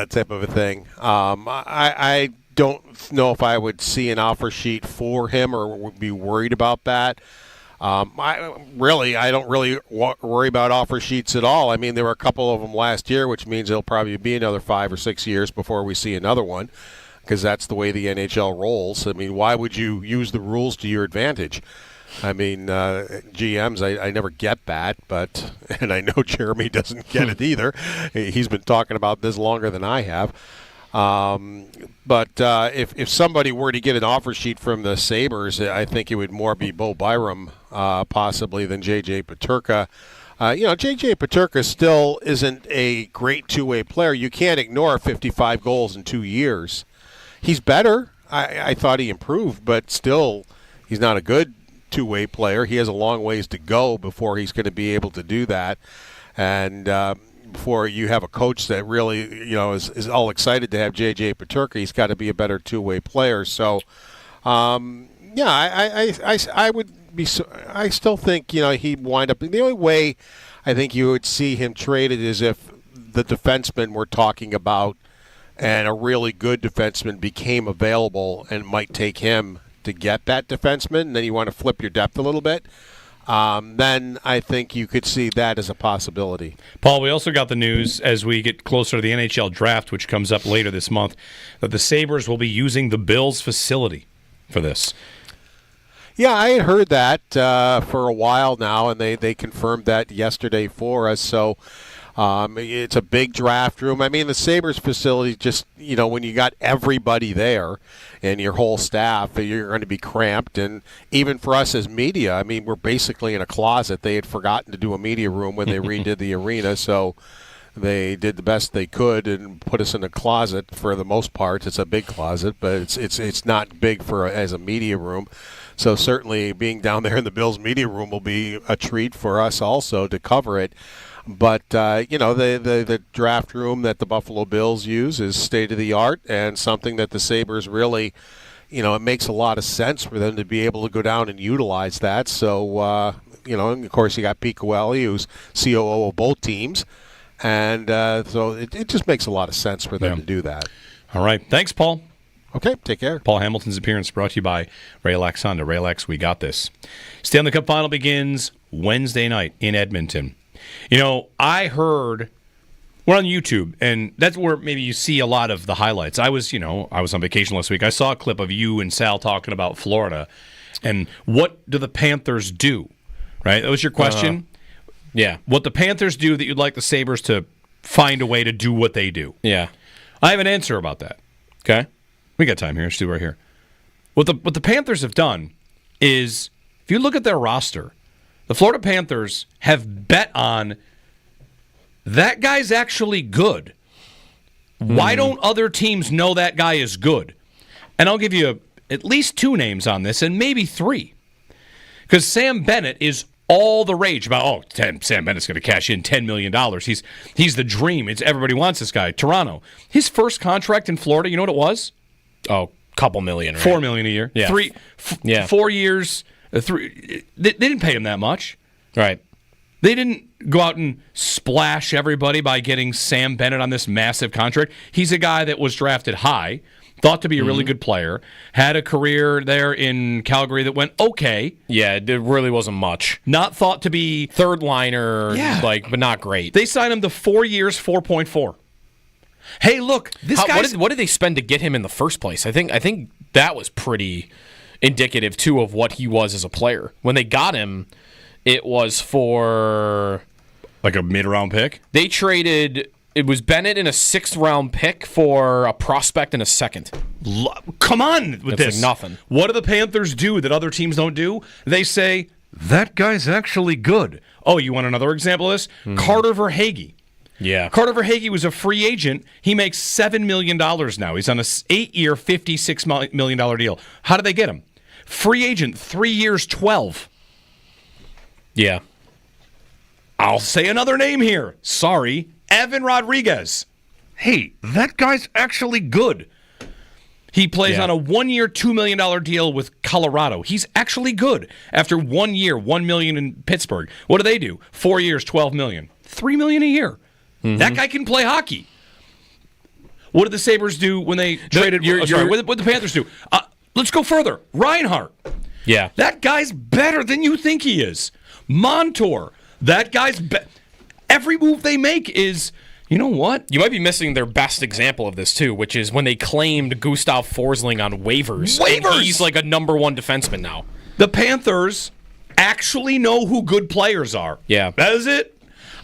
type of a thing. I don't know if I would see an offer sheet for him or would be worried about that. I don't really worry about offer sheets at all. I mean, there were a couple of them last year, which means it'll probably be another 5 or 6 years before we see another one, because that's the way the NHL rolls. I mean, why would you use the rules to your advantage? I mean, GMs, I never get that, and I know Jeremy doesn't get it either. He's been talking about this longer than I have. But if somebody were to get an offer sheet from the Sabres, I think it would more be Bo Byram possibly than J.J. Peterka. J.J. Peterka still isn't a great two-way player. You can't ignore 55 goals in 2 years. He's better. I thought he improved, but still he's not a good two-way player. He has a long ways to go before he's going to be able to do that. And before you have a coach that really, is all excited to have J.J. Peterka, he's got to be a better two-way player. So, I would be. I still think he'd wind up. The only way I think you would see him traded is if the defenseman we're talking about and a really good defenseman became available and might take him to get that defenseman. And then you want to flip your depth a little bit. Then I think you could see that as a possibility. Paul, we also got the news as we get closer to the NHL draft, which comes up later this month, that the Sabres will be using the Bills' facility for this. Yeah, I had heard that for a while now, and they confirmed that yesterday for us. So it's a big draft room. I mean, the Sabres facility just, when you got everybody there and your whole staff, you're going to be cramped. And even for us as media, I mean, we're basically in a closet. They had forgotten to do a media room when they redid the arena, so they did the best they could and put us in a closet for the most part. It's a big closet, but it's not big as a media room. So certainly being down there in the Bills media room will be a treat for us also to cover it. But, the draft room that the Buffalo Bills use is state-of-the-art and something that the Sabres really, it makes a lot of sense for them to be able to go down and utilize that. So, and of course you got Pete Coelho, who's COO of both teams. And so it just makes a lot of sense for them to do that. All right. Thanks, Paul. Okay, take care. Paul Hamilton's appearance brought to you by Raylax Honda. Raylax, we got this. Stanley Cup Final begins Wednesday night in Edmonton. I heard, we're on YouTube, and that's where maybe you see a lot of the highlights. I was on vacation last week. I saw a clip of you and Sal talking about Florida, and what do the Panthers do? Right? That was your question? Yeah. What the Panthers do that you'd like the Sabres to find a way to do what they do. Yeah. I have an answer about that. Okay? We got time here. Let's do it right here. What the Panthers have done is, if you look at their roster, the Florida Panthers have bet on that guy's actually good. Why don't other teams know that guy is good? And I'll give you at least 2 names on this, and maybe 3. Because Sam Bennett is all the rage about, Sam Bennett's going to cash in $10 million. He's the dream. Everybody wants this guy. Toronto. His first contract in Florida, you know what it was? Couple million, right? $4 million a year. Yeah. 4 years. They didn't pay him that much. Right. They didn't go out and splash everybody by getting Sam Bennett on this massive contract. He's a guy that was drafted high, thought to be a really good player, had a career there in Calgary that went okay. Yeah, it really wasn't much. Not thought to be third liner, but not great. They signed him to 4 years, 4.4. Hey, look, this guy. What did they spend to get him in the first place? I think that was pretty indicative too of what he was as a player. When they got him, it was for like a mid-round pick. They traded. It was Bennett in a 6th-round pick for a prospect in a 2nd. Come on with this. Like nothing. What do the Panthers do that other teams don't do? They say, that guy's actually good. Oh, you want another example of this? Carter Verhaeghe. Yeah. Carter Verhaeghe was a free agent. He makes $7 million now. He's on a 8-year, $56 million deal. How did they get him? Free agent, 3 years, 12. Yeah. I'll say another name here. Sorry. Evan Rodriguez. Hey, that guy's actually good. He plays Yeah. on a 1-year, $2 million deal with Colorado. He's actually good. After 1 year, $1 million in Pittsburgh. What do? 4 years, $12 million. $3 million a year. Mm-hmm. That guy can play hockey. What did the Sabres do when they traded? What did the Panthers do? Let's go further. Reinhart. Yeah. That guy's better than you think he is. Montour. That guy's every move they make is, you know what? You might be missing their best example of this, too, which is when they claimed Gustav Forsling on waivers. And he's like a number one defenseman now. The Panthers actually know who good players are. Yeah. That is it.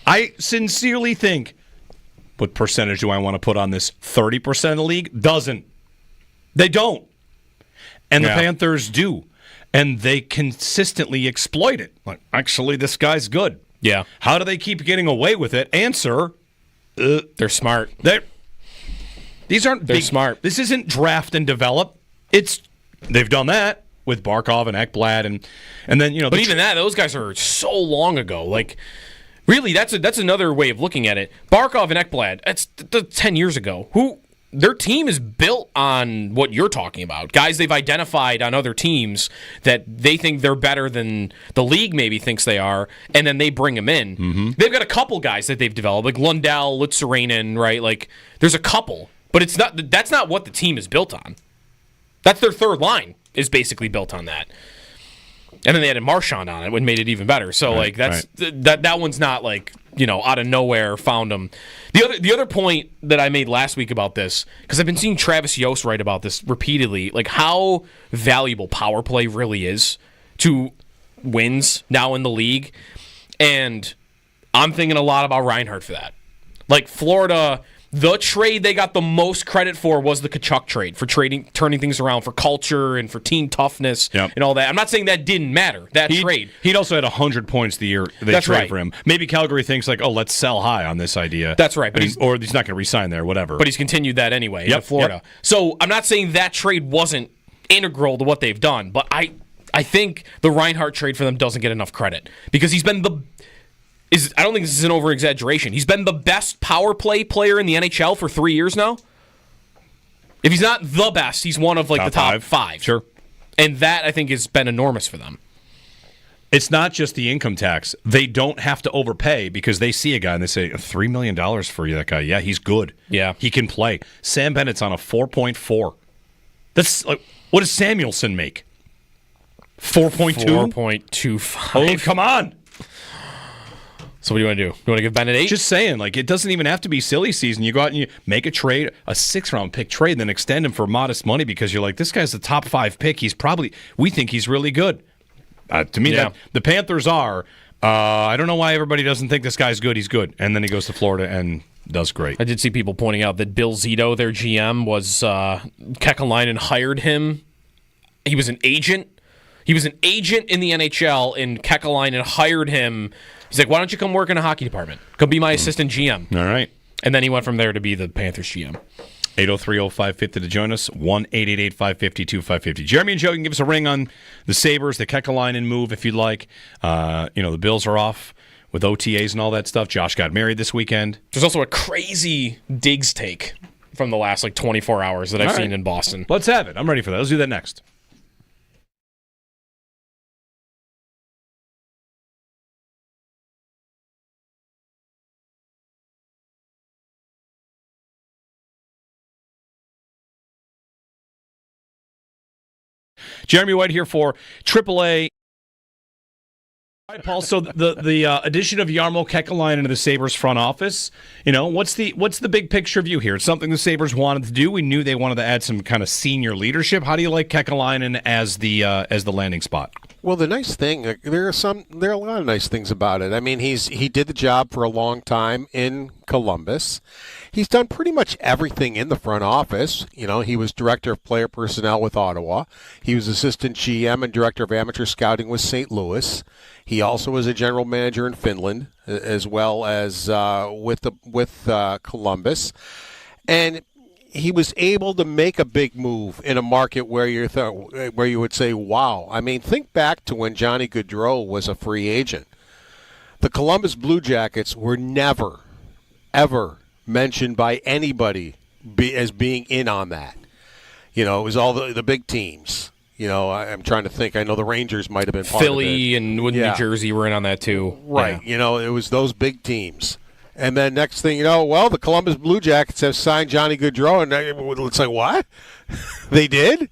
I sincerely think, what percentage do I want to put on this? 30% of the league? Doesn't. They don't. And the Panthers do. And they consistently exploit it. Like, actually, this guy's good. Yeah. How do they keep getting away with it? Answer, they're smart. They're smart. This isn't draft and develop. They've done that with Barkov and Ekblad and then, you know. But even that, those guys are so long ago. Like, really, that's another way of looking at it. Barkov and Ekblad, that's 10 years ago. Their team is built on what you're talking about. Guys they've identified on other teams that they think they're better than the league maybe thinks they are, and then they bring them in. Mm-hmm. They've got a couple guys that they've developed, like Lundell, Lutzerainen, right? Like, there's a couple, but that's not what the team is built on. That's their third line is basically built on that. And then they added Marchand on it, which made it even better. So that one's not like, out of nowhere found them. The other point that I made last week about this, because I've been seeing Travis Yost write about this repeatedly, like how valuable power play really is to wins now in the league. And I'm thinking a lot about Reinhart for that. Like Florida, the trade they got the most credit for was the Tkachuk trade, for turning things around, for culture and for team toughness and all that. I'm not saying that didn't matter, trade. He'd also had 100 points the year they traded for him. Maybe Calgary thinks like, let's sell high on this idea. That's right. But he's not going to re-sign there, whatever. But he's continued that anyway in Florida. Yep. So I'm not saying that trade wasn't integral to what they've done, but I think the Reinhart trade for them doesn't get enough credit because he's been I don't think this is an over-exaggeration. He's been the best power play player in the NHL for 3 years now. If he's not the best, he's one of the top five. Sure. And that, I think, has been enormous for them. It's not just the income tax. They don't have to overpay because they see a guy and they say, $3 million for you, that guy. Yeah, he's good. Yeah. He can play. Sam Bennett's on a 4.4. That's like, what does Samuelson make? 4.2? 4.25. Oh, come on. So what do you want to do? You want to give Bennett 8? Just saying, like, it doesn't even have to be silly season. You go out and you make a trade, a 6th-round pick trade, and then extend him for modest money because you're like, this guy's the top 5 pick. We think he's really good. To me, the Panthers are. I don't know why everybody doesn't think this guy's good. He's good. And then he goes to Florida and does great. I did see people pointing out that Bill Zito, their GM, was Kekalainen hired him. He was an agent. He was an agent in the NHL, and Kekalainen hired him. He's like, why don't you come work in a hockey department? Come be my assistant GM. All right. And then he went from there to be the Panthers GM. 803-0550 to join us. 1-888-550-2550. Jeremy and Joe, you can give us a ring on the Sabres, the Kekalainen move if you'd like. The Bills are off with OTAs and all that stuff. Josh got married this weekend. There's also a crazy Diggs take from the last 24 hours that I've seen in Boston. Let's have it. I'm ready for that. Let's do that next. Jeremy White here for AAA. All right, Paul. So the addition of Jarmo Kekalainen into the Sabres front office, what's the big picture view here? It's something the Sabres wanted to do. We knew they wanted to add some kind of senior leadership. How do you like Kekalainen as the landing spot? Well, the nice thing, there are a lot of nice things about it. I mean, he did the job for a long time in Columbus. He's done pretty much everything in the front office. He was director of player personnel with Ottawa. He was assistant GM and director of amateur scouting with St. Louis. He also was a general manager in Finland, as well as with Columbus. And he was able to make a big move in a market where you would say, wow. I mean, think back to when Johnny Gaudreau was a free agent. The Columbus Blue Jackets were never, ever mentioned by anybody as being in on that. it was all the big teams. I'm trying to think. I know the Rangers might have been part Philly of it. and New Jersey were in on that too. Right. Yeah. It was those big teams. And then next thing you know, well, the Columbus Blue Jackets have signed Johnny Gaudreau, and it's like, what? They did?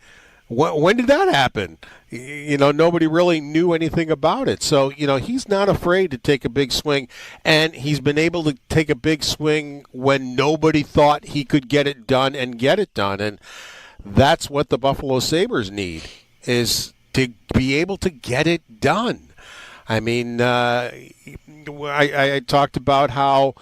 When did that happen? Nobody really knew anything about it. So, he's not afraid to take a big swing, and he's been able to take a big swing when nobody thought he could get it done and get it done. And that's what the Buffalo Sabres need, is to be able to get it done. I mean, I talked about how,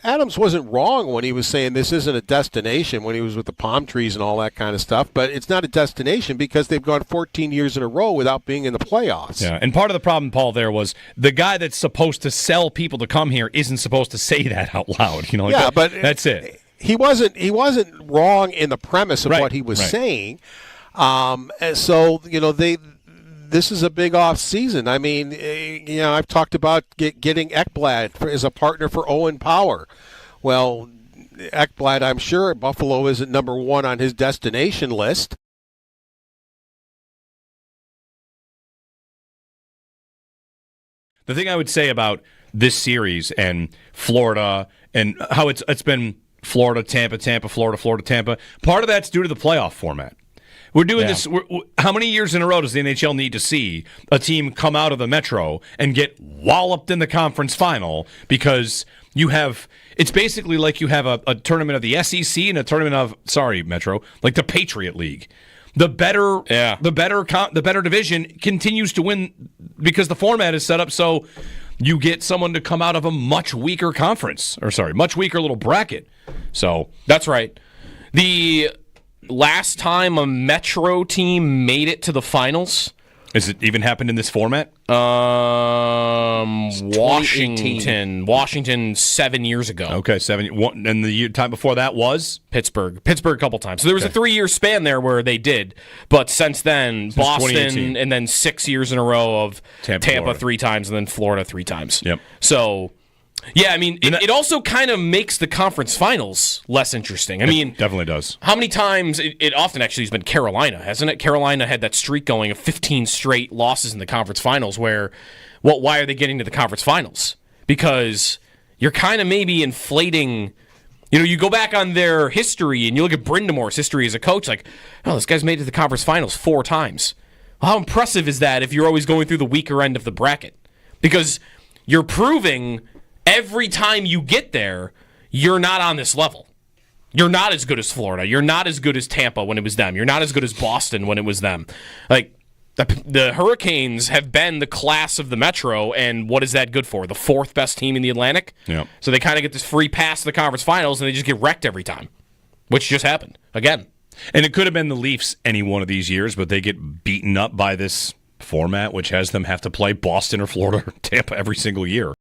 Adams wasn't wrong when he was saying this isn't a destination when he was with the palm trees and all that kind of stuff, but it's not a destination because they've gone 14 years in a row without being in the playoffs. Yeah, and part of the problem, Paul, there was the guy that's supposed to sell people to come here isn't supposed to say that out loud. But that's it. He wasn't wrong in the premise of what he was saying. And so, this is a big off season. I mean, I've talked about getting Ekblad as a partner for Owen Power. Well, Ekblad, I'm sure Buffalo isn't number one on his destination list. The thing I would say about this series and Florida and how it's been Florida, Tampa, Florida, Tampa, part of that's due to the playoff format. We're doing this. How many years in a row does the NHL need to see a team come out of the Metro and get walloped in the conference final because you have? It's basically like you have a tournament of the SEC and a tournament of Metro, like the Patriot League. The better division continues to win because the format is set up so you get someone to come out of a much weaker much weaker little bracket. So that's right. The last time a Metro team made it to the finals. Has it even happened in this format? Washington 7 years ago. Okay, 7. And the time before that was? Pittsburgh a couple times. So there was a 3-year span there where they did. But since then, Boston, and then 6 years in a row of Tampa 3 times, and then Florida 3 times. Yep. So, yeah, I mean, it also kind of makes the conference finals less interesting. I mean, definitely does. How many times, it often actually has been Carolina, hasn't it? Carolina had that streak going of 15 straight losses in the conference finals where, why are they getting to the conference finals? Because you're kind of maybe inflating, you go back on their history and you look at Brindamore's history as a coach, like, oh, this guy's made it to the conference finals 4 times. Well, how impressive is that if you're always going through the weaker end of the bracket? Because you're proving every time you get there, you're not on this level. You're not as good as Florida. You're not as good as Tampa when it was them. You're not as good as Boston when it was them. Like, the Hurricanes have been the class of the Metro, and what is that good for? The 4th best team in the Atlantic? Yeah. So they kind of get this free pass to the conference finals, and they just get wrecked every time, which just happened again. And it could have been the Leafs any one of these years, but they get beaten up by this format, which has them have to play Boston or Florida or Tampa every single year.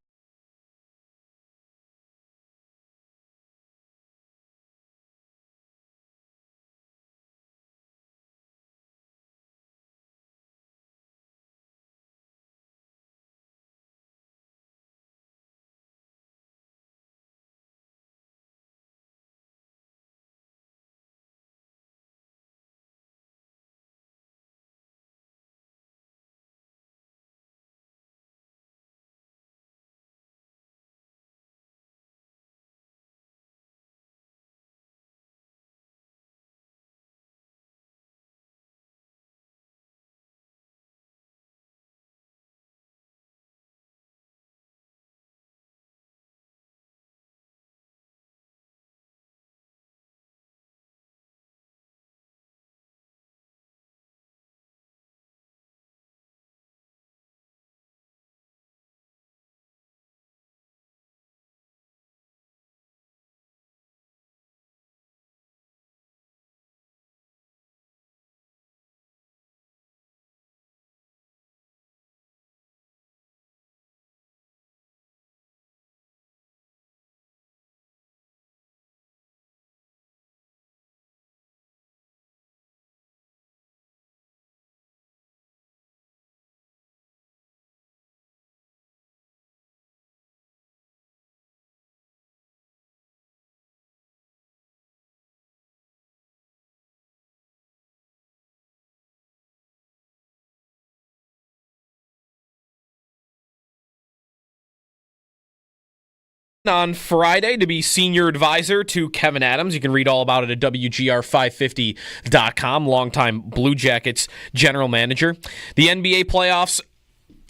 on Friday to be senior advisor to Kevin Adams. You can read all about it at WGR550.com, longtime Blue Jackets general manager. The NBA playoffs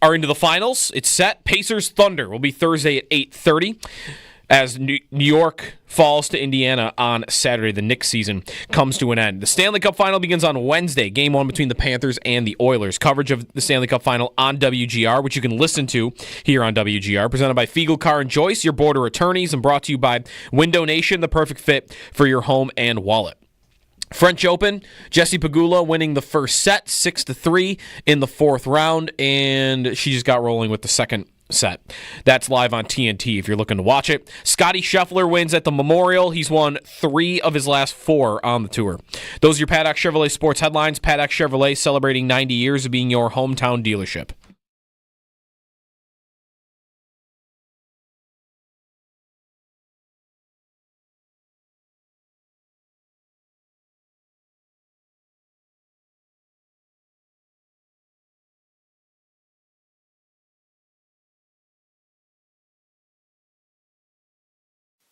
are into the finals. It's set. Pacers Thunder will be Thursday at 8:30 as New York falls to Indiana on Saturday. The Knicks season comes to an end. The Stanley Cup Final begins on Wednesday, Game 1 between the Panthers and the Oilers. Coverage of the Stanley Cup Final on WGR, which you can listen to here on WGR, presented by Fiegel Car and Joyce, your border attorneys, and brought to you by Window Nation, the perfect fit for your home and wallet. French Open, Jessie Pegula winning the first set, 6-3 in the fourth round, and she just got rolling with the second set. That's live on TNT if you're looking to watch it. Scottie Scheffler wins at the Memorial. He's won 3 of his last 4 on the tour. Those are your Paddock Chevrolet sports headlines. Paddock Chevrolet celebrating 90 years of being your hometown dealership.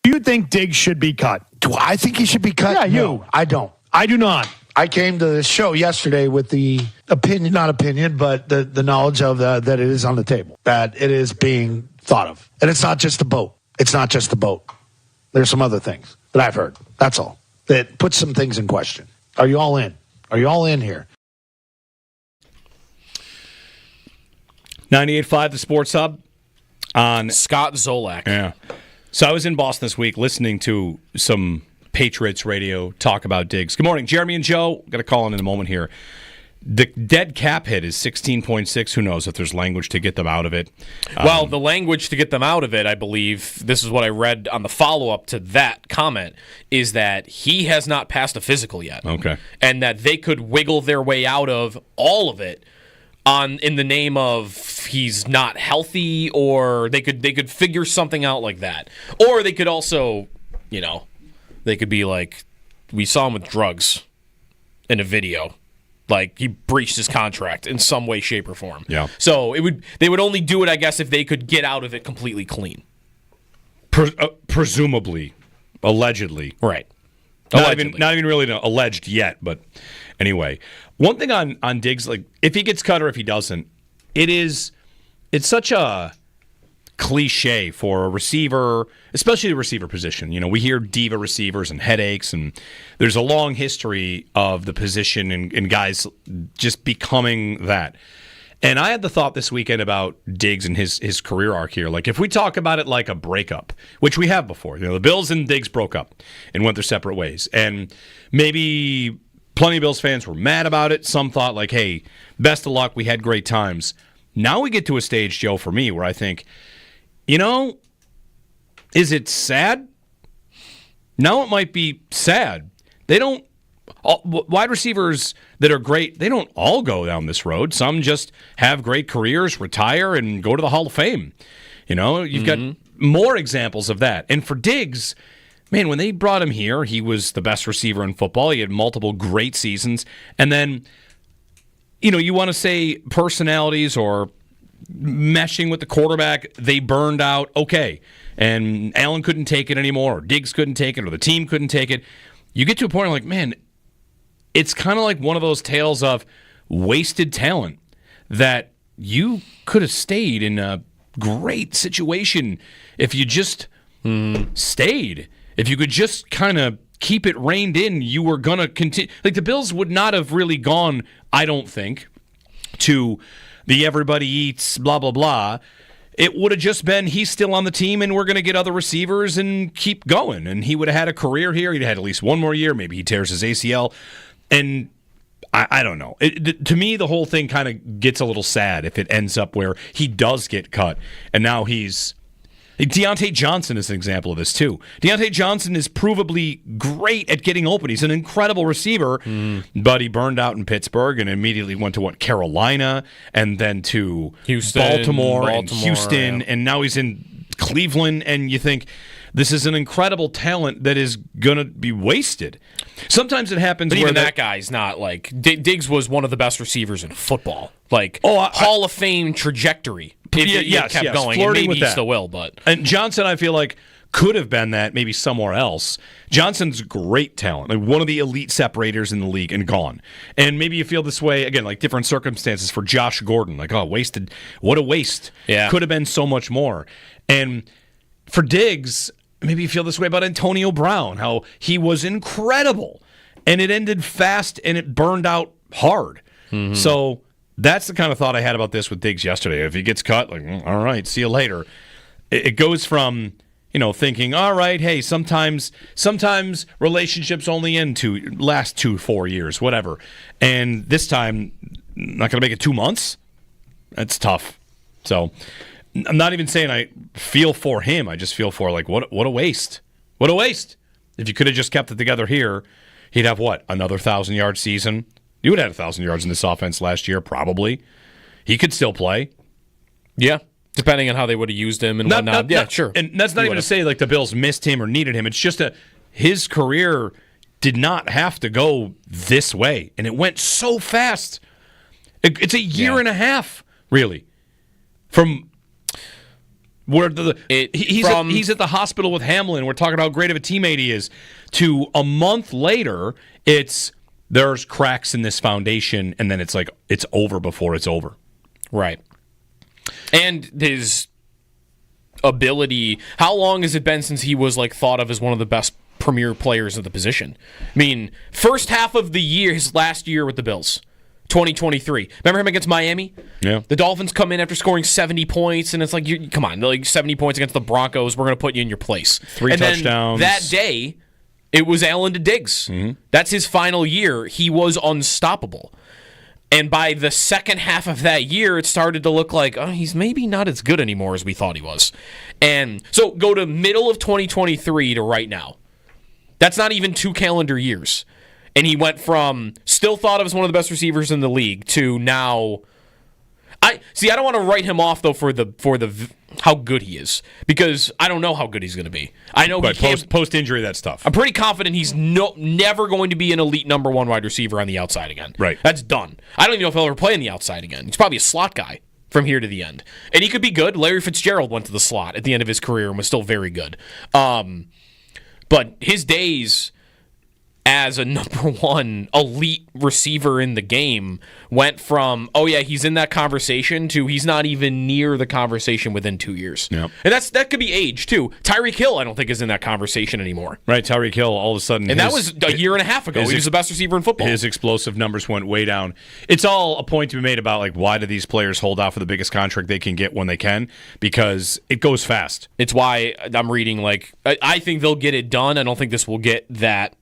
Do you think Diggs should be cut? Do I think he should be cut? Yeah, you. No, I don't. I do not. I came to the show yesterday with the opinion, not opinion, but the knowledge of that it is on the table, that it is being thought of. And it's not just the boat. It's not just the boat. There's some other things that I've heard. That's all. That puts some things in question. Are you all in? Are you all in here? 98.5 The Sports Hub on Scott Zolak. Yeah. So I was in Boston this week listening to some Patriots radio talk about Diggs. Good morning, Jeremy and Joe. Got a call in a moment here. The dead cap hit is 16.6. Who knows if there's language to get them out of it? Well, the language to get them out of it, I believe, this is what I read on the follow-up to that comment, is that he has not passed a physical yet. Okay. And that they could wiggle their way out of all of it in the name of he's not healthy, or they could figure something out like that. Or they could also, they could be like, we saw him with drugs in a video. Like, he breached his contract in some way, shape, or form. Yeah. So they would only do it, I guess, if they could get out of it completely clean. Presumably. Allegedly. Right. Not even really alleged yet, but anyway. One thing on Diggs, like, if he gets cut or if he doesn't, it's such a cliche for a receiver, especially the receiver position. We hear diva receivers and headaches, and there's a long history of the position and guys just becoming that. And I had the thought this weekend about Diggs and his career arc here. Like, if we talk about it like a breakup, which we have before, the Bills and Diggs broke up and went their separate ways. And maybe plenty of Bills fans were mad about it. Some thought, like, hey, best of luck, we had great times. Now we get to a stage, Joe, for me, where I think, is it sad? Now it might be sad. Wide receivers that are great, they don't all go down this road. Some just have great careers, retire, and go to the Hall of Fame. You've got more examples of that. And for Diggs, man, when they brought him here, he was the best receiver in football. He had multiple great seasons. And then, you want to say personalities or meshing with the quarterback, they burned out. Okay. And Allen couldn't take it anymore, or Diggs couldn't take it, or the team couldn't take it. You get to a point where, like, man, it's kind of like one of those tales of wasted talent that you could have stayed in a great situation if you just stayed. If you could just kind of keep it reined in, you were going to continue. Like, the Bills would not have really gone, I don't think, to the everybody eats, blah, blah, blah. It would have just been, he's still on the team and we're going to get other receivers and keep going. And he would have had a career here. He'd had at least one more year. Maybe he tears his ACL. And I don't know. To me, the whole thing kind of gets a little sad if it ends up where he does get cut. And now Deontay Johnson is an example of this, too. Deontay Johnson is provably great at getting open. He's an incredible receiver, but he burned out in Pittsburgh and immediately went to, Carolina, and then to Baltimore and Houston, and now he's in Cleveland, and you think, this is an incredible talent that is going to be wasted. Sometimes it happens but where even that guy's not, like, Diggs was one of the best receivers in football. Like, Hall of Fame trajectory. If it kept going, and maybe he still will, but... And Johnson, I feel like, could have been that maybe somewhere else. Johnson's great talent, like one of the elite separators in the league, and gone. And maybe you feel this way, again, like different circumstances for Josh Gordon. Like, oh, wasted. What a waste. Yeah. Could have been so much more. And for Diggs, maybe you feel this way about Antonio Brown, how he was incredible. And it ended fast and it burned out hard. Mm-hmm. So that's the kind of thought I had about this with Diggs yesterday. If he gets cut, like, all right, see you later. It goes from, thinking, all right, hey, sometimes relationships only last 2-4 years, whatever. And this time, not going to make it 2 months? That's tough. So I'm not even saying I feel for him. I just feel for, like, what a waste. What a waste. If you could have just kept it together here, he'd have what? Another 1,000-yard season? You would have had 1,000 yards in this offense last year, probably. He could still play. Yeah. Depending on how they would have used him and whatnot. Yeah, sure. And that's not even to say like the Bills missed him or needed him. It's just his career did not have to go this way. And it went so fast. It's a year and a half, really. From where he's at the hospital with Hamlin. We're talking about how great of a teammate he is. To a month later, there's cracks in this foundation, and then it's like it's over before it's over. Right. And his ability, how long has it been since he was like thought of as one of the best premier players of the position? I mean, first half of the year, his last year with the Bills, 2023. Remember him against Miami? Yeah. The Dolphins come in after scoring 70 points, and it's like, come on, like 70 points against the Broncos, we're going to put you in your place. 3 touchdowns. Then that day, it was Allen to Diggs. Mm-hmm. That's his final year. He was unstoppable. And by the second half of that year, it started to look like, he's maybe not as good anymore as we thought he was. And so go to middle of 2023 to right now. That's not even 2 calendar years. And he went from still thought of as one of the best receivers in the league to now. I don't want to write him off though for the how good he is, because I don't know how good he's going to be. I know post injury, that's tough. I'm pretty confident he's never going to be an elite number 1 wide receiver on the outside again. Right, that's done. I don't even know if he'll ever play on the outside again. He's probably a slot guy from here to the end, and he could be good. Larry Fitzgerald went to the slot at the end of his career and was still very good. But his days as a number 1 elite receiver in the game went from, he's in that conversation to he's not even near the conversation within 2 years. Yep. And that could be age, too. Tyreek Hill, I don't think, is in that conversation anymore. Right, Tyreek Hill, all of a sudden. And that was a year and a half ago. He was the best receiver in football. His explosive numbers went way down. It's all a point to be made about, like, why do these players hold out for the biggest contract they can get when they can? Because it goes fast. It's why I'm reading, like, I think they'll get it done. I don't think this will get that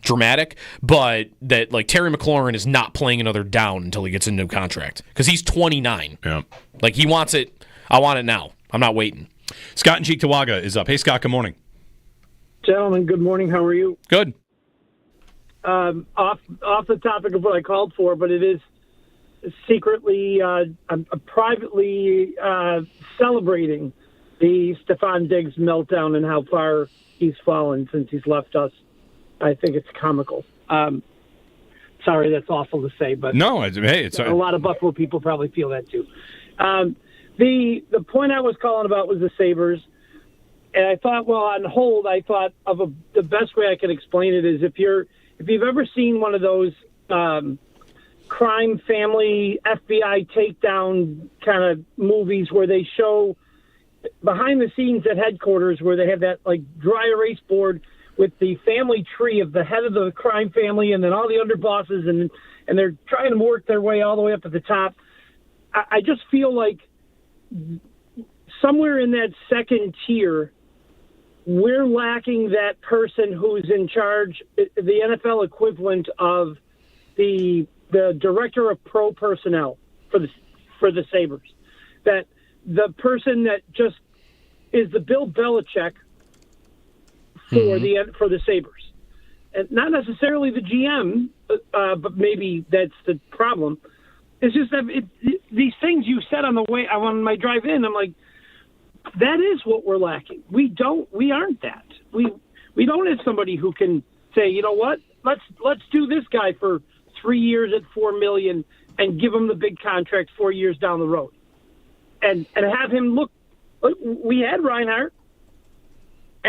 dramatic, but that like Terry McLaurin is not playing another down until he gets a new contract because he's 29. Yeah, like he wants it. I want it now. I'm not waiting. Scott in Cheektowaga is up. Hey, Scott. Good morning, gentlemen. Good morning. How are you? Good. Off the topic of what I called for, but it is secretly, privately celebrating the Stephon Diggs meltdown and how far he's fallen since he's left us. I think it's comical. Sorry, that's awful to say, but no, it's a lot of Buffalo people probably feel that too. The point I was calling about was the Sabres, and I thought, well, on hold, I thought of the best way I could explain it is if you've ever seen one of those crime family FBI takedown kind of movies where they show behind the scenes at headquarters where they have that like dry erase board with the family tree of the head of the crime family and then all the underbosses, and they're trying to work their way all the way up to the top. I just feel like somewhere in that second tier, we're lacking that person who's in charge, the NFL equivalent of the director of pro personnel for the Sabres. That the person that just is the Bill Belichick for the Sabres, and not necessarily the GM, but maybe that's the problem. It's just that these things you said on my drive in, I'm like, that is what we're lacking. We aren't that. We don't have somebody who can say, you know what, let's do this guy for 3 years at $4 million and give him the big contract 4 years down the road, and have him look. We had Reinhardt.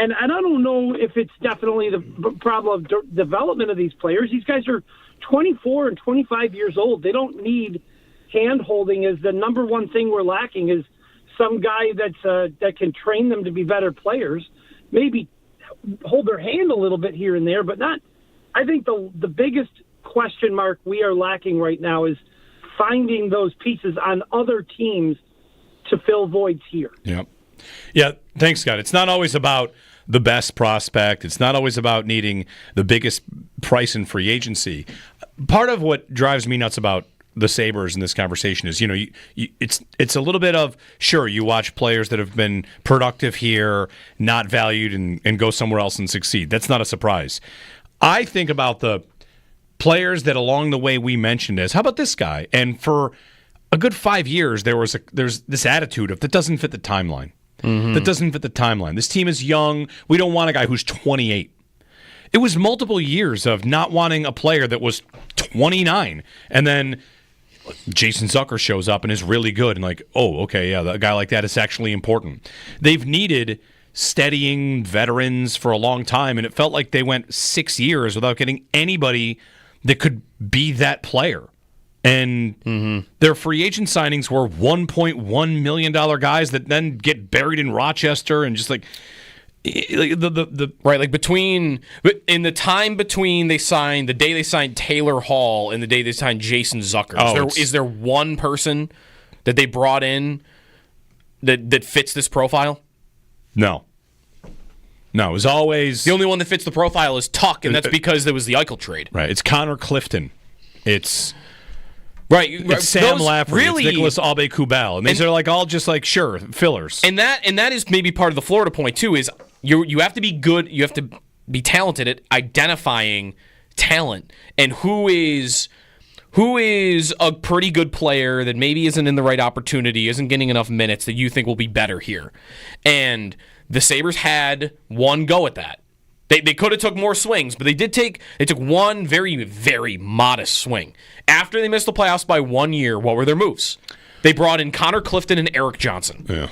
And I don't know if it's definitely the problem of development of these players. These guys are 24 and 25 years old. They don't need hand-holding. Is the number one thing we're lacking is some guy that can train them to be better players. Maybe hold their hand a little bit here and there, but not. I think the biggest question mark we are lacking right now is finding those pieces on other teams to fill voids here. Yeah, thanks, Scott. It's not always about the best prospect. It's not always about needing the biggest price in free agency. Part of what drives me nuts about the Sabres in this conversation is, it's a little bit of, sure, you watch players that have been productive here, not valued, and go somewhere else and succeed. That's not a surprise. I think about the players that along the way we mentioned as, how about this guy? And for a good 5 years, there's this attitude of that doesn't fit the timeline. That doesn't fit the timeline. This team is young. We don't want a guy who's 28. It was multiple years of not wanting a player that was 29. And then Jason Zucker shows up and is really good. And like, oh, okay, yeah, a guy like that is actually important. They've needed steadying veterans for a long time, and it felt like they went 6 years without getting anybody that could be that player. And their free agent signings were $1.1 million guys that then get buried in Rochester and just like the right, like in the time between the day they signed Taylor Hall and the day they signed Jason Zucker. Is there one person that they brought in that fits this profile? No, it was always the only one that fits the profile is Tuck, and that's because there was the Eichel trade. Right, it's Connor Clifton. It's It's Sam Lafferty, it's Nicholas Aube-Kubel, and these are like all just like sure fillers. And that is maybe part of the Florida point too. Is you have to be good, you have to be talented at identifying talent and who is a pretty good player that maybe isn't in the right opportunity, isn't getting enough minutes that you think will be better here. And the Sabres had one go at that. They could have took more swings, but they took one very, very modest swing. After they missed the playoffs by 1 year, what were their moves? They brought in Connor Clifton and Eric Johnson. Yeah.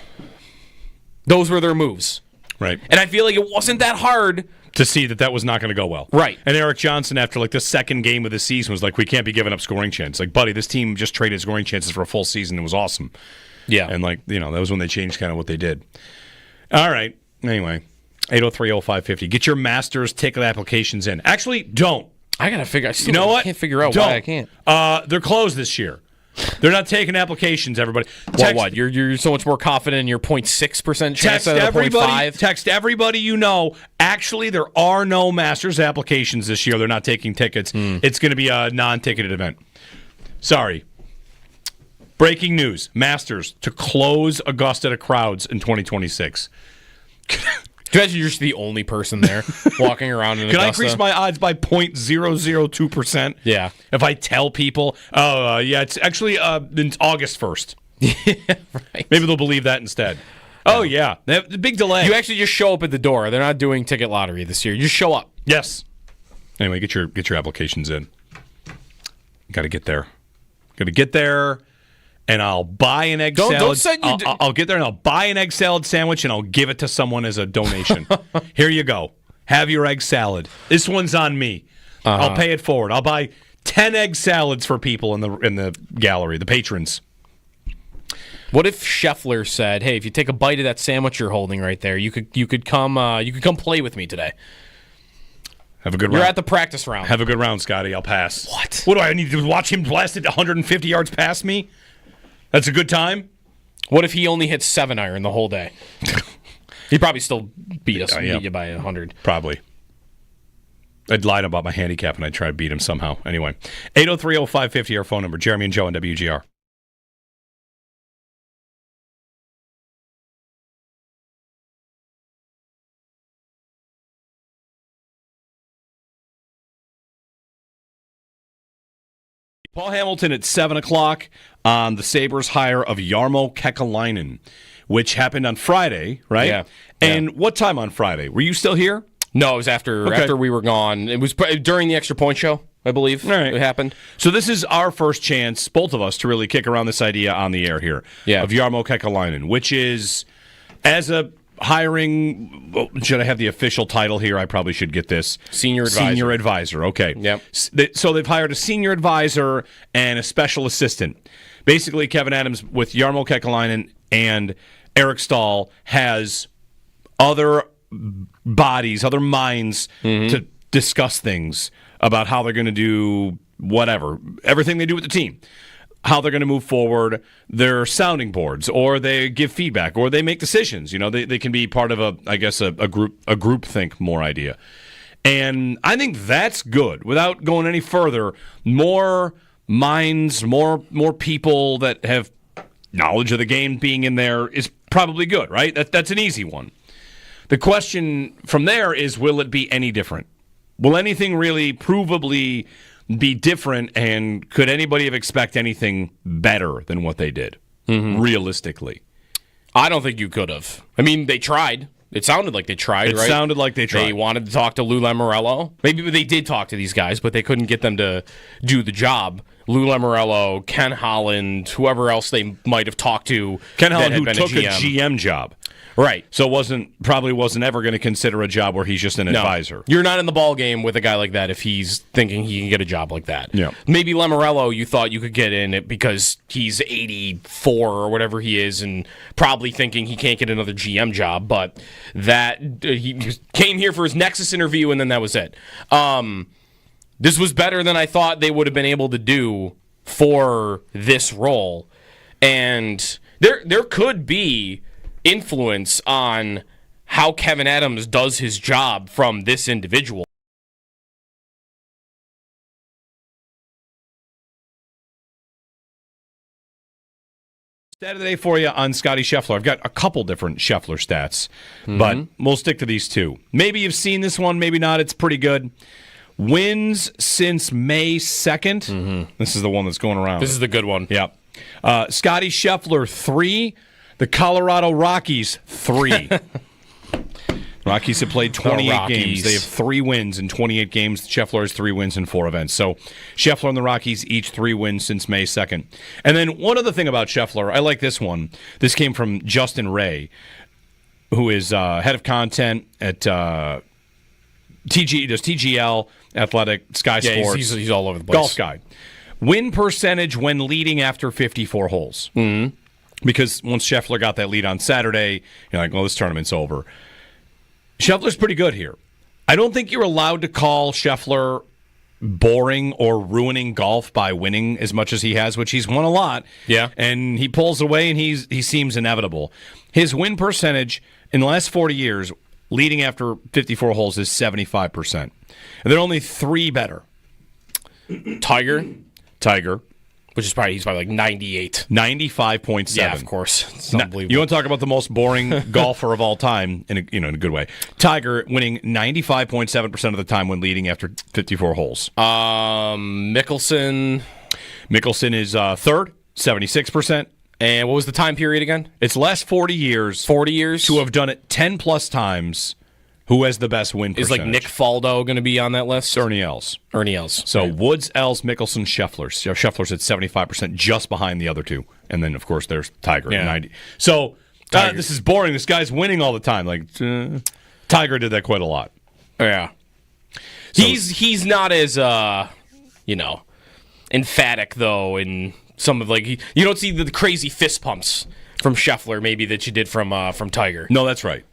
Those were their moves. Right. And I feel like it wasn't that hard to see that was not going to go well. Right. And Eric Johnson, after like the second game of the season, was like, we can't be giving up scoring chances. Like, buddy, this team just traded scoring chances for a full season. It was awesome. Yeah. And that was when they changed kind of what they did. All right. Anyway. 803-0550. Get your Masters ticket applications in. Actually, don't. I got to figure. I can't figure out why I can't. They're closed this year. They're not taking applications, everybody. What? You're so much more confident in your 0.6% chance out of the 0.5? Text everybody you know. Actually, there are no Masters applications this year. They're not taking tickets. It's going to be a non-ticketed event. Sorry. Breaking news. Masters to close Augusta to crowds in 2026. Can you imagine you're just the only person there walking around in Augusta? Can I increase my odds by 0.002%? Yeah. If I tell people, it's actually it's August 1st. Yeah, right. Maybe they'll believe that instead. Oh, yeah. The big delay. You actually just show up at the door. They're not doing ticket lottery this year. You just show up. Yes. Anyway, get your applications in. Got to get there. And I'll buy an egg salad. I'll get there and I'll buy an egg salad sandwich and I'll give it to someone as a donation. Here you go. Have your egg salad. This one's on me. I'll pay it forward. I'll buy 10 egg salads for people in the gallery, the patrons. What if Scheffler said, "Hey, if you take a bite of that sandwich you're holding right there, you could come play with me today." Have a good round. You're at the practice round. Have a good round, Scotty. I'll pass. What? What do I need to do? Watch him blast it 150 yards past me? That's a good time? What if he only hit 7-iron the whole day? He'd probably still beat you by 100. Probably. I'd lied about my handicap and I'd try to beat him somehow. Anyway, 803-0550, our phone number. Jeremy and Joe on WGR. Paul Hamilton at 7 o'clock on the Sabres hire of Jarmo Kekalainen, which happened on Friday, right? Yeah. And what time on Friday? Were you still here? No, it was after we were gone. It was during the Extra Point show, I believe. All right. It happened. So this is our first chance, both of us, to really kick around this idea on the air here of Jarmo Kekalainen, which is, as a hiring. Well, should I have the official title here? I probably should get this. Senior advisor. Senior advisor. Okay. Yep. So they've hired a senior advisor and a special assistant. Basically, Kevin Adams with Jarmo Kekalainen and Eric Stahl has other bodies, other minds to discuss things about how they're going to do whatever, everything they do with the team, how they're going to move forward, their sounding boards, or they give feedback, or they make decisions. You know, they can be part of a group think more idea. And I think that's good. Without going any further, more minds, more people that have knowledge of the game being in there is probably good, right? That's an easy one. The question from there is, will it be any different? Will anything really provably be different, and could anybody have expected anything better than what they did, realistically? I don't think you could have. I mean, they tried. It sounded like they tried, right? It sounded like they tried. They wanted to talk to Lou Lamoriello. Maybe they did talk to these guys, but they couldn't get them to do the job. Lou Lamoriello, Ken Holland, whoever else they might have talked to. Ken Holland, who took a GM job. Right. So probably wasn't ever going to consider a job where he's just an advisor. You're not in the ball game with a guy like that if he's thinking he can get a job like that. Yeah. Maybe Lamoriello, you thought you could get in it because he's 84 or whatever he is, and probably thinking he can't get another GM job, but that he came here for his Nexus interview, and then that was it. This was better than I thought they would have been able to do for this role. And there could be influence on how Kevin Adams does his job from this individual. Stat of the day for you on Scottie Scheffler. I've got a couple different Scheffler stats, but we'll stick to these two. Maybe you've seen this one, maybe not. It's pretty good. Wins since May 2nd. This is the one that's going around. This is the good one. Yeah. Scottie Scheffler, 3. The Colorado Rockies, 3. Rockies have played 28 games. They have 3 wins in 28 games. Scheffler has 3 wins in 4 events. So Scheffler and the Rockies, each 3 wins since May 2nd. And then one other thing about Scheffler, I like this one. This came from Justin Ray, who is head of content at TGL, Athletic, Sky Sports. He's all over the place. Golf Guy. Win percentage when leading after 54 holes. Because once Scheffler got that lead on Saturday, you're like, well, this tournament's over. Scheffler's pretty good here. I don't think you're allowed to call Scheffler boring or ruining golf by winning as much as he has, which he's won a lot. Yeah. And he pulls away, and he seems inevitable. His win percentage in the last 40 years, leading after 54 holes, is 75%. And there are only 3 better. Tiger. Which is He's probably like 98. 95.7. Yeah, of course. It's unbelievable. You want to talk about the most boring golfer of all time in a good way. Tiger winning 95.7% of the time when leading after 54 holes. Mickelson is third, 76%. And what was the time period again? It's last 40 years. 40 years? To have done it 10 plus times. Who has the best win percentage? Is like Nick Faldo going to be on that list? Ernie Els. So right. Woods, Els, Mickelson, Scheffler. Scheffler's at 75%, just behind the other two. And then, of course, there's Tiger at 90. So this is boring. This guy's winning all the time. Like Tiger did that quite a lot. Yeah. So, he's not as emphatic though in some of you don't see the crazy fist pumps from Scheffler maybe that you did from Tiger. No, that's right.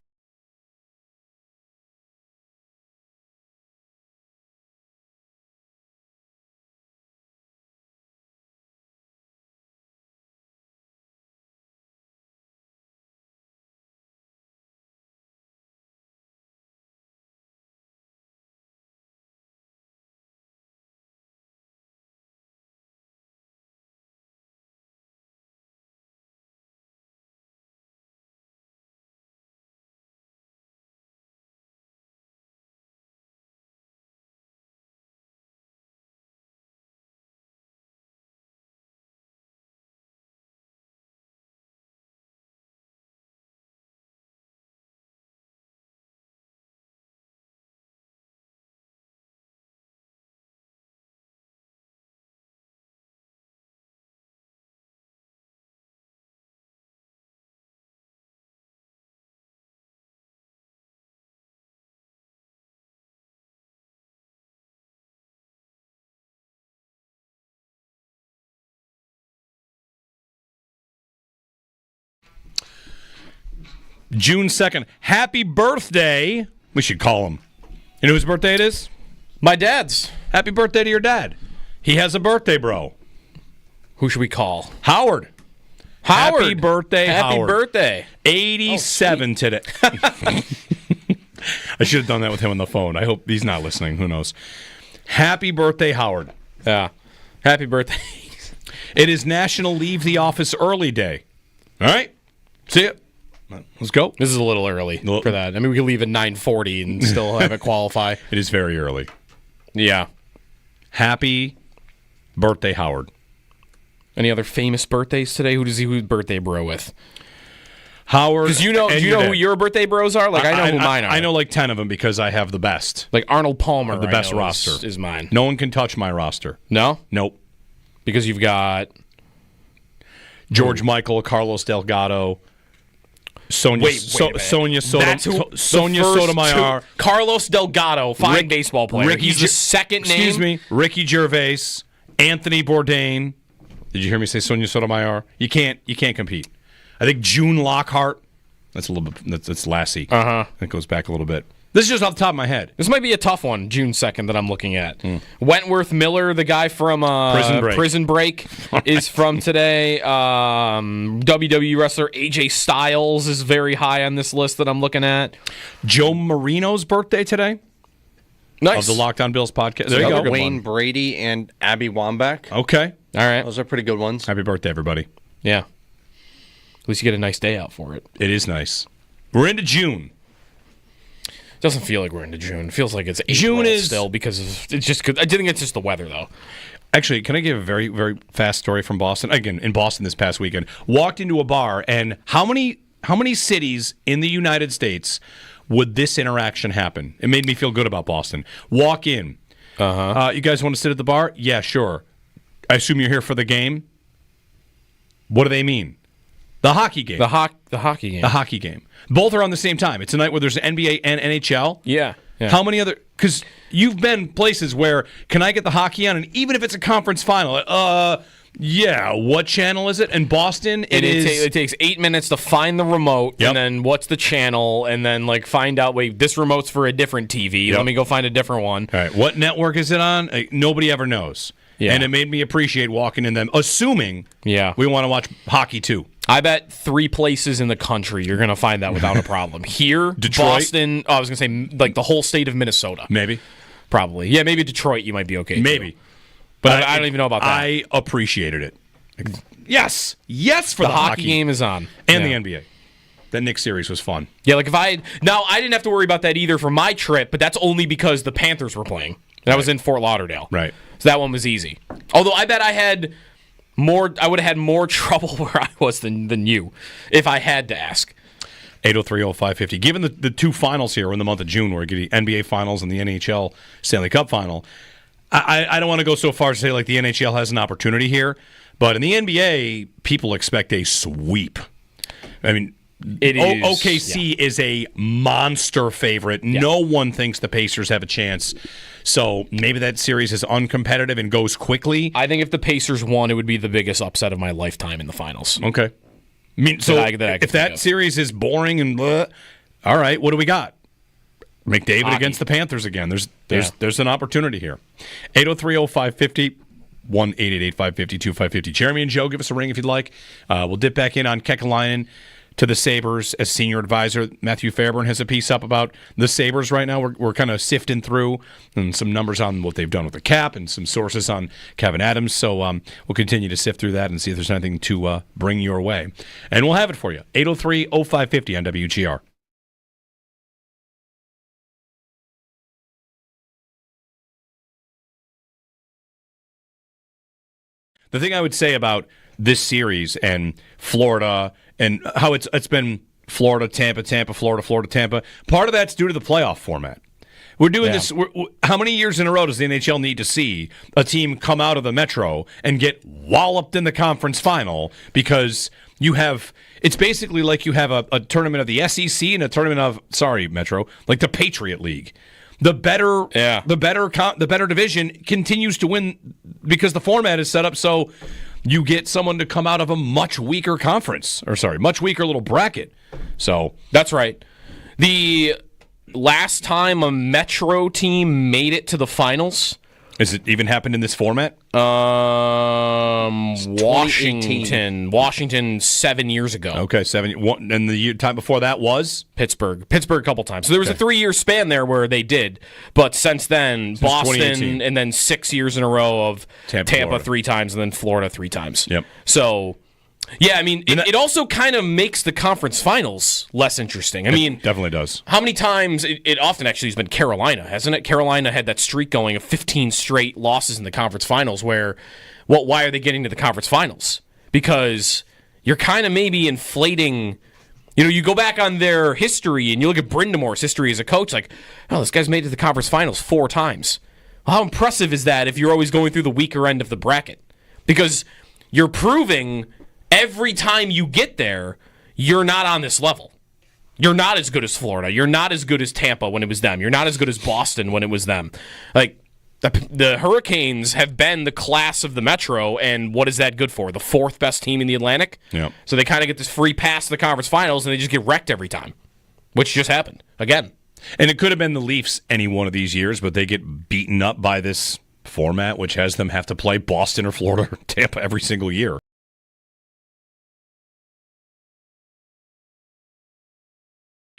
June 2nd. Happy birthday. We should call him. You know whose birthday it is? My dad's. Happy birthday to your dad. He has a birthday, bro. Who should we call? Howard. Happy birthday, Happy Howard. birthday. 87 today. I should have done that with him on the phone. I hope he's not listening. Who knows? Happy birthday, Howard. Yeah. Happy birthday. It is National Leave the Office Early Day. All right. See ya. Let's go. This is a little early for that. I mean, we could leave at 9:40 and still have it qualify. It is very early. Yeah. Happy birthday, Howard. Any other famous birthdays today? Who's birthday bro with? Howard. Because do you know who your birthday bros are? Like, I know who mine are. I know like 10 of them because I have the best. Like Arnold Palmer. The best roster. Is mine. No one can touch my roster. No? Nope. Because you've got George Michael, Carlos Delgado, Sonia Sotomayor, Carlos Delgado, fine baseball player. He's the second name. Excuse me, Ricky Gervais, Anthony Bourdain. Did you hear me say Sonia Sotomayor? You can't compete. I think June Lockhart. That's a little bit. That's Lassie. That goes back a little bit. This is just off the top of my head. This might be a tough one, June 2nd, that I'm looking at. Wentworth Miller, the guy from Prison Break is from today. WWE wrestler AJ Styles is very high on this list that I'm looking at. Joe Marino's birthday today. Nice. Of the Locked On Bills podcast. There you go. Wayne Brady and Abby Wambach. Okay. All right. Those are pretty good ones. Happy birthday, everybody. Yeah. At least you get a nice day out for it. It is nice. We're into June. Doesn't feel like we're into June. It feels like it's April June is still because it's just. I think it's just the weather though. Actually, can I give a very, very fast story from Boston? Again, in Boston this past weekend, walked into a bar, and how many cities in the United States would this interaction happen? It made me feel good about Boston. Walk in. You guys want to sit at the bar? Yeah, sure. I assume you're here for the game. What do they mean? The hockey game. The hockey game. The hockey game. Both are on the same time. It's a night where there's NBA and NHL. Yeah. How many other... Because you've been places where, can I get the hockey on? And even if it's a conference final, yeah, what channel is it? In Boston, it takes 8 minutes to find the remote, Yep. and then what's the channel, and then like find out, wait, this remote's for a different TV. Yep. Let me go find a different one. All right, what network is it on? Nobody ever knows. Yeah. And it made me appreciate walking in them, assuming Yeah. we want to watch hockey too. I bet 3 places in the country you're going to find that without a problem. Here, Detroit? Boston, I was going to say like the whole state of Minnesota. Maybe. Probably. Yeah, maybe Detroit you might be okay. Maybe. Too. But I don't even know about that. I appreciated it. Yes. Yes for the hockey game is on. And Yeah. the NBA. That Knicks series was fun. Yeah, like I didn't have to worry about that either for my trip, but that's only because the Panthers were playing. That was in Fort Lauderdale. Right. So that one was easy. Although I bet I would have had more trouble where I was than you if I had to ask. 803-0550. Given the two finals here in the month of June, where we get the NBA Finals and the NHL Stanley Cup Final, I don't want to go so far as to say like the NHL has an opportunity here, but in the NBA, people expect a sweep. I mean, OKC is a monster favorite. Yeah. No one thinks the Pacers have a chance. So maybe that series is uncompetitive and goes quickly. I think if the Pacers won, it would be the biggest upset of my lifetime in the finals. Okay. I mean, so if that series is boring and blah, all right, what do we got? McDavid Hockey. against the Panthers again. There's an opportunity here. 803-0550, 1-888-550-2550. Jeremy and Joe, give us a ring if you'd like. We'll dip back in on Kekalainen to the Sabres as senior advisor. Matthew Fairburn has a piece up about the Sabres right now. We're kind of sifting through and some numbers on what they've done with the cap and some sources on Kevin Adams. So we'll continue to sift through that and see if there's anything to bring your way. And we'll have it for you. 803-0550 on WGR. The thing I would say about this series and Florida and how it's been Florida, Tampa, Florida, Tampa, part of that's due to the playoff format. We're doing this. How many years in a row does the NHL need to see a team come out of the Metro and get walloped in the conference final because you have – it's basically like you have a tournament of the SEC and a tournament of – sorry, Metro, like the Patriot League. The better division continues to win because the format is set up so you get someone to come out of a much weaker much weaker little bracket. So that's right. The last time a Metro team made it to the finals. Has it even happened in this format? Washington 7 years ago. Okay, 7. And the time before that was? Pittsburgh a couple times. So there was a 3-year span there where they did. But since then, Boston, and then 6 years in a row of Tampa 3 times, and then Florida 3 times. Yep. So, yeah, I mean, it also kind of makes the conference finals less interesting. I mean, definitely does. How many times, it often actually has been Carolina, hasn't it? Carolina had that streak going of 15 straight losses in the conference finals where, why are they getting to the conference finals? Because you're kind of maybe inflating, you go back on their history and you look at Brindamore's history as a coach, like, oh, this guy's made it to the conference finals 4 times. Well, how impressive is that if you're always going through the weaker end of the bracket? Because you're proving every time you get there, you're not on this level. You're not as good as Florida. You're not as good as Tampa when it was them. You're not as good as Boston when it was them. Like, the Hurricanes have been the class of the Metro, and what is that good for? The 4th best team in the Atlantic? Yeah. So they kind of get this free pass to the conference finals, and they just get wrecked every time, which just happened again. And it could have been the Leafs any one of these years, but they get beaten up by this format, which has them have to play Boston or Florida or Tampa every single year.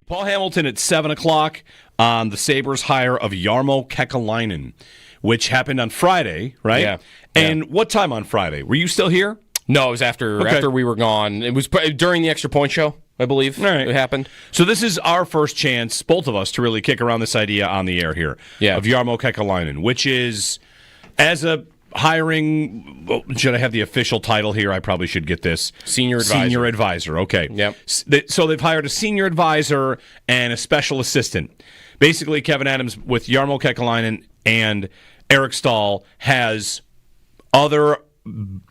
Paul Hamilton at 7 o'clock on the Sabres' hire of Jarmo Kekalainen, which happened on Friday, right? Yeah. And what time on Friday? Were you still here? No, it was after we were gone. It was during the Extra Point show, I believe. All right. It happened. So this is our first chance, both of us, to really kick around this idea on the air here of Jarmo Kekalainen, which is, as a hiring, should I have the official title here? I probably should get this. Senior advisor. Okay. Yep. So they've hired a senior advisor and a special assistant. Basically, Kevin Adams with Jarmo Kekalainen and Eric Stahl has other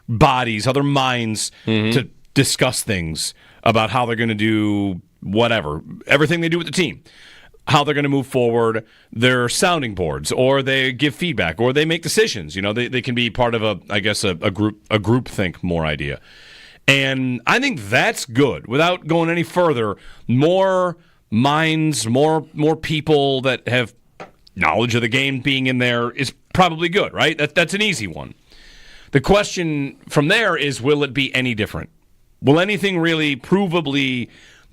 bodies, other minds to discuss things about how they're going to do whatever, everything they do with the team. How they're going to move forward, their sounding boards, or they give feedback, or they make decisions. They can be part of a group think more idea. And I think that's good. Without going any further, more minds, more people that have knowledge of the game being in there is probably good, right? That's an easy one. The question from there is, will it be any different? Will anything really provably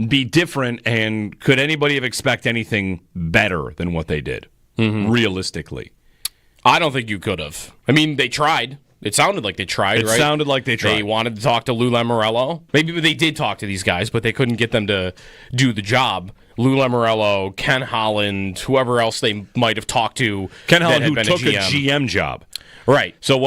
be different, and could anybody have expected anything better than what they did, realistically? I don't think you could have. I mean, they tried. It sounded like they tried, right? It sounded like they tried. They wanted to talk to Lou Lamoriello. Maybe they did talk to these guys, but they couldn't get them to do the job. Lou Lamoriello, Ken Holland, whoever else they might have talked to. Ken Holland, who took a GM job. Right. So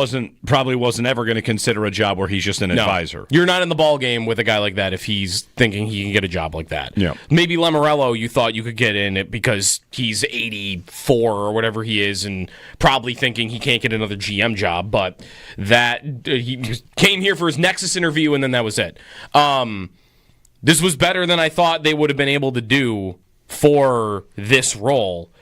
probably wasn't ever going to consider a job where he's just an advisor. You're not in the ball game with a guy like that if he's thinking he can get a job like that. Yeah. Maybe Lamoriello, you thought you could get in it because he's 84 or whatever he is, and probably thinking he can't get another GM job. But that he came here for his Nexus interview, and then that was it. This was better than I thought they would have been able to do for this role,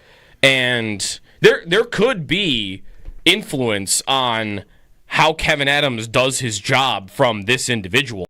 and there could be influence on how Kevin Adams does his job from this individual.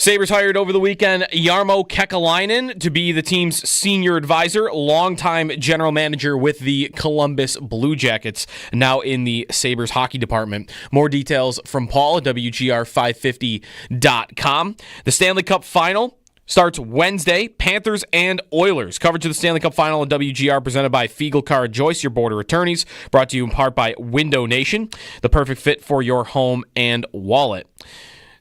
Sabres hired over the weekend Jarmo Kekalainen to be the team's senior advisor, longtime general manager with the Columbus Blue Jackets, now in the Sabres hockey department. More details from Paul at WGR550.com. The Stanley Cup Final starts Wednesday. Panthers and Oilers. Coverage of the Stanley Cup Final at WGR presented by Fiegel Car Joyce, your border attorneys. Brought to you in part by Window Nation, the perfect fit for your home and wallet.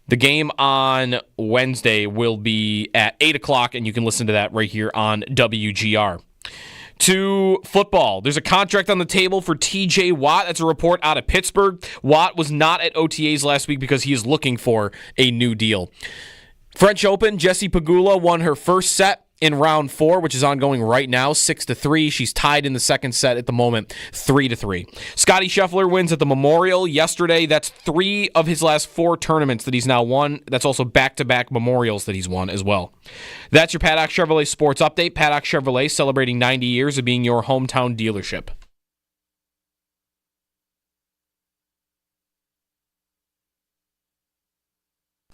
The game on Wednesday will be at 8 o'clock, and you can listen to that right here on WGR. To football, there's a contract on the table for TJ Watt. That's a report out of Pittsburgh. Watt was not at OTAs last week because he is looking for a new deal. French Open, Jessie Pegula won her first set in round 4, which is ongoing right now, 6-3. She's tied in the second set at the moment, 3-3. Scottie Scheffler wins at the Memorial yesterday. That's 3 of his last 4 tournaments that he's now won. That's also back-to-back Memorials that he's won as well. That's your Paddock Chevrolet Sports Update. Paddock Chevrolet celebrating 90 years of being your hometown dealership.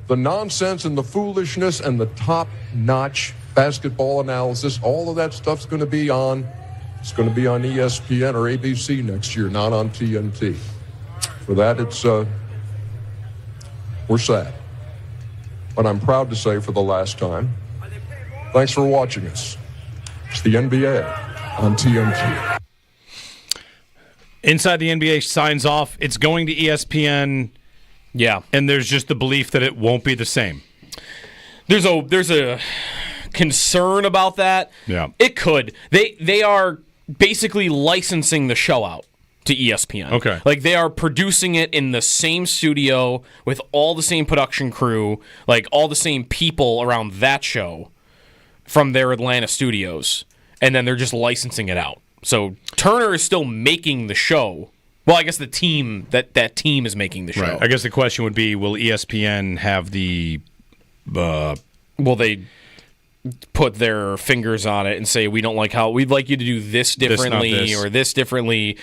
The nonsense and the foolishness and the top-notch basketball analysis, all of that stuff's going to be on. It's going to be on ESPN or ABC next year, not on TNT. For that, we're sad. But I'm proud to say for the last time, thanks for watching us. It's the NBA on TNT. Inside the NBA signs off. It's going to ESPN. Yeah. And there's just the belief that it won't be the same. There's a concern about that. Yeah. It could. They are basically licensing the show out to ESPN. Okay. Like they are producing it in the same studio with all the same production crew, like all the same people around that show from their Atlanta studios. And then they're just licensing it out. So Turner is still making the show. Well, I guess the team that team is making the show. Right. I guess the question would be, will ESPN have the will they put their fingers on it and say, we don't like how we'd like you to do this differently or this differently?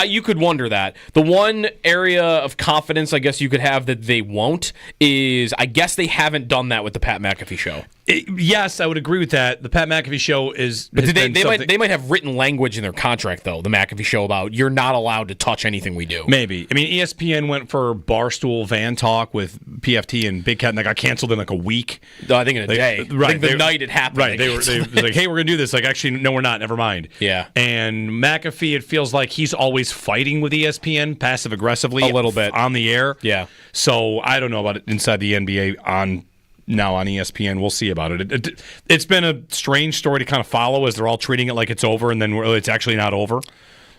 You could wonder that. The one area of confidence I guess you could have that they won't is I guess they haven't done that with the Pat McAfee show. Yes, I would agree with that. The Pat McAfee show is... But they might have written language in their contract, though, the McAfee show, about you're not allowed to touch anything we do. Maybe. I mean, ESPN went for Barstool Van Talk with PFT and Big Cat, and that got canceled in like a week. I think in a day. Right. I think the night it happened. Right. They were like, hey, we're going to do this. Like, actually, no, we're not. Never mind. Yeah. And McAfee, it feels like he's always fighting with ESPN, passive-aggressively. A little bit. On the air. Yeah. So I don't know about it inside the NBA now on ESPN. We'll see about it. It's been a strange story to kind of follow as they're all treating it like it's over, and then it's actually not over.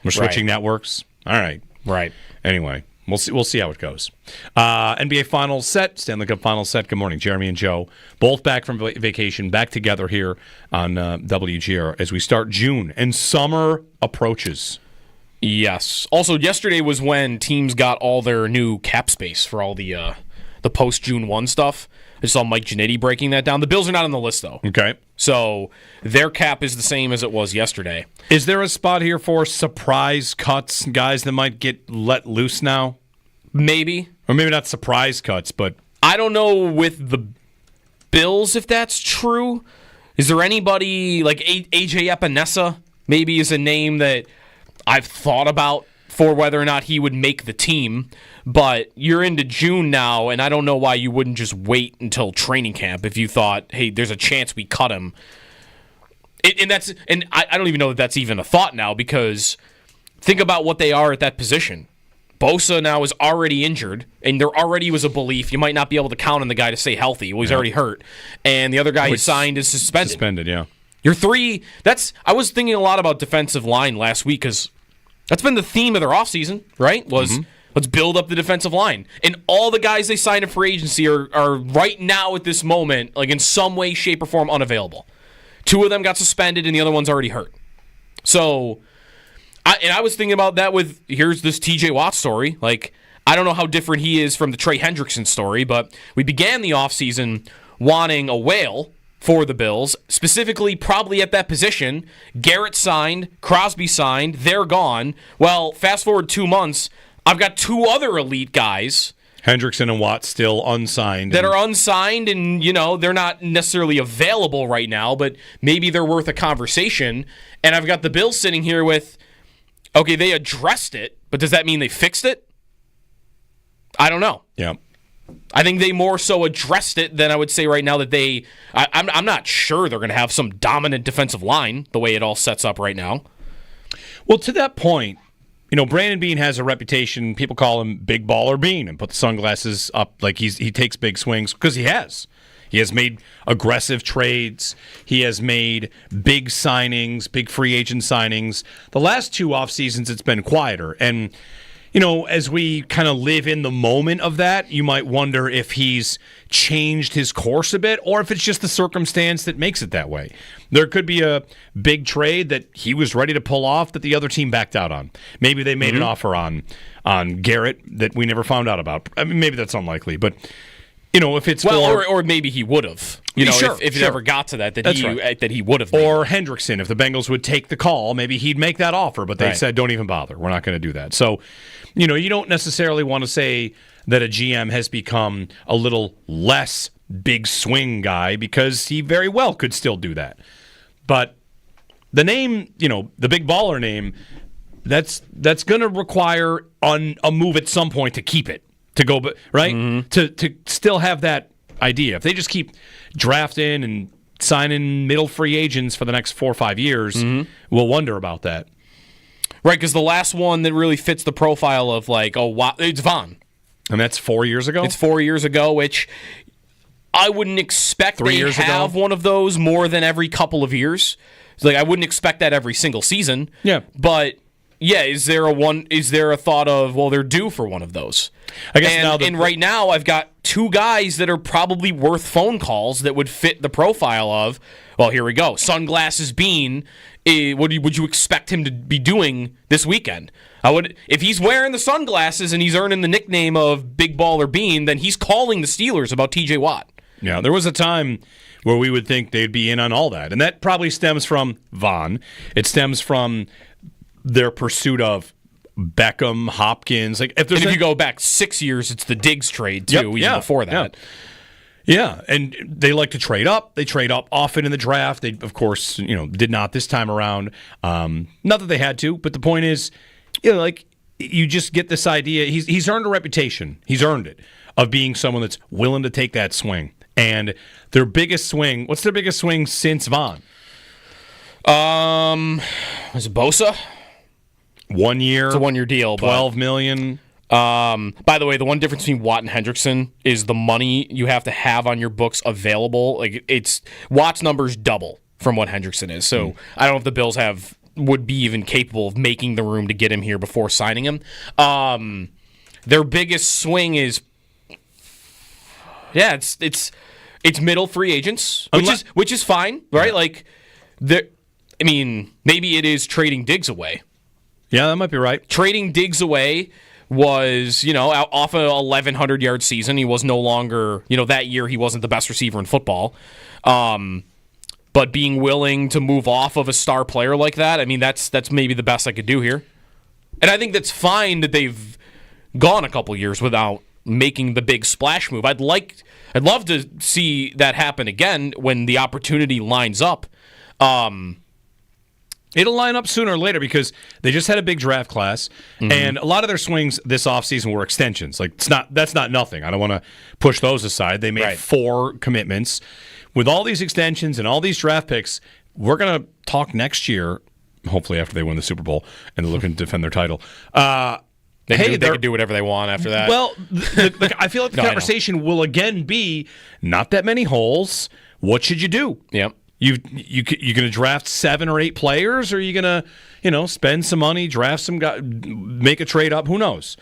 We're switching networks. All right. Right. Anyway, we'll see how it goes. NBA Finals set, Stanley Cup Finals set. Good morning, Jeremy and Joe. Both back from vacation, back together here on WGR as we start June, and summer approaches. Yes. Also, yesterday was when teams got all their new cap space for all the post-June 1 stuff. I saw Mike Giannitti breaking that down. The Bills are not on the list, though. Okay. So their cap is the same as it was yesterday. Is there a spot here for surprise cuts, guys that might get let loose now? Maybe. Or maybe not surprise cuts, but... I don't know with the Bills if that's true. Is there anybody, like AJ Epinesa, maybe is a name that I've thought about for whether or not he would make the team, but you're into June now, and I don't know why you wouldn't just wait until training camp if you thought, hey, there's a chance we cut him. And I don't even know that that's even a thought now, because think about what they are at that position. Bosa now is already injured, and there already was a belief you might not be able to count on the guy to stay healthy. Well, he's already hurt. And the other guy he signed is suspended. Suspended, yeah. Your three, I was thinking a lot about defensive line last week, because that's been the theme of their offseason, right? Let's build up the defensive line. And all the guys they signed in free agency are right now at this moment, like in some way, shape, or form, unavailable. 2 of them got suspended, and the other one's already hurt. So, I was thinking about that with, here's this TJ Watt story. Like, I don't know how different he is from the Trey Hendrickson story, but we began the offseason wanting a whale for the Bills, specifically probably at that position. Garrett signed, Crosby signed, they're gone. Well, fast forward 2 months, I've got 2 other elite guys Hendrickson and Watt still unsigned. That are unsigned, and, they're not necessarily available right now, but maybe they're worth a conversation. And I've got the Bills sitting here with, okay, they addressed it, but does that mean they fixed it? I don't know. Yeah. I think they more so addressed it than I would say right now that I'm not sure they're going to have some dominant defensive line the way it all sets up right now. Well, to that point, Brandon Beane has a reputation. People call him Big Baller Beane and put the sunglasses up like he takes big swings because he has. He has made aggressive trades. He has made big signings, big free agent signings. The last 2 off seasons, it's been quieter. And, as we kind of live in the moment of that, you might wonder if he's changed his course a bit or if it's just the circumstance that makes it that way. There could be a big trade that he was ready to pull off that the other team backed out on. Maybe they made an offer on Garrett that we never found out about. I mean, maybe that's unlikely, but if it's or maybe he would have. If it sure. ever got to that right. that he would have. Or Hendrickson, if the Bengals would take the call, maybe he'd make that offer, but they said, don't even bother. We're not going to do that. So, you don't necessarily want to say that a GM has become a little less big swing guy because he very well could still do that. But the name, the big baller name, that's going to require a move at some point to keep it, to go, right? Mm-hmm. To still have that idea. If they just keep drafting and signing middle free agents for the next 4 or 5 years, we'll wonder about that. Right, because the last one that really fits the profile of it's Vaughn. And that's 4 years ago? It's 4 years ago, which I wouldn't expect they have one of those more than every couple of years. It's I wouldn't expect that every single season. Yeah. But is there a thought of, they're due for one of those? I guess right now I've got 2 guys that are probably worth phone calls that would fit the profile of, here we go. Sunglasses Bean, what would you expect him to be doing this weekend? If he's wearing the sunglasses and he's earning the nickname of Big Baller Bean, then he's calling the Steelers about TJ Watt. Yeah, there was a time where we would think they'd be in on all that, and that probably stems from Vaughn. It stems from their pursuit of Beckham, Hopkins. If you go back 6 years, it's the Diggs trade too. Before that. Yeah, and they like to trade up. They trade up often in the draft. They, of course, did not this time around. Not that they had to, but the point is, you just get this idea. He's earned a reputation. He's earned it of being someone that's willing to take that swing. And their biggest swing. What's their biggest swing since Vaughn? Was it Bosa? 1 year. It's a 1 year deal. $12 million. By the way, the one difference between Watt and Hendrickson is the money you have to have on your books available. It's Watt's numbers double from what Hendrickson is. So I don't know if the Bills would be even capable of making the room to get him here before signing him. Their biggest swing is, it's middle free agents, which is fine, right? Maybe it is trading Diggs away. Yeah, that might be right. Trading Diggs away was, off a 1,100-yard season. He was no longer, that year he wasn't the best receiver in football. But being willing to move off of a star player like that, that's maybe the best I could do here. And I think that's fine that they've gone a couple years without making the big splash move. I'd love to see that happen again when the opportunity lines up. It'll line up sooner or later because they just had a big draft class, and a lot of their swings this offseason were extensions. That's not nothing. I don't want to push those aside. They made 4 commitments. With all these extensions and all these draft picks, we're going to talk next year, hopefully after they win the Super Bowl and they're looking to defend their title. They could do whatever they want after that. Well, I feel like the conversation will again be not that many holes. What should you do? Yep. You going to draft 7 or 8 players, or are you going to spend some money, draft some guy, make a trade up? Who knows?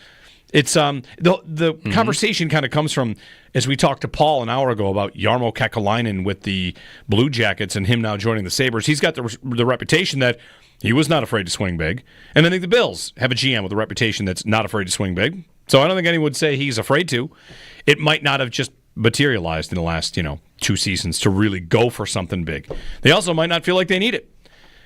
It's the conversation kind of comes from, as we talked to Paul an hour ago about Jarmo Kekalainen with the Blue Jackets and him now joining the Sabres. He's got the reputation that he was not afraid to swing big, and I think the Bills have a GM with a reputation that's not afraid to swing big. So I don't think anyone would say he's afraid to. It might not have just materialized in the last 2 seasons to really go for something big. They also might not feel like they need it.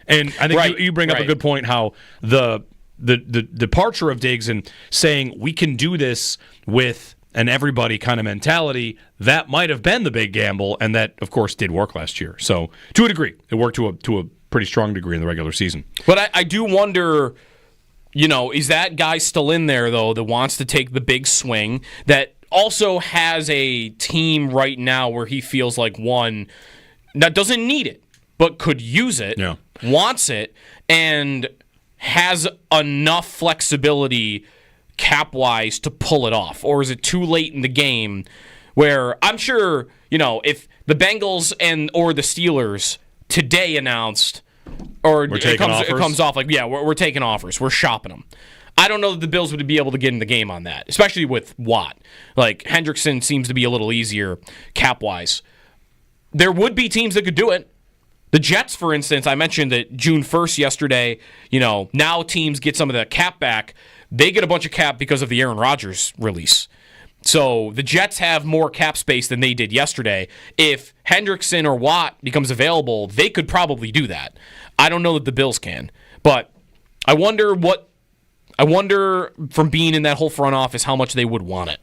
And I think you bring up a good point how the departure of Diggs and saying we can do this with and everybody kind of mentality, that might have been the big gamble, and that, of course, did work last year. So, to a degree, it worked to a pretty strong degree in the regular season. But I do wonder, is that guy still in there, though, that wants to take the big swing, that also has a team right now where he feels like one that doesn't need it, but could use it, wants it, and has enough flexibility cap-wise to pull it off? Or is it too late in the game where I'm sure, if the Bengals or the Steelers today announced, or it comes off like, we're taking offers, we're shopping them. I don't know that the Bills would be able to get in the game on that, especially with Watt. Like, Hendrickson seems to be a little easier cap-wise. There would be teams that could do it. The Jets, for instance, I mentioned that June 1st yesterday, now teams get some of the cap back. They get a bunch of cap because of the Aaron Rodgers release. So the Jets have more cap space than they did yesterday. If Hendrickson or Watt becomes available, they could probably do that. I don't know that the Bills can. But I wonder from being in that whole front office how much they would want it.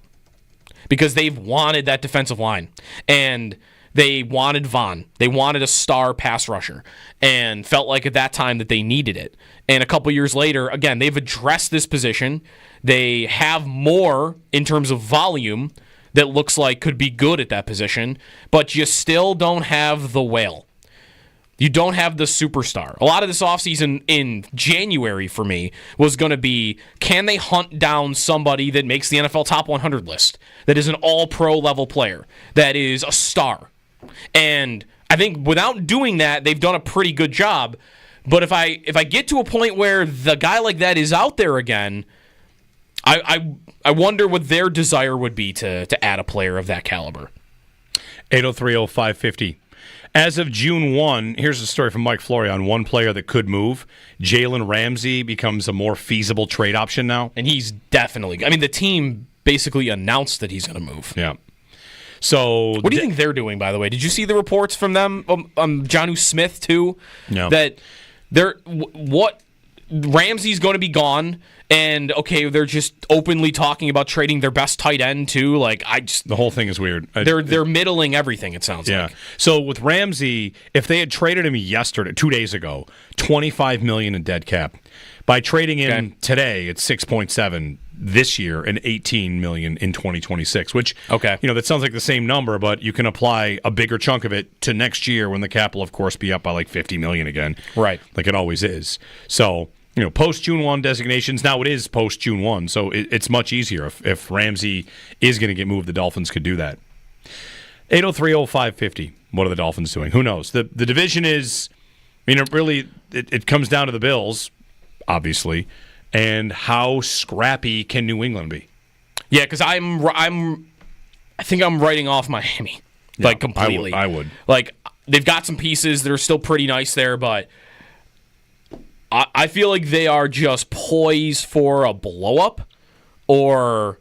Because they've wanted that defensive line. And they wanted Vaughn. They wanted a star pass rusher and felt like at that time that they needed it. And a couple years later, again, they've addressed this position. They have more in terms of volume that looks like could be good at that position, but you still don't have the whale. You don't have the superstar. A lot of this offseason in January for me was going to be, can they hunt down somebody that makes the NFL top 100 list, that is an all-pro level player, that is a star? And I think without doing that, they've done a pretty good job. But if I get to a point where the guy like that is out there again, I wonder what their desire would be to add a player of that caliber. 803-0550. As of June 1, here's a story from Mike Flory on one player that could move. Jalen Ramsey becomes a more feasible trade option now. And he's definitely... the team basically announced that he's going to move. Yeah. So, what do you think they're doing, by the way? Did you see the reports from them, Jonnu Smith, too? No. That Ramsey's going to be gone, and, okay, they're just openly talking about trading their best tight end, too. The whole thing is weird. They're middling everything, it sounds like. So, with Ramsey, if they had traded him 2 days ago, $25 million in dead cap. By trading him today, it's 6.7 this year and $18 million in 2026, which, that sounds like the same number, but you can apply a bigger chunk of it to next year when the cap will, of course, be up by like $50 million again. Right. Like it always is. So, post-June 1 designations, now it is post-June 1, so it's much easier. If Ramsey is going to get moved, the Dolphins could do that. 803-0550. What are the Dolphins doing? Who knows? The division is, it comes down to the Bills, obviously, and how scrappy can New England be? Yeah, because I think I'm writing off Miami, completely. I would. They've got some pieces that are still pretty nice there, but I feel like they are just poised for a blow-up, or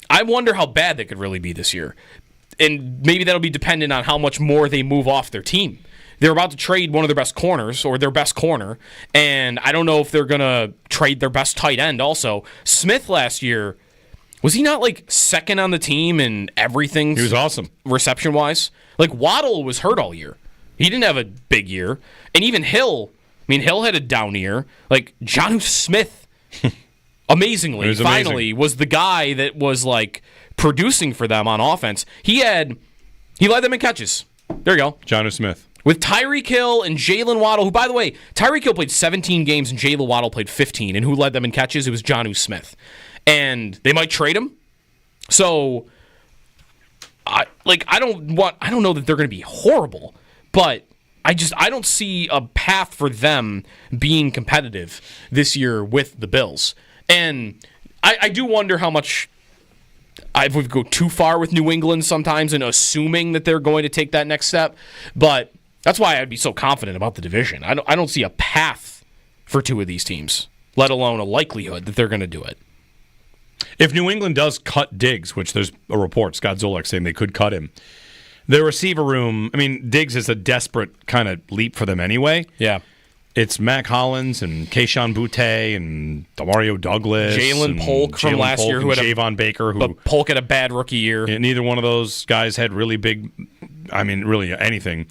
I wonder how bad they could really be this year. And maybe that'll be dependent on how much more they move off their team. They're about to trade one of their best corners, or their best corner, and I don't know if they're going to trade their best tight end also. Smith last year, was he not second on the team in everything? He was awesome. Reception-wise? Waddle was hurt all year. He didn't have a big year. And even Hill, Hill had a down year. Jonnu Smith, amazingly, finally, was the guy that was producing for them on offense. He led them in catches. There you go. Jonnu Smith. With Tyreek Hill and Jalen Waddle, who, by the way, Tyreek Hill played 17 games and Jalen Waddle played 15, and who led them in catches? It was Jonnu Smith. And they might trade him. So, I don't know that they're going to be horrible, but I don't see a path for them being competitive this year with the Bills. And I do wonder how much I would go too far with New England sometimes in assuming that they're going to take that next step, but that's why I'd be so confident about the division. I don't see a path for two of these teams, let alone a likelihood that they're going to do it. If New England does cut Diggs, which there's a report, Scott Zolak saying they could cut him, their receiver room, Diggs is a desperate kind of leap for them anyway. Yeah. It's Mac Hollins and Keyshawn Boutte and Demario Douglas. Jalen Polk from last year, who had Javon Baker. But Polk had a bad rookie year. Neither one of those guys had really big, really anything.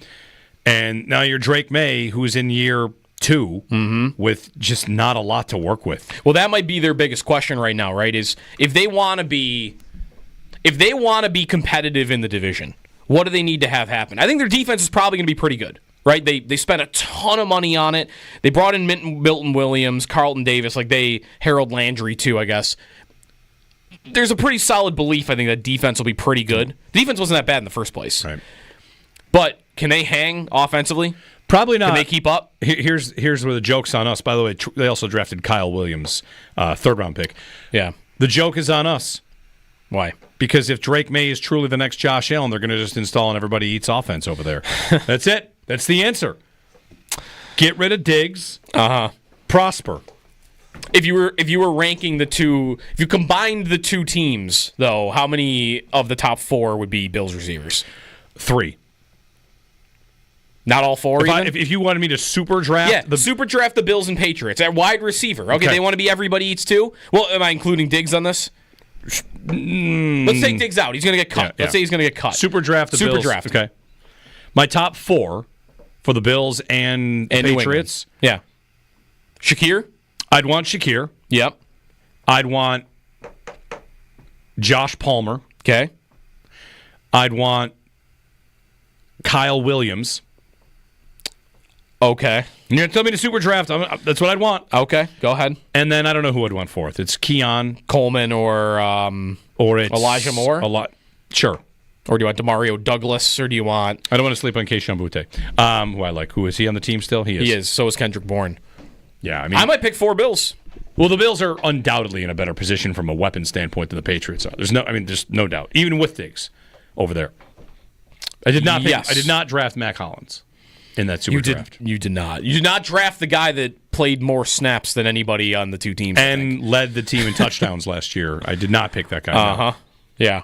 And now you're Drake May, who's in year 2 with just not a lot to work with. Well, that might be their biggest question right now, right? Is if they want to be competitive in the division, what do they need to have happen? I think their defense is probably going to be pretty good. Right, they spent a ton of money on it. They brought in Milton Williams, Carlton Davis, Harold Landry too, I guess. There's a pretty solid belief, I think, that defense will be pretty good. The defense wasn't that bad in the first place, right? But can they hang offensively? Probably not. Can they keep up? Here's where the joke's on us. By the way, they also drafted Kyle Williams, 3rd-round pick. Yeah, the joke is on us. Why? Because if Drake May is truly the next Josh Allen, they're going to just install and everybody eats offense over there. That's it. That's the answer. Get rid of Diggs. Prosper. If you were ranking the two, if you combined the two teams, though, how many of the top 4 would be Bills receivers? 3. Not all 4. If you wanted me to super draft, super draft the Bills and Patriots at wide receiver. Okay, they want to be everybody eats too. Well, am I including Diggs on this? Let's take Diggs out. He's going to get cut. Let's say he's going to get cut. Super draft the Bills. Draft. Okay. My top 4 for the Bills and Patriots. Yeah. Shakir? I'd want Shakir. Yep. I'd want Josh Palmer. Okay. I'd want Kyle Williams. Okay. You're going to tell me to super draft. That's what I'd want. Okay. Go ahead. And then I don't know who I'd want 4th. It's Keon Coleman or it's Elijah Moore? Sure. Or do you want Demario Douglas, or do you want... I don't want to sleep on Keyshawn Boutte, who I like. Who is he on the team still? He is. He is. So is Kendrick Bourne. Yeah, I might pick 4 Bills. Well, the Bills are undoubtedly in a better position from a weapon standpoint than the Patriots are. There's no doubt. Even with Diggs over there. I did not draft Mac Hollins in that super draft. You did not. You did not draft the guy that played more snaps than anybody on the two teams. And led the team in touchdowns last year. I did not pick that guy. Yeah.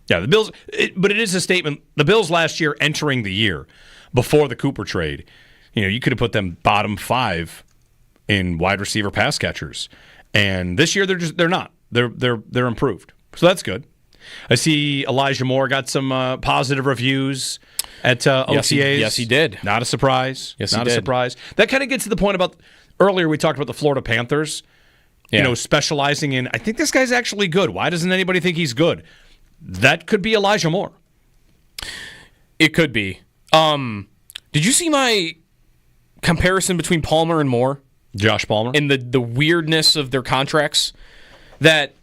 Yeah, the Bills, but it is a statement. The Bills last year, entering the year before the Cooper trade, you could have put them bottom 5 in wide receiver pass catchers, and this year they're not. They're improved, so that's good. I see Elijah Moore got some positive reviews at OTAs. Yes, he did. Not a surprise. Yes, not he a did. surprise. That kind of gets to the point about earlier we talked about the Florida Panthers. Specializing in. I think this guy's actually good. Why doesn't anybody think he's good? That could be Elijah Moore. It could be. Did you see my comparison between Palmer and Moore? Josh Palmer? And the weirdness of their contracts? That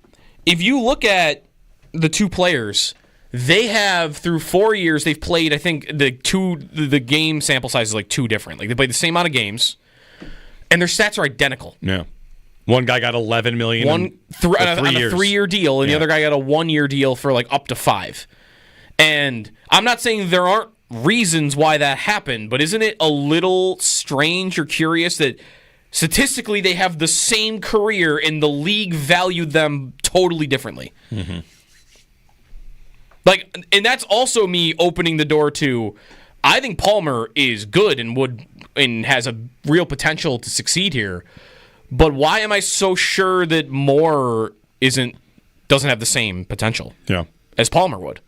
if you look at the two players, they have, through 4 years, they've played, I think, the game sample size is like 2 different. Like, they played the same amount of games, and their stats are identical. Yeah. One guy got $11 million on a 3-year deal, and the other guy got a 1-year deal for like up to 5. And I'm not saying there aren't reasons why that happened, but isn't it a little strange or curious that statistically they have the same career and the league valued them totally differently? Mm-hmm. And that's also me opening the door to, I think Palmer is good and has a real potential to succeed here. But why am I so sure that Moore doesn't have the same potential as Palmer would?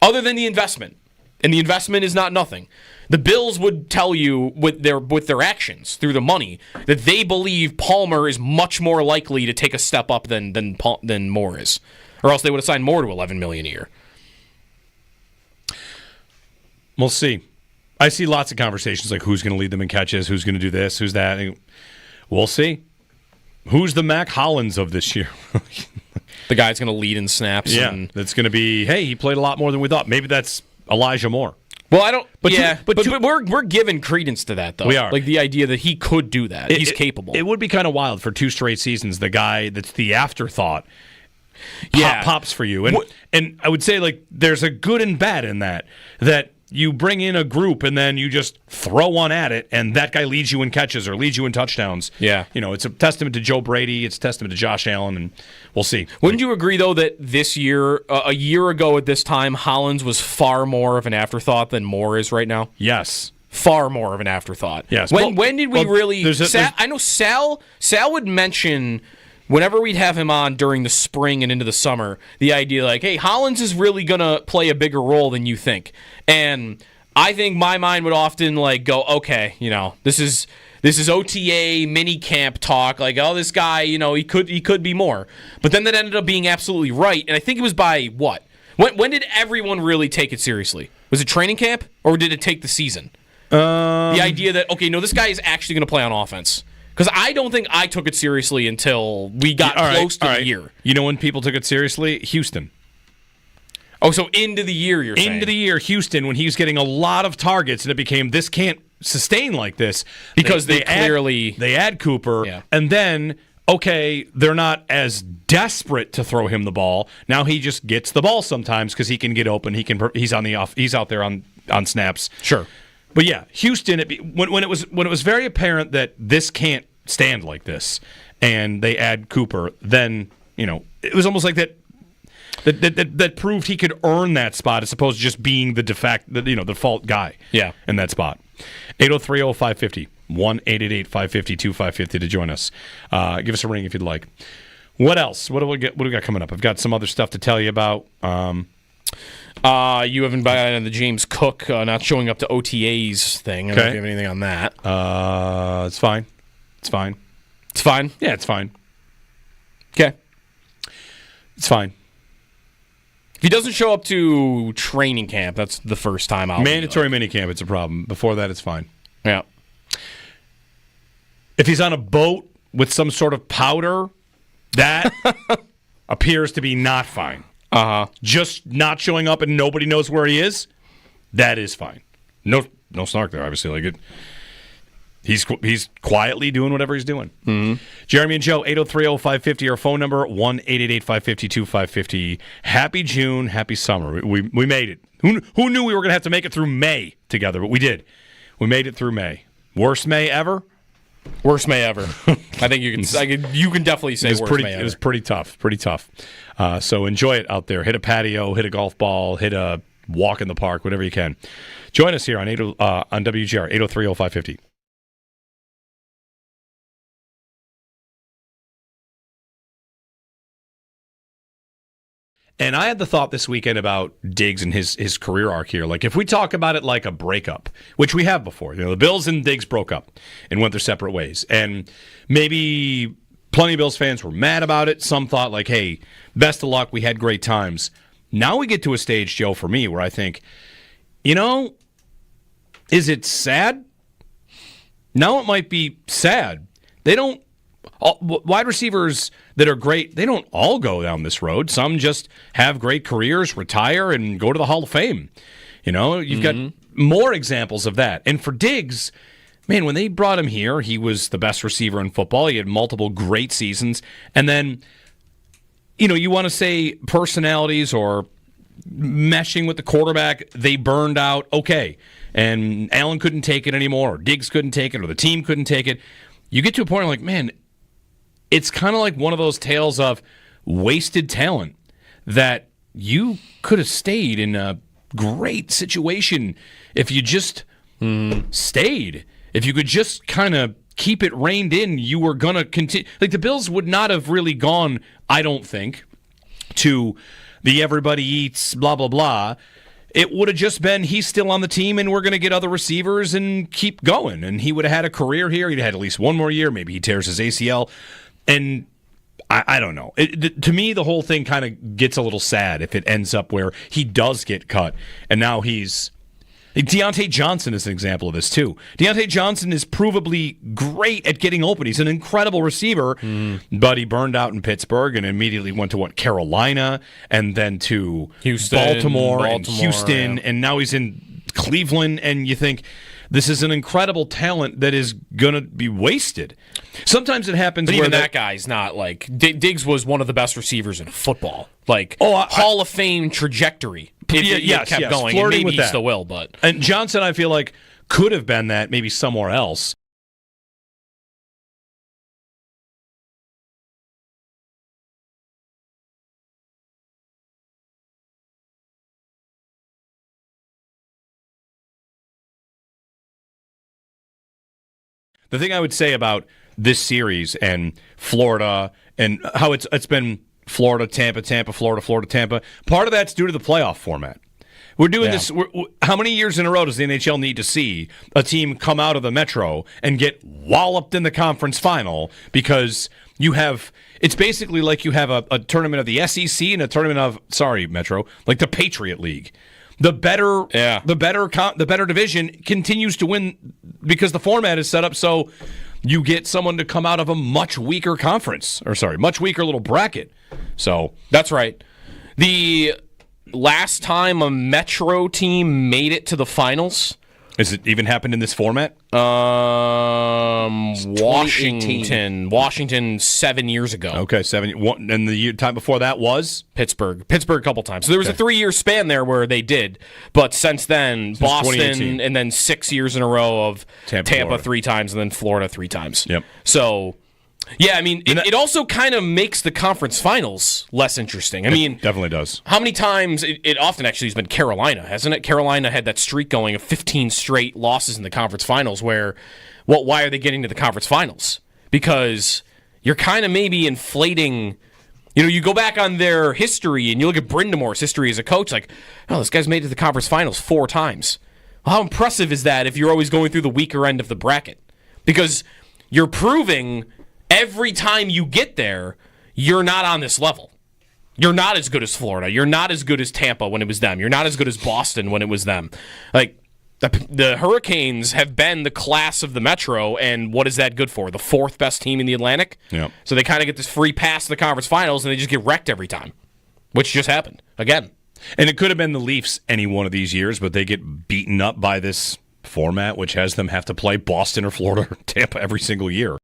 Other than the investment. And the investment is not nothing. The Bills would tell you with their actions, through the money, that they believe Palmer is much more likely to take a step up than Moore is. Or else they would have signed Moore to $11 million a year. We'll see. I see lots of conversations like who's going to lead them in catches, who's going to do this, who's that. We'll see. Who's the Mac Hollins of this year? The guy's going to lead in snaps. Yeah, that's going to be, hey, he played a lot more than we thought. Maybe that's Elijah Moore. Well, I don't. But we're giving credence to that, though. We are. Like the idea that he could do that. He's capable. It would be kind of wild for 2 straight seasons. The guy that's the afterthought pops for you. And I would say, like, there's a good and bad in that you bring in a group and then you just throw one at it, and that guy leads you in catches or leads you in touchdowns. Yeah. It's a testament to Joe Brady. It's a testament to Josh Allen, and we'll see. Wouldn't you agree, though, that this year, a year ago at this time, Hollins was far more of an afterthought than Moore is right now? Yes. Far more of an afterthought. Yes. When did we really? I know Sal would mention whenever we'd have him on during the spring and into the summer, the idea like, hey, Hollins is really gonna play a bigger role than you think. And I think my mind would often like go, okay, this is OTA mini camp talk. Like, oh, this guy, he could be more. But then that ended up being absolutely right. And I think it was by what? When did everyone really take it seriously? Was it training camp or did it take the season? The idea that, okay, no, this guy is actually going to play on offense. Because I don't think I took it seriously until we got close to the year. You know when people took it seriously? Houston. Oh, so into the year, you're saying? Into the year, Houston, when he was getting a lot of targets, and it became, this can't sustain like this. Because they clearly... They add Cooper, and then, okay, they're not as desperate to throw him the ball. Now he just gets the ball sometimes because he can get open. He's out there on snaps. Sure. But yeah, Houston. When it was very apparent that this can't stand like this, and they add Cooper, then it was almost like that proved he could earn that spot as opposed to just being the default guy. Yeah. In that spot. 803-0550 1-888-550-2550 to join us. Give us a ring if you'd like. What else? What do we got coming up? I've got some other stuff to tell you about. You haven't been on the James Cook not showing up to OTAs thing. I don't know if you have anything on that. It's fine. It's fine. It's fine? Yeah, it's fine. Okay. It's fine. If he doesn't show up to training camp, that's the first time I'll Mandatory minicamp, it's a problem. Before that, it's fine. Yeah. If he's on a boat with some sort of powder, that appears to be not fine. Just not showing up and nobody knows where he is, that is fine. No snark there, obviously. Like he's quietly doing whatever he's doing. Mm-hmm. Jeremy and Joe, 803-0550, our phone number, 1-888-550-2550. Happy June, happy summer. We made it. Who knew we were going to have to make it through May together, but we did. We made it through May. Worst May ever? Worst May ever. I think you can definitely say worst May ever. It was pretty tough. So enjoy it out there. Hit a patio, hit a golf ball, hit a walk in the park, whatever you can. Join us here on WGR 803-0550. And I had the thought this weekend about Diggs and his career arc here. Like, if we talk about it like a breakup, which we have before, the Bills and Diggs broke up and went their separate ways. And maybe plenty of Bills fans were mad about it. Some thought, like, hey, best of luck. We had great times. Now we get to a stage, Joe, for me, where I think, is it sad? Now it might be sad. Wide receivers that are great, they don't all go down this road. Some just have great careers, retire, and go to the Hall of Fame. You've got more examples of that. And for Diggs, man, when they brought him here, he was the best receiver in football. He had multiple great seasons. And then, you want to say personalities or meshing with the quarterback, they burned out. Okay. And Allen couldn't take it anymore, or Diggs couldn't take it, or the team couldn't take it. You get to a point where, like, man, it's kind of like one of those tales of wasted talent that you could have stayed in a great situation if you just stayed. If you could just kind of keep it reined in, you were going to continue. Like, the Bills would not have really gone, I don't think, to the everybody eats, blah, blah, blah. It would have just been he's still on the team and we're going to get other receivers and keep going. And he would have had a career here. He'd had at least one more year. Maybe he tears his ACL. And I don't know. To me, the whole thing kind of gets a little sad if it ends up where he does get cut. And now he's... Deontay Johnson is an example of this, too. Deontay Johnson is provably great at getting open. He's an incredible receiver, but he burned out in Pittsburgh and immediately went to, Carolina, and then to Baltimore and Houston, and now he's in Cleveland, and you think, this is an incredible talent that is going to be wasted. Sometimes it happens but where even that guy's not, Diggs was one of the best receivers in football. Hall of Fame trajectory. Yes, kept going. Flirting and maybe with he that. Still will, but... And Johnson, I feel like, could have been that maybe somewhere else. The thing I would say about this series and Florida and how it's been Florida, Tampa, Tampa, Florida, Florida, Tampa, part of that's due to the playoff format. We're doing this. How many years in a row does the NHL need to see a team come out of the Metro and get walloped in the conference final because you have? It's basically like you have a tournament of the SEC and a tournament of Metro, like the Patriot League. The better division continues to win because the format is set up so you get someone to come out of a much weaker conference much weaker little bracket. So that's right. The last time a Metro team made it to the finals. Has it even happened in this format? Washington 7 years ago. Okay, 7. And the time before that was? Pittsburgh a couple times. So there was a 3-year span there where they did. But since then, Boston, and then 6 years in a row of Tampa 3 times, and then Florida 3 times. Yep. So, yeah, I mean, it also kind of makes the conference finals less interesting. I mean, it definitely does. How many times, it often actually has been Carolina, hasn't it? Carolina had that streak going of 15 straight losses in the conference finals where, why are they getting to the conference finals? Because you're kind of maybe inflating, you go back on their history and you look at Brindamore's history as a coach, like, oh, this guy's made it to the conference finals 4 times. Well, how impressive is that if you're always going through the weaker end of the bracket? Because you're proving every time you get there, you're not on this level. You're not as good as Florida. You're not as good as Tampa when it was them. You're not as good as Boston when it was them. Like, the Hurricanes have been the class of the Metro, and what is that good for? The 4th best team in the Atlantic? Yeah. So they kind of get this free pass to the conference finals, and they just get wrecked every time, which just happened again. And it could have been the Leafs any one of these years, but they get beaten up by this format, which has them have to play Boston or Florida or Tampa every single year.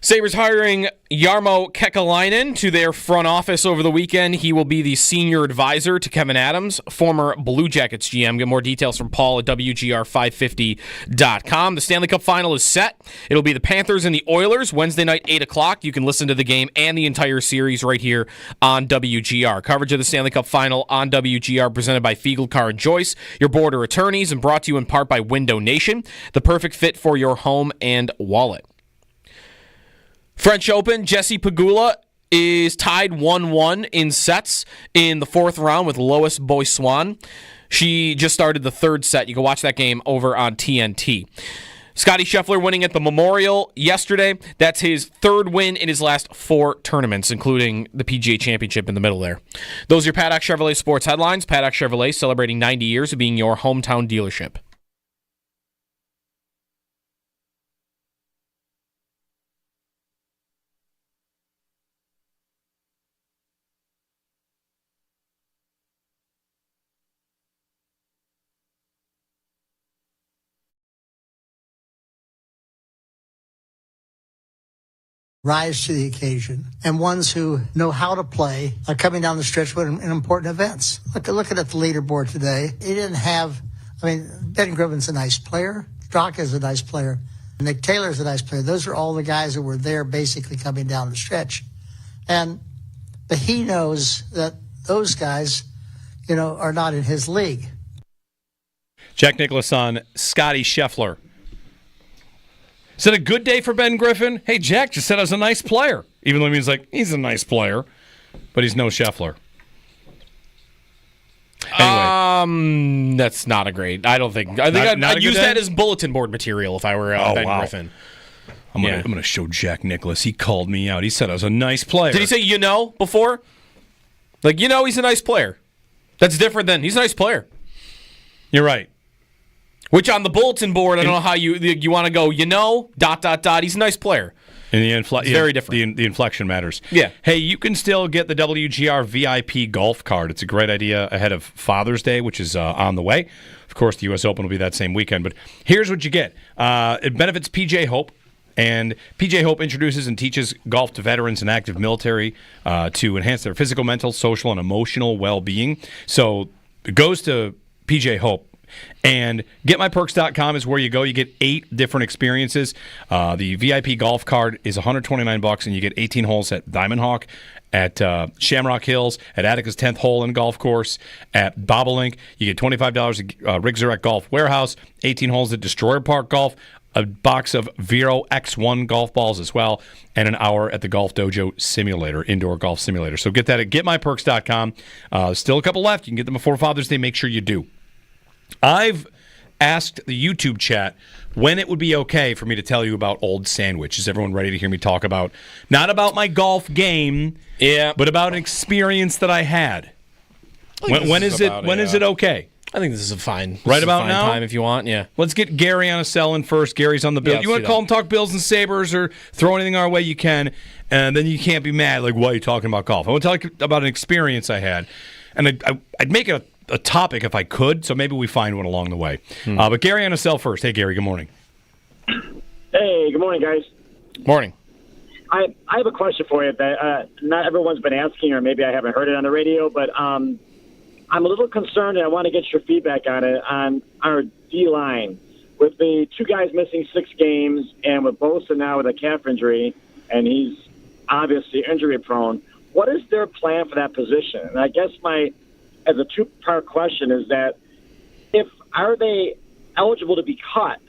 Sabres hiring Jarmo Kekalainen to their front office over the weekend. He will be the senior advisor to Kevin Adams, former Blue Jackets GM. Get more details from Paul at WGR550.com. The Stanley Cup Final is set. It'll be the Panthers and the Oilers Wednesday night, 8 o'clock. You can listen to the game and the entire series right here on WGR. Coverage of the Stanley Cup Final on WGR presented by Fiegel, Carr & Joyce, your border attorneys, and brought to you in part by Window Nation, the perfect fit for your home and wallet. French Open, Jessie Pegula is tied 1-1 in sets in the 4th round with Lois Boissuan. She just started the 3rd set. You can watch that game over on TNT. Scottie Scheffler winning at the Memorial yesterday. That's his 3rd win in his last 4 tournaments, including the PGA Championship in the middle there. Those are your Paddock Chevrolet sports headlines. Paddock Chevrolet celebrating 90 years of being your hometown dealership. Rise to the occasion, and ones who know how to play are coming down the stretch in important events. Look at the leaderboard today. They didn't have I mean, Ben Griffin's a nice player. Straka's a nice player. Nick Taylor's a nice player. Those are all the guys that were there basically coming down the stretch. But he knows that those guys, are not in his league. Jack Nicklaus on Scottie Scheffler. Is it a good day for Ben Griffin? Hey, Jack just said I was a nice player. Even though he's a nice player, but he's no Scheffler. Anyway. That's not a great. I don't think. I think I'd use that as bulletin board material if I were Ben Griffin. I'm gonna show Jack Nicklaus. He called me out. He said I was a nice player. Did he say before? Like he's a nice player. That's different than he's a nice player. You're right. Which on the bulletin board, I don't know how you want to go. He's a nice player. And it's very different. The inflection matters. Yeah. Hey, you can still get the WGR VIP golf card. It's a great idea ahead of Father's Day, which is on the way. Of course, the U.S. Open will be that same weekend. But here's what you get. It benefits PJ Hope. And PJ Hope introduces and teaches golf to veterans and active military to enhance their physical, mental, social, and emotional well-being. So it goes to PJ Hope. And getmyperks.com is where you go. You get 8 different experiences. The VIP golf card is $129, and you get 18 holes at Diamond Hawk, at Shamrock Hills, at Attica's 10th hole in golf course, at Bobolink. You get $25 at Riggs at Golf Warehouse, 18 holes at Destroyer Park Golf, a box of Vero X1 golf balls as well, and an hour at the Golf Dojo Simulator, indoor golf simulator. So get that at getmyperks.com. Still a couple left. You can get them before Father's Day. Make sure you do. I've asked the YouTube chat when it would be okay for me to tell you about Old Sandwich. Is everyone ready to hear me talk about, not about my golf game, but about an experience that I had? When is it okay? I think this is a fine now? Time if you want, yeah. Let's get Gary on a cell in first. Gary's on the bill. You want to call him, talk Bills and Sabres, or throw anything our way, you can, and then you can't be mad. Like, why are you talking about golf? I want to talk about an experience I had, and I'd make it a topic if I could, so maybe we find one along the way. But Gary on a cell first. Hey, Gary, good morning. Hey, good morning, guys. Morning. I have a question for you that not everyone's been asking, or maybe I haven't heard it on the radio, but I'm a little concerned, and I want to get your feedback on it, on our D-line. With the 2 guys missing 6 games, and with Bosa now with a calf injury, and he's obviously injury-prone, what is their plan for that position? And I guess as a 2-part question is that are they eligible to be cut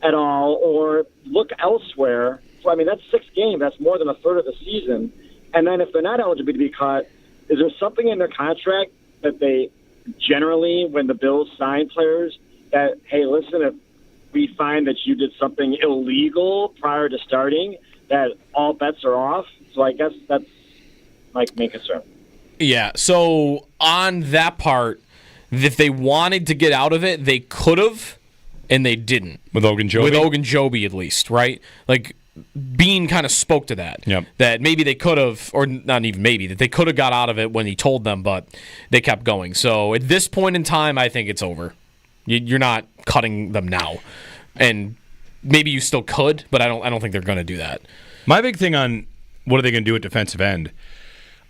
at all or look elsewhere? So, I mean, that's 6 games. That's more than a third of the season. And then if they're not eligible to be cut, is there something in their contract that they generally, when the Bills sign players, that, hey, listen, if we find that you did something illegal prior to starting, that all bets are off? So I guess that's my main concern. Yeah, so on that part, if they wanted to get out of it, they could have, and they didn't. With Ogunjobi? With Ogunjobi, at least, right? Like, Bean kind of spoke to that. Yep. That maybe they could have, or not even maybe, that they could have got out of it when he told them, but they kept going. So at this point in time, I think it's over. You're not cutting them now. And maybe you still could, but I don't think they're going to do that. My big thing on what are they going to do at defensive end,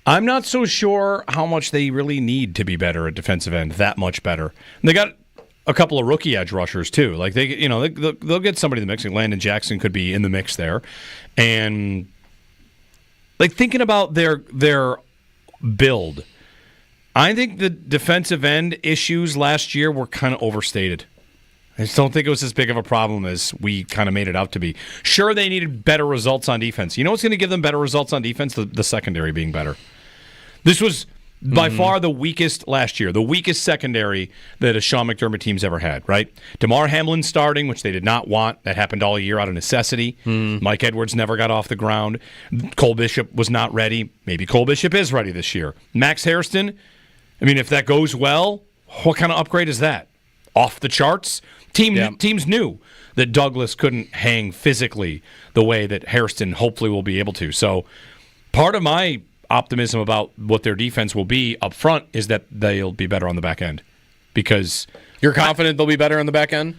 I'm not so sure how much they really need to be better at defensive end, that much better. And they got a couple of rookie edge rushers too. Like they'll get somebody in the mix. Landon Jackson could be in the mix there. And like thinking about their build, I think the defensive end issues last year were kind of overstated. I just don't think it was as big of a problem as we kind of made it out to be. Sure, they needed better results on defense. You know what's going to give them better results on defense? The secondary being better. This was by far the weakest last year, the weakest secondary that a Sean McDermott team's ever had, right? DeMar Hamlin starting, which they did not want. That happened all year out of necessity. Mike Edwards never got off the ground. Cole Bishop was not ready. Maybe Cole Bishop is ready this year. Max Hairston, I mean, if that goes well, what kind of upgrade is that? Off the charts? Teams knew that Douglas couldn't hang physically the way that Hairston hopefully will be able to. So part of my optimism about what their defense will be up front is that they'll be better on the back end. Because you're confident they'll be better on the back end?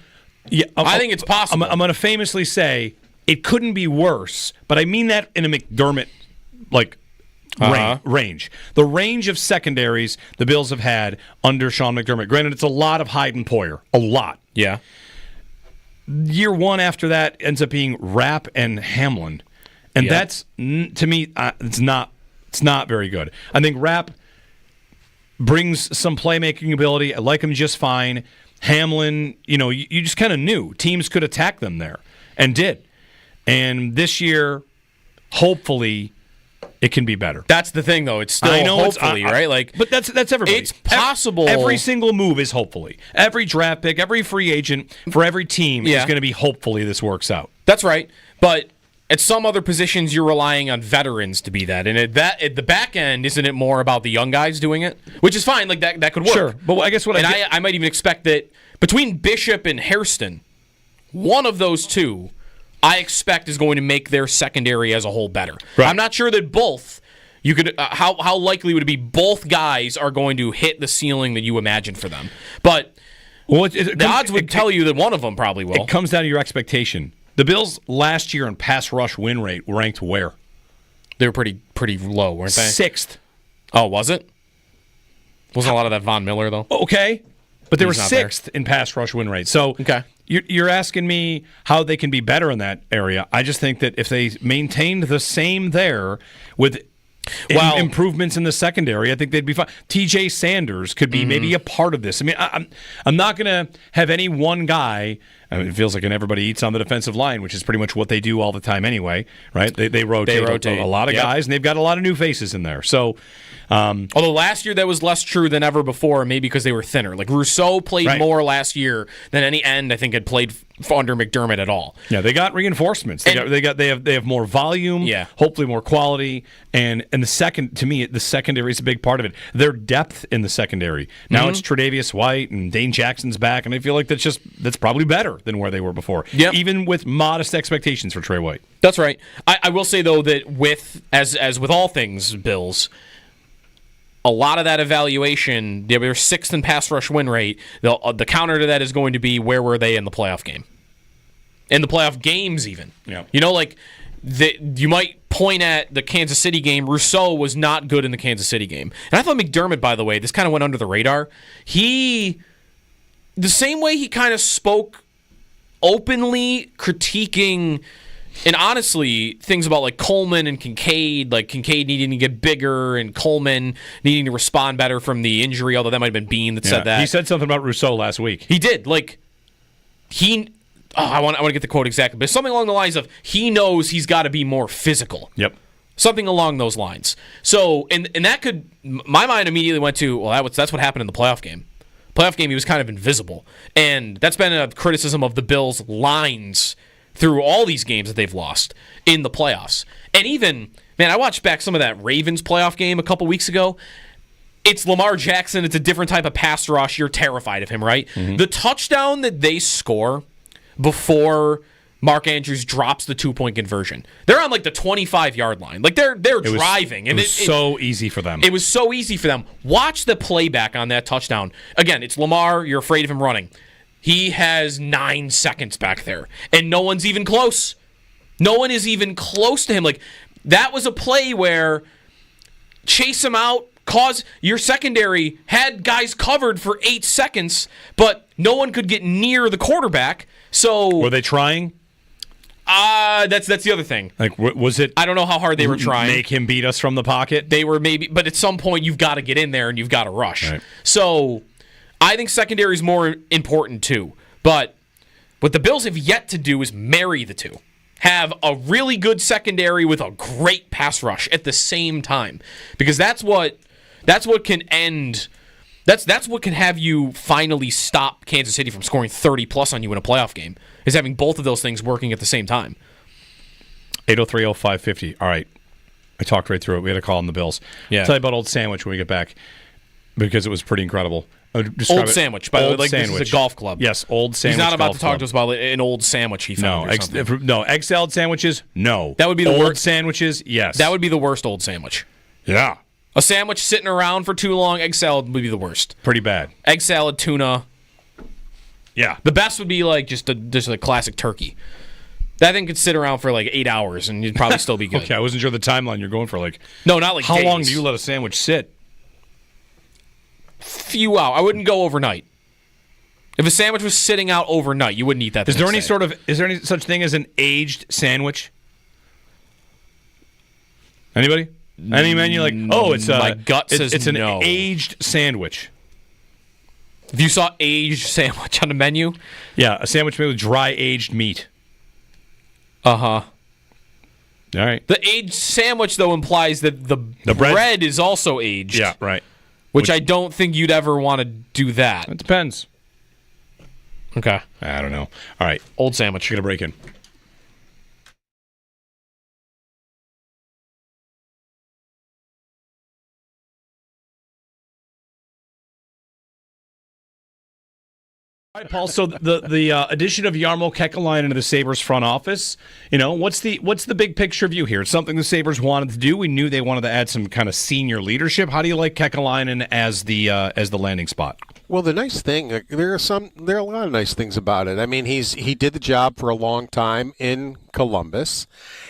Yeah, I think it's possible. I'm going to famously say it couldn't be worse, but I mean that in a McDermott Range. The range of secondaries the Bills have had under Sean McDermott. Granted, it's a lot of Hyde and Poyer. A lot. Yeah. Year one after that ends up being Rapp and Hamlin. And that's, to me, it's not very good. I think Rapp brings some playmaking ability. I like him just fine. Hamlin, you just kind of knew teams could attack them there, and did. And this year, hopefully, it can be better. That's the thing, though. It's still hopefully, right? But that's everybody. It's possible. Every single move is hopefully. Every draft pick, every free agent for every team is going to be hopefully this works out. That's right. But at some other positions, you're relying on veterans to be that. And at the back end, isn't it more about the young guys doing it? Which is fine. Like, that could work. Sure. But I guess I might even expect that between Bishop and Hairston, one of those two, I expect is going to make their secondary as a whole better. Right. I'm not sure that both. You could how likely would it be both guys are going to hit the ceiling that you imagine for them? But the odds would tell you that one of them probably will. It comes down to your expectation. The Bills last year in pass rush win rate ranked where? They were pretty low, weren't they? 6th. Oh, was it? Wasn't a lot of that Von Miller, though? Okay. But they were 6th in pass rush win rate. So you're asking me how they can be better in that area. I just think that if they maintained the same there with improvements in the secondary, I think they'd be fine. TJ Sanders could be maybe a part of this. I mean, I'm not going to have any one guy. I mean, it feels like everybody eats on the defensive line, which is pretty much what they do all the time anyway, right? They rotate a lot of guys, and they've got a lot of new faces in there. So, although last year that was less true than ever before, maybe because they were thinner. Like Rousseau played more last year than any end I think had played under McDermott at all. Yeah, they got reinforcements. They have more volume, hopefully more quality, and the secondary is a big part of it. Their depth in the secondary. Now it's Tre'Davious White and Dane Jackson's back, and I feel like that's probably better than where they were before. Yep. Even with modest expectations for Trey White. That's right. I will say though that as with all things Bills, a lot of that evaluation, they were 6th in pass rush win rate. The counter to that is going to be where were they in the playoff game, in the playoff games even. Yeah. You might point at the Kansas City game. Rousseau was not good in the Kansas City game, and I thought McDermott, by the way, this kind of went under the radar. The same way he kind of spoke openly critiquing. And honestly, things about like Coleman and Kincaid, like Kincaid needing to get bigger and Coleman needing to respond better from the injury, although that might have been Bean that said that. He said something about Rousseau last week. He did. I want to get the quote exactly, but something along the lines of he knows he's got to be more physical. Yep. Something along those lines. So, and that could, my mind immediately went to, well, that's what happened in the playoff game. Playoff game, he was kind of invisible. And that's been a criticism of the Bills' lines through all these games that they've lost in the playoffs. And even, man, I watched back some of that Ravens playoff game a couple weeks ago. It's Lamar Jackson. It's a different type of pass rush. You're terrified of him, right? Mm-hmm. The touchdown that they score before Mark Andrews drops the 2-point conversion, they're on like the 25-yard line. Like they're driving. It was so easy for them. It was so easy for them. Watch the playback on that touchdown. Again, it's Lamar. You're afraid of him running. He has 9 seconds back there, and no one's even close. No one is even close to him. Like, that was a play where chase him out, cause your secondary had guys covered for 8 seconds, but no one could get near the quarterback. So were they trying? That's the other thing. Like, was it? I don't know how hard they were trying. Make him beat us from the pocket? They were maybe, but at some point you've got to get in there and you've got to rush. Right. So I think secondary is more important too. But what the Bills have yet to do is marry the two. Have a really good secondary with a great pass rush at the same time. Because that's what can end. That's what can have you finally stop Kansas City from scoring 30+ on you in a playoff game, is having both of those things working at the same time. 803-0550. All right. I talked right through it. We had a call on the Bills. Yeah. I'll tell you about Old Sandwich when we get back, because it was pretty incredible. Old Sandwich, by the way. Like, this is a golf club. Yes, Old Sandwich. He's not about golf to talk club. to us about an old sandwich he found. No, egg salad sandwiches, no. That would be the old worst. Sandwiches, yes. That would be the worst old sandwich. Yeah. A sandwich sitting around for too long, egg salad would be the worst. Pretty bad. Egg salad, tuna. Yeah. The best would be like just a classic turkey. That thing could sit around for like 8 hours, and you'd probably still be good. Okay, I wasn't sure the timeline you're going for. Like, no, not like how days. long do you let a sandwich sit? Few hours. I wouldn't go overnight. If a sandwich was sitting out overnight, you wouldn't eat that. Is there any such thing as an aged sandwich? Anybody? Any menu like, my gut says it's an no. aged sandwich. If you saw aged sandwich on the menu, yeah, a sandwich made with dry aged meat. Uh-huh. All right. The aged sandwich, though, implies that the bread is also aged. Yeah, right. Which I don't think you'd ever want to do that. It depends. Okay. I don't know. All right. Old sandwich. We're going to break in. All right, Paul. So the addition of Jarmo Kekalainen to the Sabres front office, what's the big picture view here? It's something the Sabres wanted to do. We knew they wanted to add some kind of senior leadership. How do you like Kekalainen as the landing spot? Well, the nice thing, there are a lot of nice things about it. I mean, he did the job for a long time in Columbus.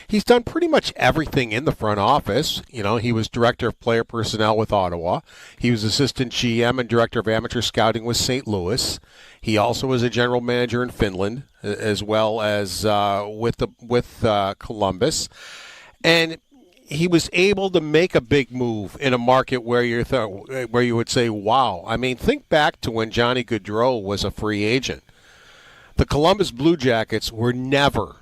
He's done pretty much everything in the front office. He was director of player personnel with Ottawa. He was assistant GM and director of amateur scouting with St. Louis. He also was a general manager in Finland, as well as with Columbus, and he was able to make a big move in a market where you would say, "Wow!" I mean, think back to when Johnny Gaudreau was a free agent. The Columbus Blue Jackets were never,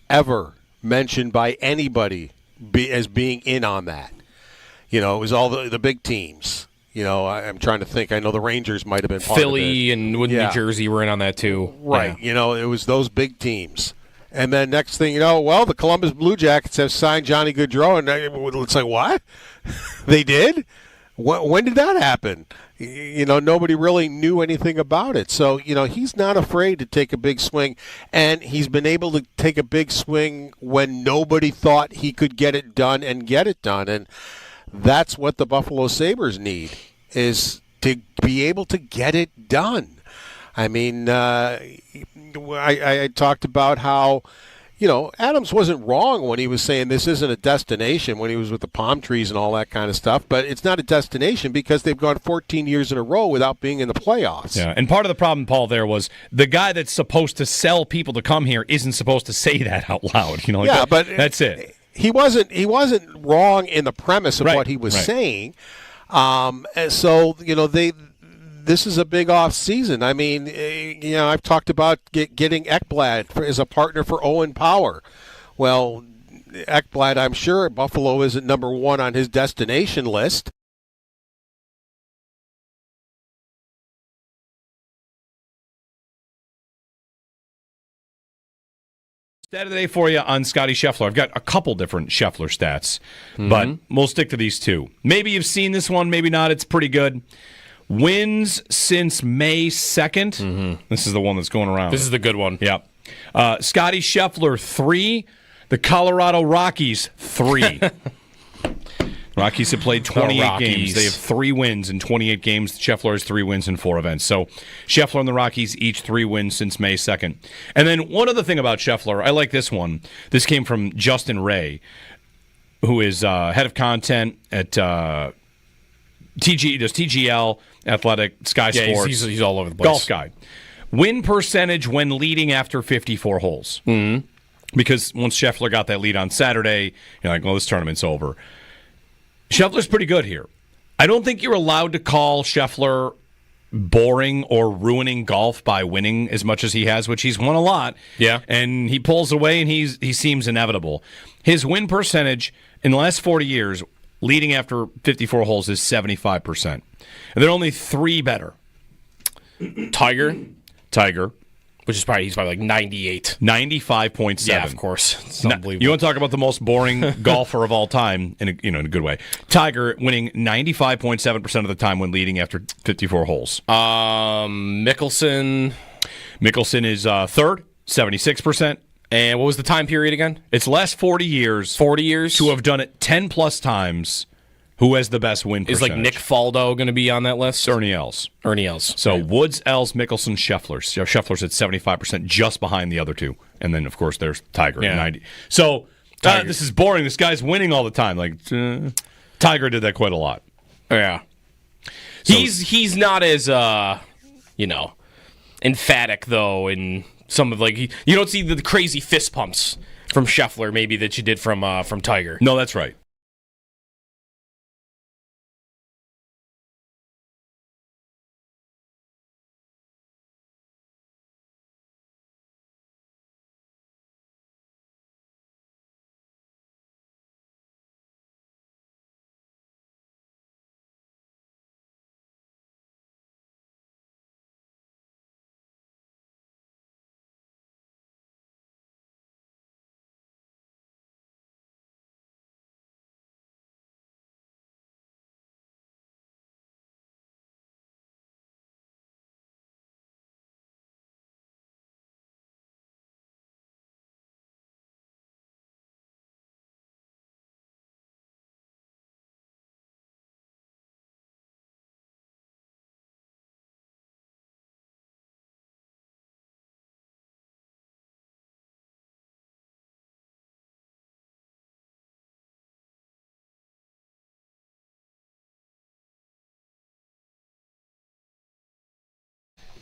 ever mentioned by anybody as being in on that. It was all the big teams. I'm trying to think. I know the Rangers might have been part Philly of it. and New Jersey were in on that too. Right. Yeah. It was those big teams. And then next thing you know, the Columbus Blue Jackets have signed Johnny Gaudreau. And it's like, what? They did? When did that happen? Nobody really knew anything about it. So, he's not afraid to take a big swing. And he's been able to take a big swing when nobody thought he could get it done and get it done. And that's what the Buffalo Sabres need, is to be able to get it done. I mean, I talked about how, Adams wasn't wrong when he was saying this isn't a destination when he was with the palm trees and all that kind of stuff, but it's not a destination because they've gone 14 years in a row without being in the playoffs. Yeah, and part of the problem, Paul, there was the guy that's supposed to sell people to come here isn't supposed to say that out loud. But that's it. He wasn't wrong in the premise of what he was saying. And so, this is a big off season. I mean, I've talked about getting Ekblad as a partner for Owen Power. Well, Ekblad, I'm sure Buffalo isn't number one on his destination list. Stat of the day for you on Scottie Scheffler. I've got a couple different Scheffler stats, but we'll stick to these two. Maybe you've seen this one, maybe not. It's pretty good. Wins since May 2nd. This is the one that's going around. This is the good one. Yeah. Scottie Scheffler, 3. The Colorado Rockies, 3. Rockies have played 28 games. They have 3 wins in 28 games. Scheffler has 3 wins in 4 events. So Scheffler and the Rockies each 3 wins since May 2nd. And then one other thing about Scheffler, I like this one. This came from Justin Ray, who is head of content at TGL, Athletic, Sky Sports. He's all over the place. Golf guy. Win percentage when leading after 54 holes. Because once Scheffler got that lead on Saturday, you're like, well, this tournament's over. Scheffler's pretty good here. I don't think you're allowed to call Scheffler boring or ruining golf by winning as much as he has, which he's won a lot. Yeah. And he pulls away and he seems inevitable. His win percentage in the last 40 years, leading after 54 holes, is 75%. And there are only 3 better. Tiger. Which is he's probably like 98. 95.7. Yeah, of course. It's unbelievable. You want to talk about the most boring golfer of all time in a good way. Tiger winning 95.7% of the time when leading after 54 holes. Mickelson is third, 76%. And what was the time period again? It's last 40 years. 40 years? To have done it 10 plus times Who has the best win Is percentage? Nick Faldo going to be on that list? Ernie Els. So right. Woods, Els, Mickelson, Scheffler. Scheffler's at 75%, just behind the other two. And then, of course, there's Tiger at 90. So this is boring. This guy's winning all the time. Tiger did that quite a lot. Yeah. So, he's not as, emphatic, though, in some of, you don't see the crazy fist pumps from Scheffler, maybe, that you did from Tiger. No, that's right.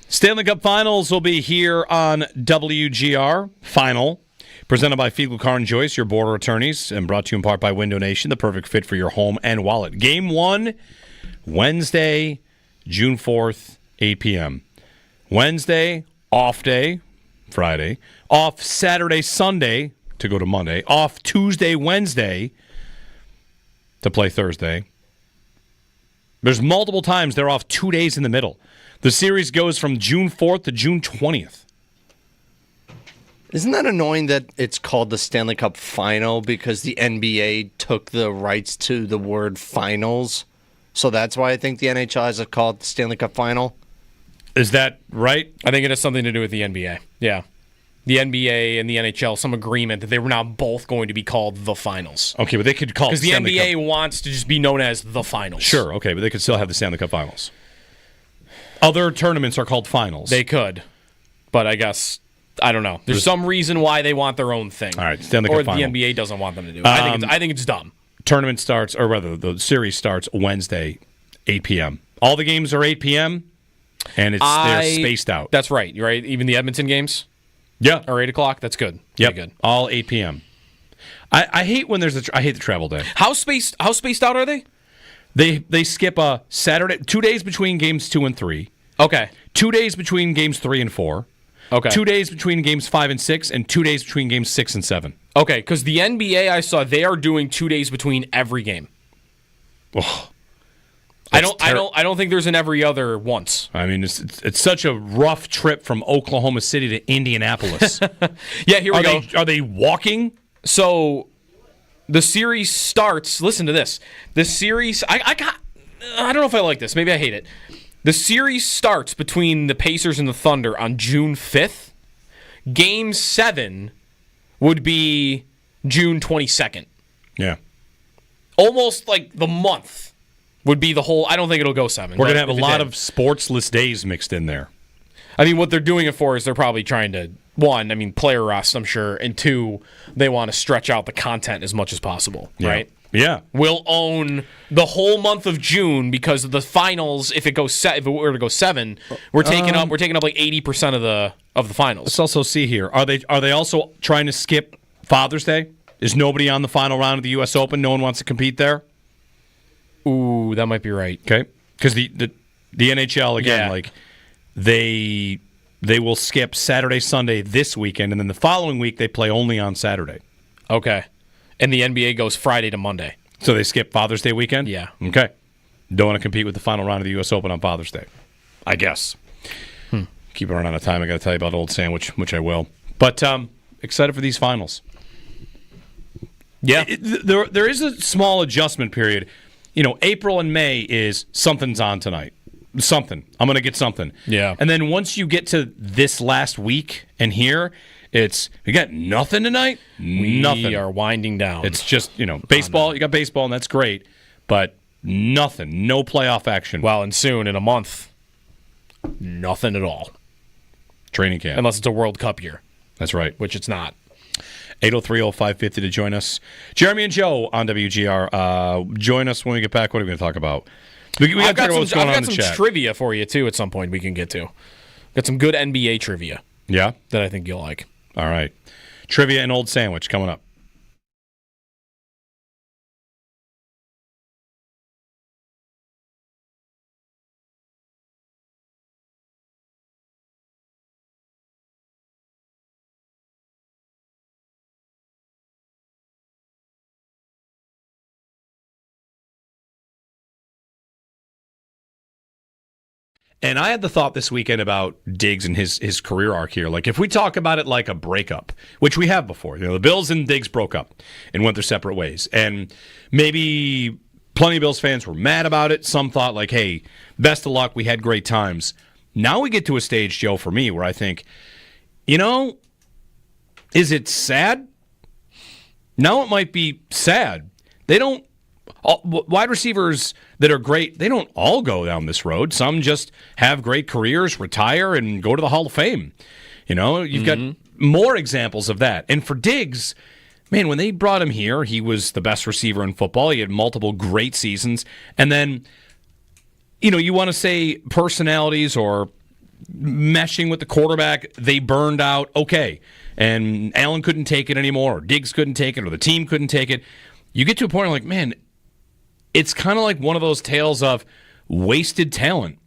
Stanley Cup Finals will be here on WGR Final, presented by Fiegel Car and Joyce, your border attorneys, and brought to you in part by Window Nation, the perfect fit for your home and wallet. Game 1, Wednesday, June 4th, 8 p.m. Wednesday, off day, Friday. Off Saturday, Sunday to go to Monday. Off Tuesday, Wednesday to play Thursday. There's multiple times they're off 2 days in the middle. The series goes from June 4th to June 20th. Isn't that annoying that it's called the Stanley Cup Final because the NBA took the rights to the word finals? So that's why I think the NHL has it called the Stanley Cup Final. Is that right? I think it has something to do with the NBA. Yeah. The NBA and the NHL, some agreement that they were now both going to be called the finals. Okay, but they could call it because the NBA wants to just be known as the finals. Sure, okay, but they could still have the Stanley Cup Finals. Other tournaments are called finals. They could, but I guess, I don't know. There's some reason why they want their own thing. All right, Stanley Cup Final. Or the NBA doesn't want them to do it. I think it's dumb. Tournament starts, or rather, the series starts Wednesday, 8 p.m. All the games are 8 p.m., and they're spaced out. That's right. You're right. Even the Edmonton games? Yeah. Or 8 o'clock? That's good. Yep. Good. All 8 p.m. I hate when there's I hate the travel day. How spaced out are they? They skip a Saturday, 2 days between games 2 and 3. Okay. 2 days between games 3 and 4. Okay. 2 days between games 5 and 6, and 2 days between games 6 and 7. Okay, because the NBA, I saw they are doing 2 days between every game. Oh, I don't think there's an every other once. I mean, it's such a rough trip from Oklahoma City to Indianapolis. Yeah, here we go. Are they walking? So the series starts. Listen to this. The series. I don't know if I like this. Maybe I hate it. The series starts between the Pacers and the Thunder on June 5th. Game 7 would be June 22nd. Yeah. Almost like the month would be the whole. I don't think it'll go 7. We're going to have a lot of sportsless days mixed in there. I mean, what they're doing it for is they're probably trying to, 1, player rust, I'm sure, and 2, they want to stretch out the content as much as possible, right? Yeah. We'll own the whole month of June because of the finals. If it were to go 7, we're taking up like 80% of the finals. Let's also see here. Are they also trying to skip Father's Day? Is nobody on the final round of the U.S. Open? No one wants to compete there? Ooh, that might be right. Okay. Because the NHL, again, they will skip Saturday, Sunday this weekend, and then the following week they play only on Saturday. Okay. And the NBA goes Friday to Monday. So they skip Father's Day weekend? Yeah. Okay. Don't want to compete with the final round of the U.S. Open on Father's Day, I guess. Keep running out of time. I got to tell you about Old Sandwich, which I will. But excited for these finals. Yeah. There is a small adjustment period. April and May is something's on tonight. Something. I'm going to get something. Yeah. And then once you get to this last week and here, we got nothing tonight. Nothing. We are winding down. It's just, baseball. You got baseball, and that's great. But nothing. No playoff action. Well, and soon, in a month, nothing at all. Training camp. Unless it's a World Cup year. That's right. Which it's not. 803-0550 to join us. Jeremy and Joe on WGR. Join us when we get back. What are we going to talk about? I've got some trivia for you, too, at some point we can get to. Got some good NBA trivia. Yeah? That I think you'll like. All right. Trivia and Old Sandwich coming up. And I had the thought this weekend about Diggs and his career arc here. Like, if we talk about it like a breakup, which we have before, the Bills and Diggs broke up and went their separate ways. And maybe plenty of Bills fans were mad about it. Some thought, like, hey, best of luck. We had great times. Now we get to a stage, Joe, for me, where I think, is it sad? Now it might be sad. Wide receivers that are great, they don't all go down this road. Some just have great careers, retire, and go to the Hall of Fame. You've got more examples of that. And for Diggs, man, when they brought him here, he was the best receiver in football. He had multiple great seasons. And then, you want to say personalities or meshing with the quarterback, they burned out. Okay. And Allen couldn't take it anymore, or Diggs couldn't take it, or the team couldn't take it. You get to a point where, like, man, it's kind of like one of those tales of wasted talent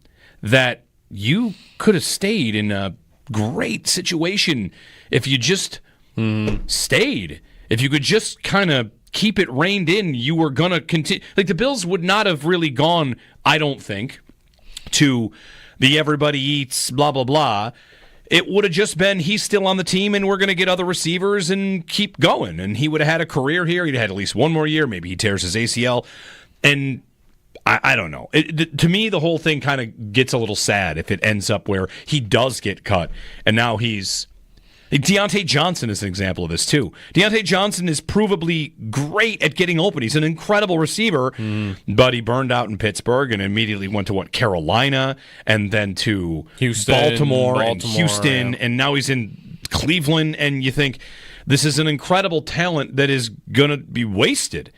that you could have stayed in a great situation if you just stayed. If you could just kind of keep it reined in, you were going to continue. Like, the Bills would not have really gone, I don't think, to the everybody eats, blah, blah, blah. It would have just been he's still on the team and we're going to get other receivers and keep going. And he would have had a career here. He'd had at least one more year. Maybe he tears his ACL. And I don't know. To me, the whole thing kind of gets a little sad if it ends up where he does get cut. And now Deontay Johnson is an example of this, too. Deontay Johnson is provably great at getting open. He's an incredible receiver, but he burned out in Pittsburgh and immediately went to, Carolina, and then to Baltimore and Houston, and now he's in Cleveland, and you think, this is an incredible talent that is going to be wasted.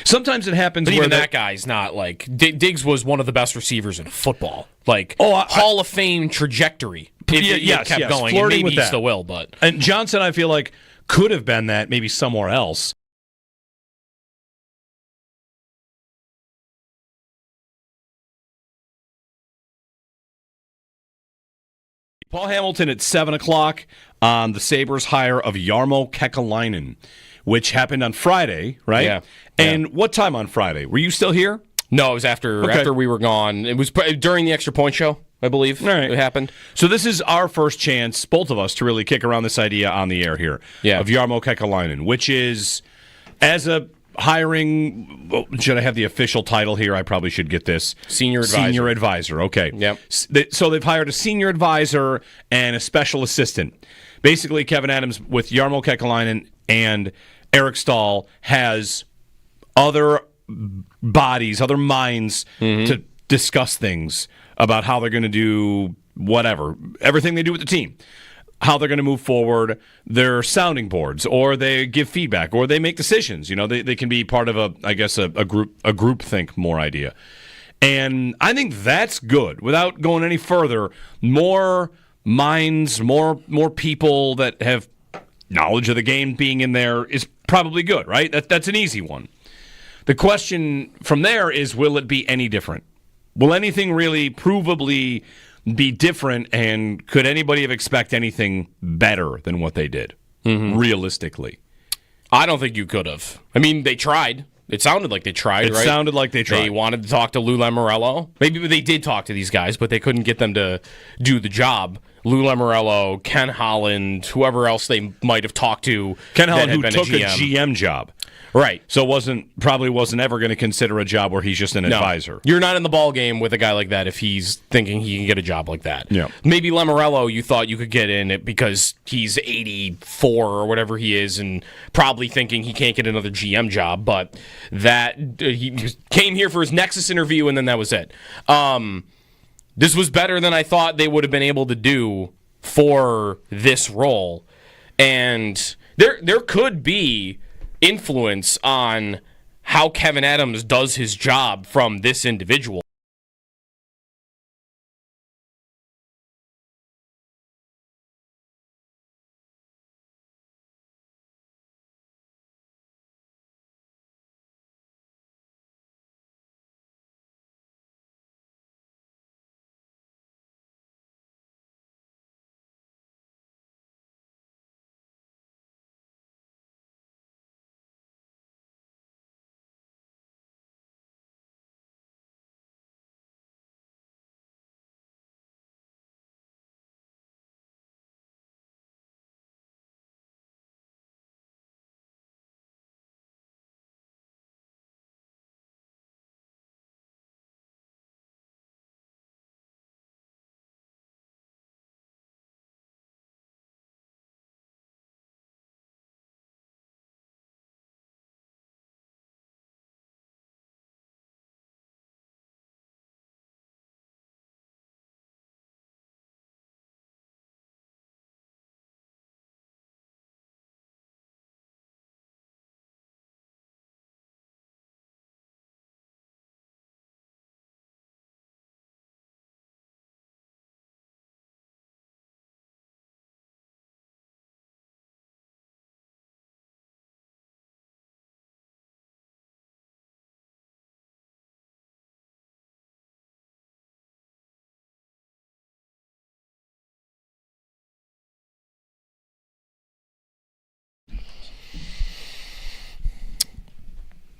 Sometimes it happens but where even that guy's not, Diggs was one of the best receivers in football. Hall of Fame trajectory. Kept going, and maybe he still will. But and Johnson, I feel like, could have been that maybe somewhere else. Paul Hamilton at 7 o'clock on the Sabres hire of Jarmo Kekalainen, which happened on Friday, right? Yeah. And what time on Friday? Were you still here? No, it was after we were gone. It was during the Extra Point show, I believe. All right. It happened. So this is our first chance, both of us, to really kick around this idea on the air here of Jarmo Kekalainen, which is, as a hiring, should I have the official title here? I probably should get this. Senior advisor. Okay. Yep. So they've hired a senior advisor and a special assistant. Basically, Kevin Adams with Jarmo Kekalainen and Eric Stahl has other bodies, other minds to discuss things about how they're going to do whatever, everything they do with the team. How they're going to move forward, their sounding boards, or they give feedback, or they make decisions. They can be part of a group think more idea. And I think that's good. Without going any further, more minds, more people that have knowledge of the game being in there is probably good, right? That's an easy one. The question from there is, will it be any different? Will anything really provably be different, and could anybody have expected anything better than what they did, realistically? I don't think you could have. I mean, they tried. It sounded like they tried, right? It sounded like they tried. They wanted to talk to Lou Lamoriello. Maybe they did talk to these guys, but they couldn't get them to do the job. Lou Lamoriello, Ken Holland, whoever else they might have talked to. Ken Holland, who took a GM job. Right. So probably wasn't ever going to consider a job where he's just an advisor. You're not in the ball game with a guy like that if he's thinking he can get a job like that. Yeah. Maybe Lamoriello, you thought you could get in it because he's 84 or whatever he is, and probably thinking he can't get another GM job. But that he came here for his Nexus interview, and then that was it. This was better than I thought they would have been able to do for this role, and there could be influence on how Kevin Adams does his job from this individual.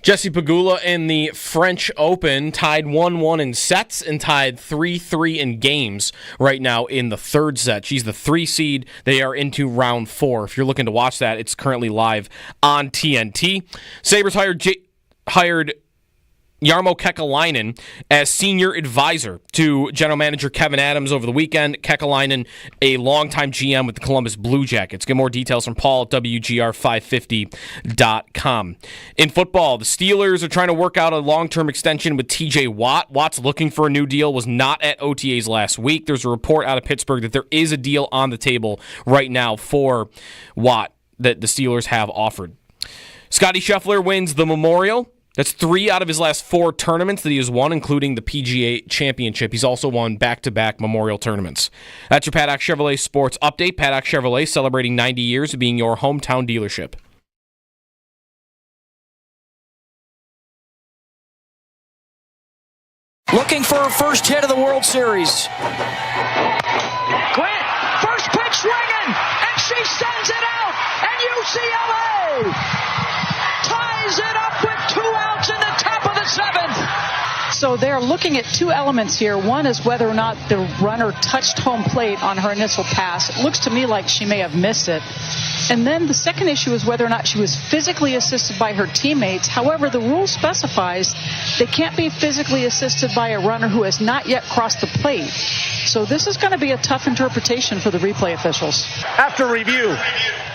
Jesse Pegula in the French Open tied 1-1 in sets and tied 3-3 in games right now in the third set. She's the 3 seed. They are into round 4. If you're looking to watch that, it's currently live on TNT. Sabres hired Jarmo Kekalainen as senior advisor to general manager Kevin Adams over the weekend. Kekalainen, a longtime GM with the Columbus Blue Jackets. Get more details from Paul at WGR550.com. In football, the Steelers are trying to work out a long-term extension with TJ Watt. Watt's looking for a new deal, was not at OTAs last week. There's a report out of Pittsburgh that there is a deal on the table right now for Watt that the Steelers have offered. Scottie Scheffler wins the Memorial. That's 3 out of his last 4 tournaments that he has won, including the PGA Championship. He's also won back-to-back Memorial tournaments. That's your Paddock Chevrolet Sports Update. Paddock Chevrolet celebrating 90 years of being your hometown dealership. Looking for her first hit of the World Series. Grant, first pitch swinging, and she sends it out, and UCLA ties it up with 2 outs in the top of the 7th. So they're looking at 2 elements here. One is whether or not the runner touched home plate on her initial pass. It looks to me like she may have missed it. And then the second issue is whether or not she was physically assisted by her teammates. However, the rule specifies they can't be physically assisted by a runner who has not yet crossed the plate. So this is going to be a tough interpretation for the replay officials. After review,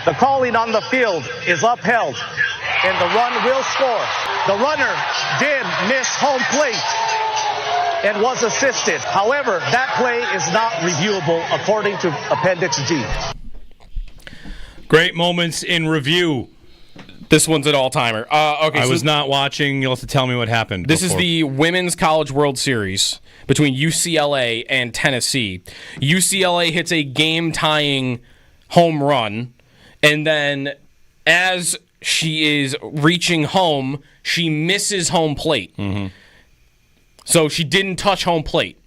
the calling on the field is upheld, and the run will score. The runner did miss home plate and was assisted. However, that play is not reviewable according to Appendix G. Great moments in review. This one's an all-timer. Okay, I was not watching. You'll have to tell me what happened. This is the Women's College World Series between UCLA and Tennessee. UCLA hits a game-tying home run, and then as she is reaching home, she misses home plate. Mm-hmm. So she didn't touch home plate.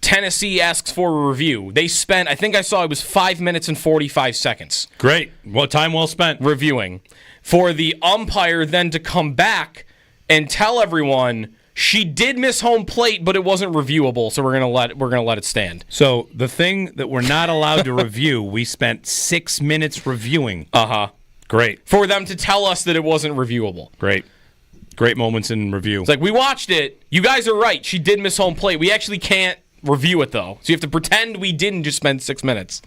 Tennessee asks for a review. They spent, I think I saw it was 5 minutes and 45 seconds. Great. Well, time well spent. Reviewing. For the umpire then to come back and tell everyone she did miss home plate, but it wasn't reviewable, so we're gonna let it stand. So the thing that we're not allowed to review, we spent 6 minutes reviewing. Uh-huh. Great. For them to tell us that it wasn't reviewable. Great moments in review. It's like, we watched it. You guys are right. She did miss home plate. We actually can't review it, though. So you have to pretend we didn't just spend 6 minutes.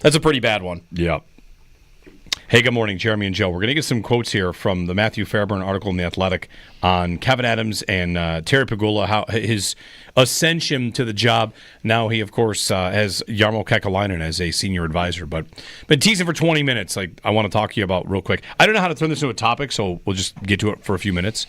That's a pretty bad one. Yeah. Hey, good morning, Jeremy and Joe. We're going to get some quotes here from the Matthew Fairburn article in The Athletic on Kevin Adams and Terry Pegula, how his ascension to the job. Now he, of course, has Jarmo Kekalainen as a senior advisor. But been teasing for 20 minutes. Like, I want to talk to you about real quick. I don't know how to turn this into a topic, so we'll just get to it for a few minutes.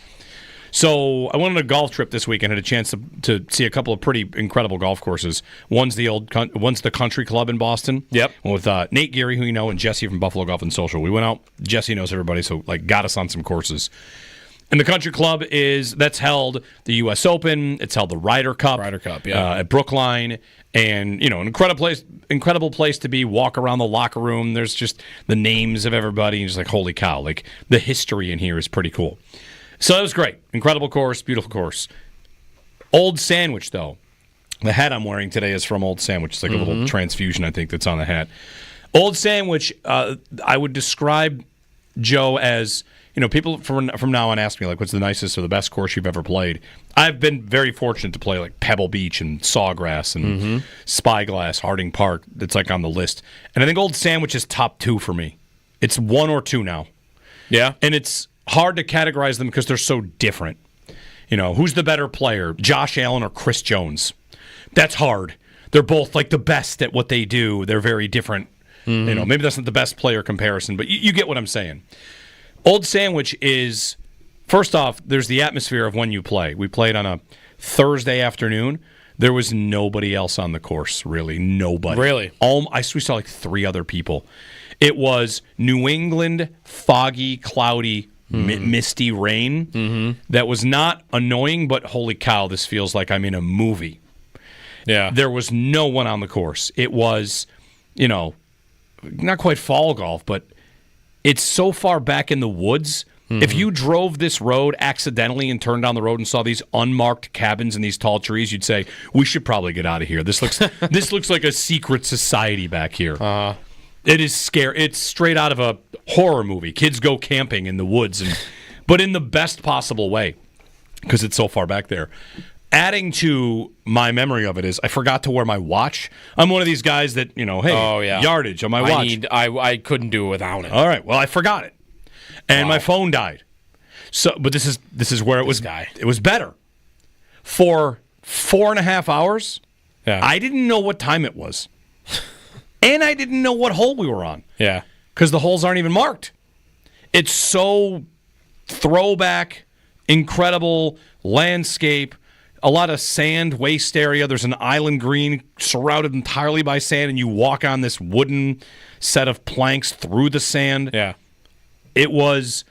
So I went on a golf trip this week and had a chance to see a couple of pretty incredible golf courses. One's the Country Club in Boston. Yep. With Nate Geary, who you know, and Jesse from Buffalo Golf and Social. We went out. Jesse knows everybody, so got us on some courses. And the Country Club that's held the U.S. Open. It's held the Ryder Cup. At Brookline. And, an incredible place to be. Walk around the locker room. There's just the names of everybody. And just like, holy cow. Like, the history in here is pretty cool. So that was great. Incredible course, beautiful course. Old Sandwich, though. The hat I'm wearing today is from Old Sandwich. It's like a little transfusion, I think, that's on the hat. Old Sandwich, I would describe, Joe, as, people from now on ask me, what's the nicest or the best course you've ever played? I've been very fortunate to play, Pebble Beach and Sawgrass and Spyglass, Harding Park. That's, on the list. And I think Old Sandwich is top 2 for me. It's 1 or 2 now. Yeah. And it's hard to categorize them because they're so different. Who's the better player, Josh Allen or Chris Jones? That's hard. They're both the best at what they do. They're very different. Maybe that's not the best player comparison, but you get what I'm saying. Old Sandwich is, first off, there's the atmosphere of when you play. We played on a Thursday afternoon. There was nobody else on the course, really. Nobody. Really? We saw 3 other people. It was New England, foggy, cloudy, misty rain that was not annoying, but holy cow, this feels like I'm in a movie. Yeah. There was no one on the course. It was, not quite fall golf, but it's so far back in the woods. If you drove this road accidentally and turned down the road and saw these unmarked cabins and these tall trees, you'd say, we should probably get out of here. This looks like a secret society back here. It is scary. It's straight out of a horror movie. Kids go camping in the woods, but in the best possible way because it's so far back there. Adding to my memory of it is I forgot to wear my watch. I'm one of these guys that, yardage on my watch. I couldn't do it without it. All right. Well, I forgot it. And my phone died. But this is where it was better. For 4.5 hours, I didn't know what time it was. And I didn't know what hole we were on. Yeah. Because the holes aren't even marked. It's so throwback, incredible landscape, a lot of sand, waste area. There's an island green surrounded entirely by sand, and you walk on this wooden set of planks through the sand. Yeah. It was,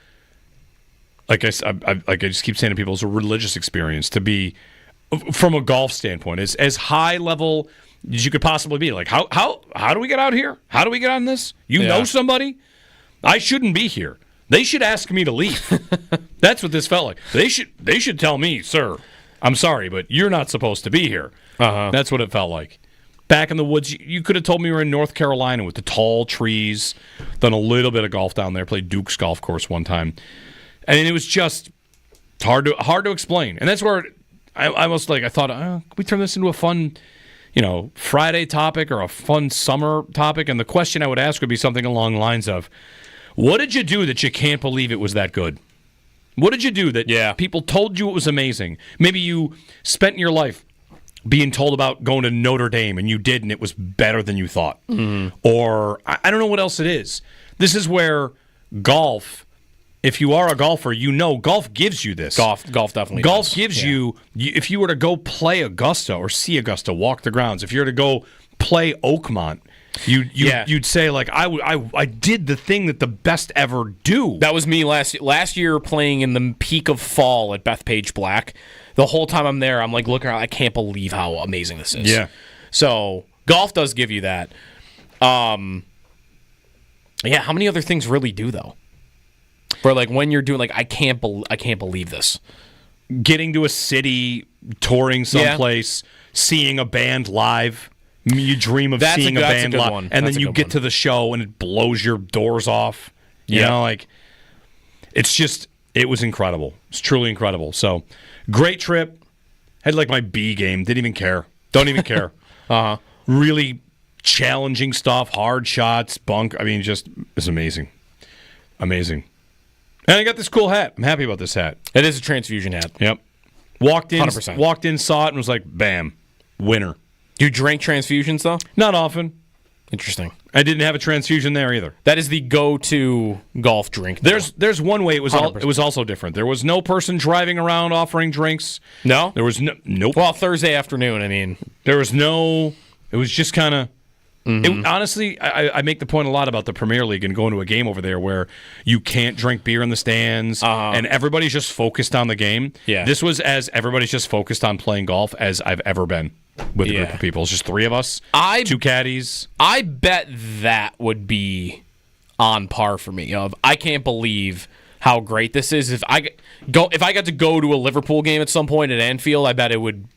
like I just keep saying to people, it's a religious experience to be, from a golf standpoint, as high level as you could possibly be. How do we get out here? How do we get on this? You know somebody? I shouldn't be here. They should ask me to leave. That's what this felt like. They should tell me, sir, I'm sorry, but you're not supposed to be here. That's what it felt like. Back in the woods, you could have told me we were in North Carolina with the tall trees. Done a little bit of golf down there. Played Duke's golf course one time. And it was just hard to explain. And that's where I thought, can we turn this into a fun, Friday topic or a fun summer topic? And the question I would ask would be something along the lines of, what did you do that you can't believe it was that good? What did you do that people told you it was amazing? Maybe you spent your life being told about going to Notre Dame and you did and it was better than you thought. Or I don't know what else it is. This is where golf, if you are a golfer, golf gives you this. Golf definitely Golf does. gives you, if you were to go play Augusta or see Augusta, walk the grounds, if you were to go play Oakmont, you'd say, I did the thing that the best ever do. That was me last year playing in the peak of fall at Bethpage Black. The whole time I'm there, I'm looking around, I can't believe how amazing this is. Yeah. So golf does give you that. How many other things really do, though? Where, when you're doing, I can't believe this. Getting to a city, touring someplace, seeing a band live. You dream of seeing a band live, and then you get to the show and it blows your doors off. You know, like, it was incredible. It's truly incredible. So, great trip. Had like my B game. Didn't even care. Don't even care. Really challenging stuff, hard shots, bunk. I mean, just, it's amazing. Amazing. And I got this cool hat. I'm happy about this hat. It is a transfusion hat. Yep. Walked in, 100%. Saw it, and was like, bam, winner. Do you drink transfusions, though? Not often. Interesting. I didn't have a transfusion there either. That is the go-to golf drink. There's one way it was also different. There was no person driving around offering drinks. No? There was nope. Well, Thursday afternoon, I mean. There was no, it was just kind of, honestly, I make the point a lot about the Premier League and going to a game over there where you can't drink beer in the stands and everybody's just focused on the game. Yeah. This was as everybody's just focused on playing golf as I've ever been with a group of people. It's just three of us, two caddies. I bet that would be on par for me. I can't believe how great this is. If I got to go to a Liverpool game at some point at Anfield, I bet it would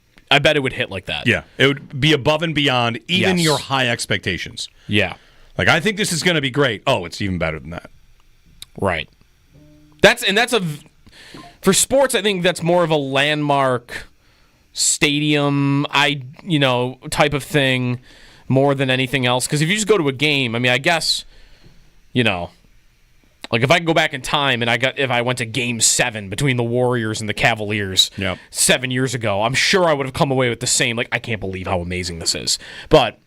hit like that. Yeah, it would be above and beyond even your high expectations. Yeah. Like, I think this is going to be great. Oh, it's even better than that. Right. For sports, I think that's more of a landmark stadium, type of thing more than anything else. Because if you just go to a game, I mean, I guess, like if I can go back in time and if I went to Game 7 between the Warriors and the Cavaliers 7 years ago, I'm sure I would have come away with the same, like, I can't believe how amazing this is. But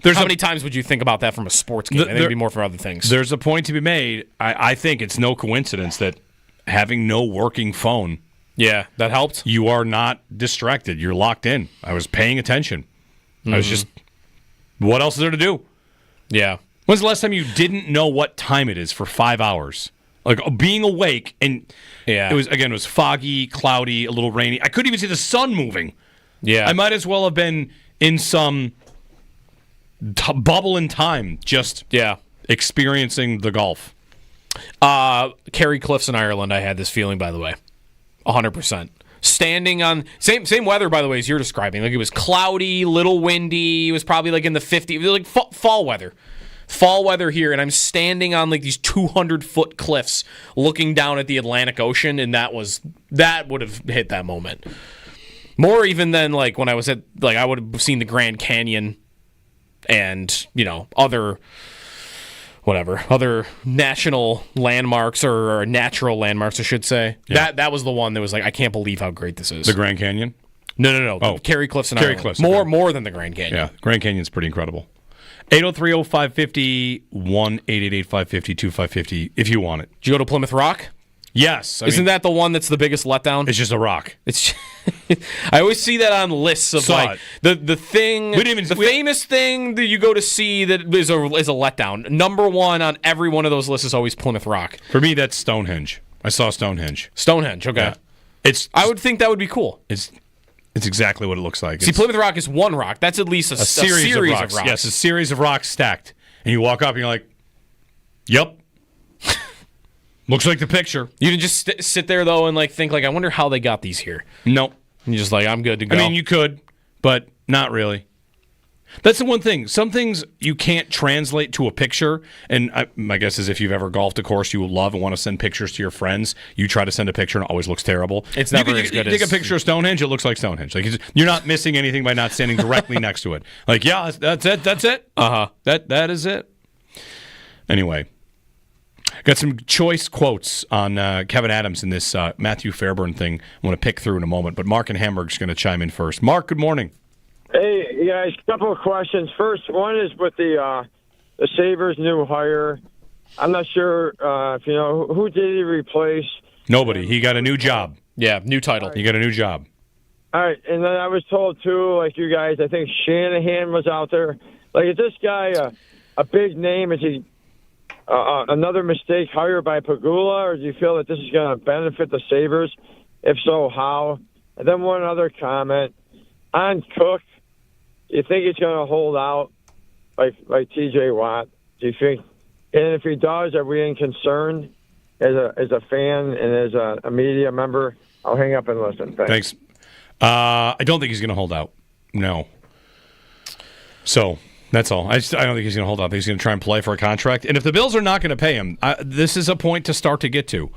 how many times would you think about that from a sports game? I think it'd be more for other things. There's a point to be made. I think it's no coincidence that having no working phone, that helped. You are not distracted. You're locked in. I was paying attention. I was just, what else is there to do? Yeah. When's the last time you didn't know what time it is for 5 hours? Like, being awake, and it was foggy, cloudy, a little rainy. I couldn't even see the sun moving. Yeah. I might as well have been in some bubble in time, just experiencing the golf. Kerry Cliffs in Ireland, I had this feeling, by the way. 100%. Standing on same weather, by the way, as you're describing. Like, it was cloudy, little windy. It was probably like in the 50s. It was like fall weather. Fall weather here, and I'm standing on like these 200-foot cliffs looking down at the Atlantic Ocean, and that would have hit that moment. More even than like when I was at, like, I would have seen the Grand Canyon and, other national landmarks or natural landmarks, I should say. Yeah. That was the one that was like, I can't believe how great this is. The Grand Canyon? No. Oh, Kerry Cliffs in Kerry Ireland. Cliffs. More than the Grand Canyon. Yeah, Grand Canyon's pretty incredible. 803-0550, 1-888-550-2550 if you want it. Did you go to Plymouth Rock? Yes. Isn't that the one that's the biggest letdown? It's just a rock. It's. I always see that on lists of the thing. Famous thing that you go to see that is a letdown. Number one on every one of those lists is always Plymouth Rock. For me, that's Stonehenge. I saw Stonehenge. Stonehenge, okay. Yeah. I would think that would be cool. It's exactly what it looks like. See, Plymouth Rock is one rock. That's at least a series of rocks. Yes, a series of rocks stacked. And you walk up and you're like, yep. Looks like the picture. You can just sit there, though, and think, I wonder how they got these here. Nope. And you're just like, I'm good to go. I mean, you could, but not really. That's the one thing. Some things you can't translate to a picture, and my guess is if you've ever golfed a course you love and want to send pictures to your friends, you try to send a picture and it always looks terrible. It's never as good as... You take a picture of Stonehenge, it looks like Stonehenge. Like, you're not missing anything by not standing directly next to it. Like, yeah, that's it. Uh-huh. That is it. Anyway, got some choice quotes on Kevin Adams in this Matthew Fairburn thing I want to pick through in a moment, but Mark in Hamburg's going to chime in first. Mark, good morning. Hey, guys, a couple of questions. First, one is with the Sabres' new hire. I'm not sure if you know, who did he replace? Nobody. He got a new job. Yeah, new title. He got a new job. All right, and then I was told, too, like you guys, I think Shanahan was out there. Like, is this guy a big name? Is he another mistake hired by Pagula, or do you feel that this is going to benefit the Sabres? If so, how? And then one other comment. On Cook, do you think he's going to hold out like T.J. Watt? Do you think? And if he does, are we in concern as a fan and as a media member? I'll hang up and listen. Thanks. I don't think he's going to hold out. No. So That's all. I don't think he's going to hold out. I think he's going to try and play for a contract. And if the Bills are not going to pay him, this is a point to start to get to.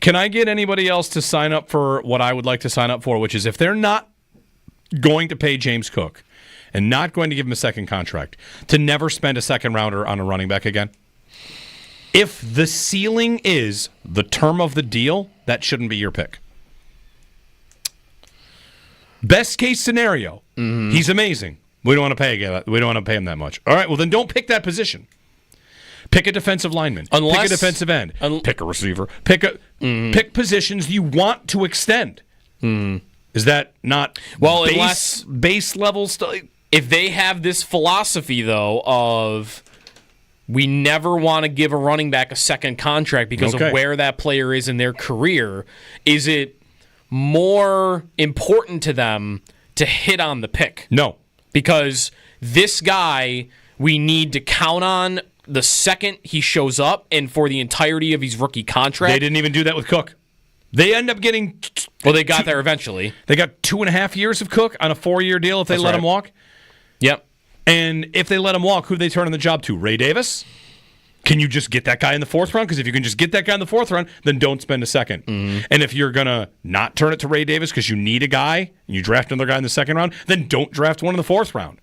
Can I get anybody else to sign up for what I would like to sign up for, which is if they're not going to pay James Cook and not going to give him a second contract, to never spend a second rounder on a running back again? If the ceiling is the term of the deal, that shouldn't be your pick. Best case scenario, he's amazing. We don't want to pay him that much. All right, well then don't pick that position. Pick a defensive lineman. Pick a defensive end. Pick a receiver. Pick positions you want to extend. Is that not base level stuff? If they have this philosophy, though, of we never want to give a running back a second contract because of where that player is in their career, is it more important to them to hit on the pick? No. Because this guy, we need to count on the second he shows up and for the entirety of his rookie contract. They didn't even do that with Cook. They end up getting... Well, they got there eventually. They got 2.5 years of Cook on a 4-year deal if they let him walk. Yep. And if they let him walk, who do they turn in the job to? Ray Davis? Can you just get that guy in the 4th round? Because if you can just get that guy in the 4th round, then don't spend a second. And if you're going to not turn it to Ray Davis because you need a guy and you draft another guy in the 2nd round, then don't draft one in the 4th round.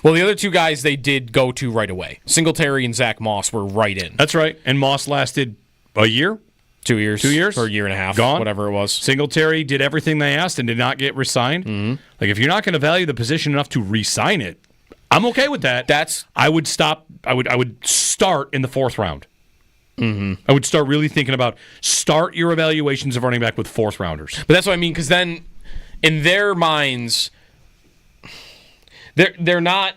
Well, the other two guys they did go to right away. Singletary and Zach Moss were right in. That's right. And Moss lasted a year? 2 years. 2 years? Or a year and a half. Gone. Whatever it was. Singletary did everything they asked and did not get re-signed. Like, if you're not going to value the position enough to re-sign it, I'm okay with that. I would start in the 4th round. I would start really thinking about start your evaluations of running back with 4th rounders. But that's what I mean, because then in their minds, they're not,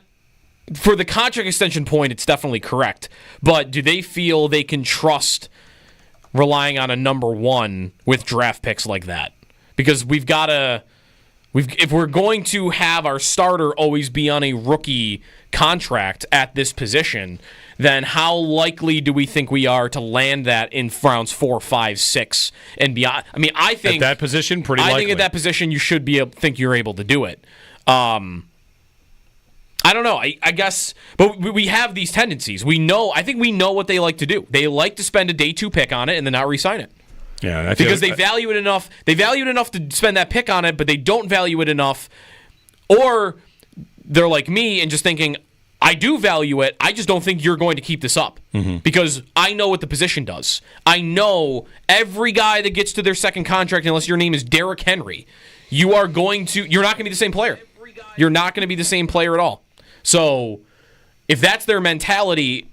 for the contract extension point, it's definitely correct. But do they feel they can trust relying on a number 1 with draft picks like that? Because if we're going to have our starter always be on a rookie contract at this position, then how likely do we think we are to land that in rounds 4, 5, 6, and beyond? I mean, I think at that position, pretty likely. I think at that position, you should think you're able to do it. I don't know. I guess, but we have these tendencies. I think we know what they like to do. They like to spend a day 2 pick on it and then not re-sign it. Yeah, because they value it enough. They value it enough to spend that pick on it, but they don't value it enough. Or they're like me and just thinking, I do value it. I just don't think you're going to keep this up because I know what the position does. I know every guy that gets to their second contract, unless your name is Derrick Henry, you're not going to be the same player. You're not going to be the same player at all. So if that's their mentality,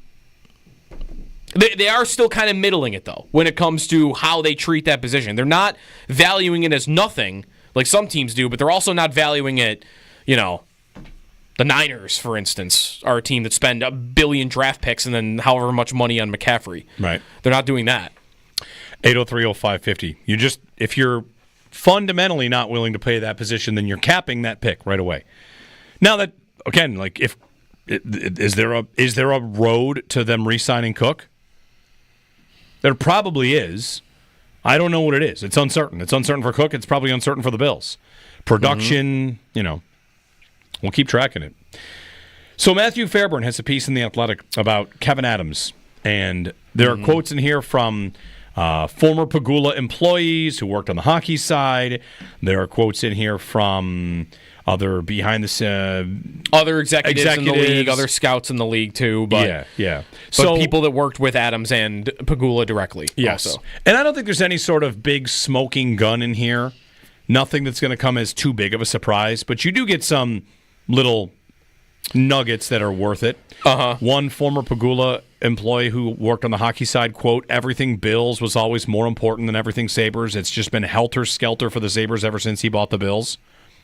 they are still kind of middling it, though, when it comes to how they treat that position. They're not valuing it as nothing like some teams do, but they're also not valuing it, the Niners, for instance, are a team that spend $1 billion draft picks and then however much money on McCaffrey. Right. They're not doing that. 803-0550. If you're fundamentally not willing to pay that position, then you're capping that pick right away. Now that, again, is there a road to them re-signing Cook? There probably is. I don't know what it is. It's uncertain. It's uncertain for Cook. It's probably uncertain for the Bills. Production, we'll keep tracking it. So Matthew Fairburn has a piece in The Athletic about Kevin Adams, and there are quotes in here from former Pagula employees who worked on the hockey side. There are quotes in here from other other executives in the league, other scouts in the league too. But yeah. So people that worked with Adams and Pagula directly. Yes, also. And I don't think there's any sort of big smoking gun in here. Nothing that's going to come as too big of a surprise. But you do get some little nuggets that are worth it. One former Pagula employee who worked on the hockey side, quote, "Everything Bills was always more important than everything Sabres. It's just been helter-skelter for the Sabres ever since he bought the Bills."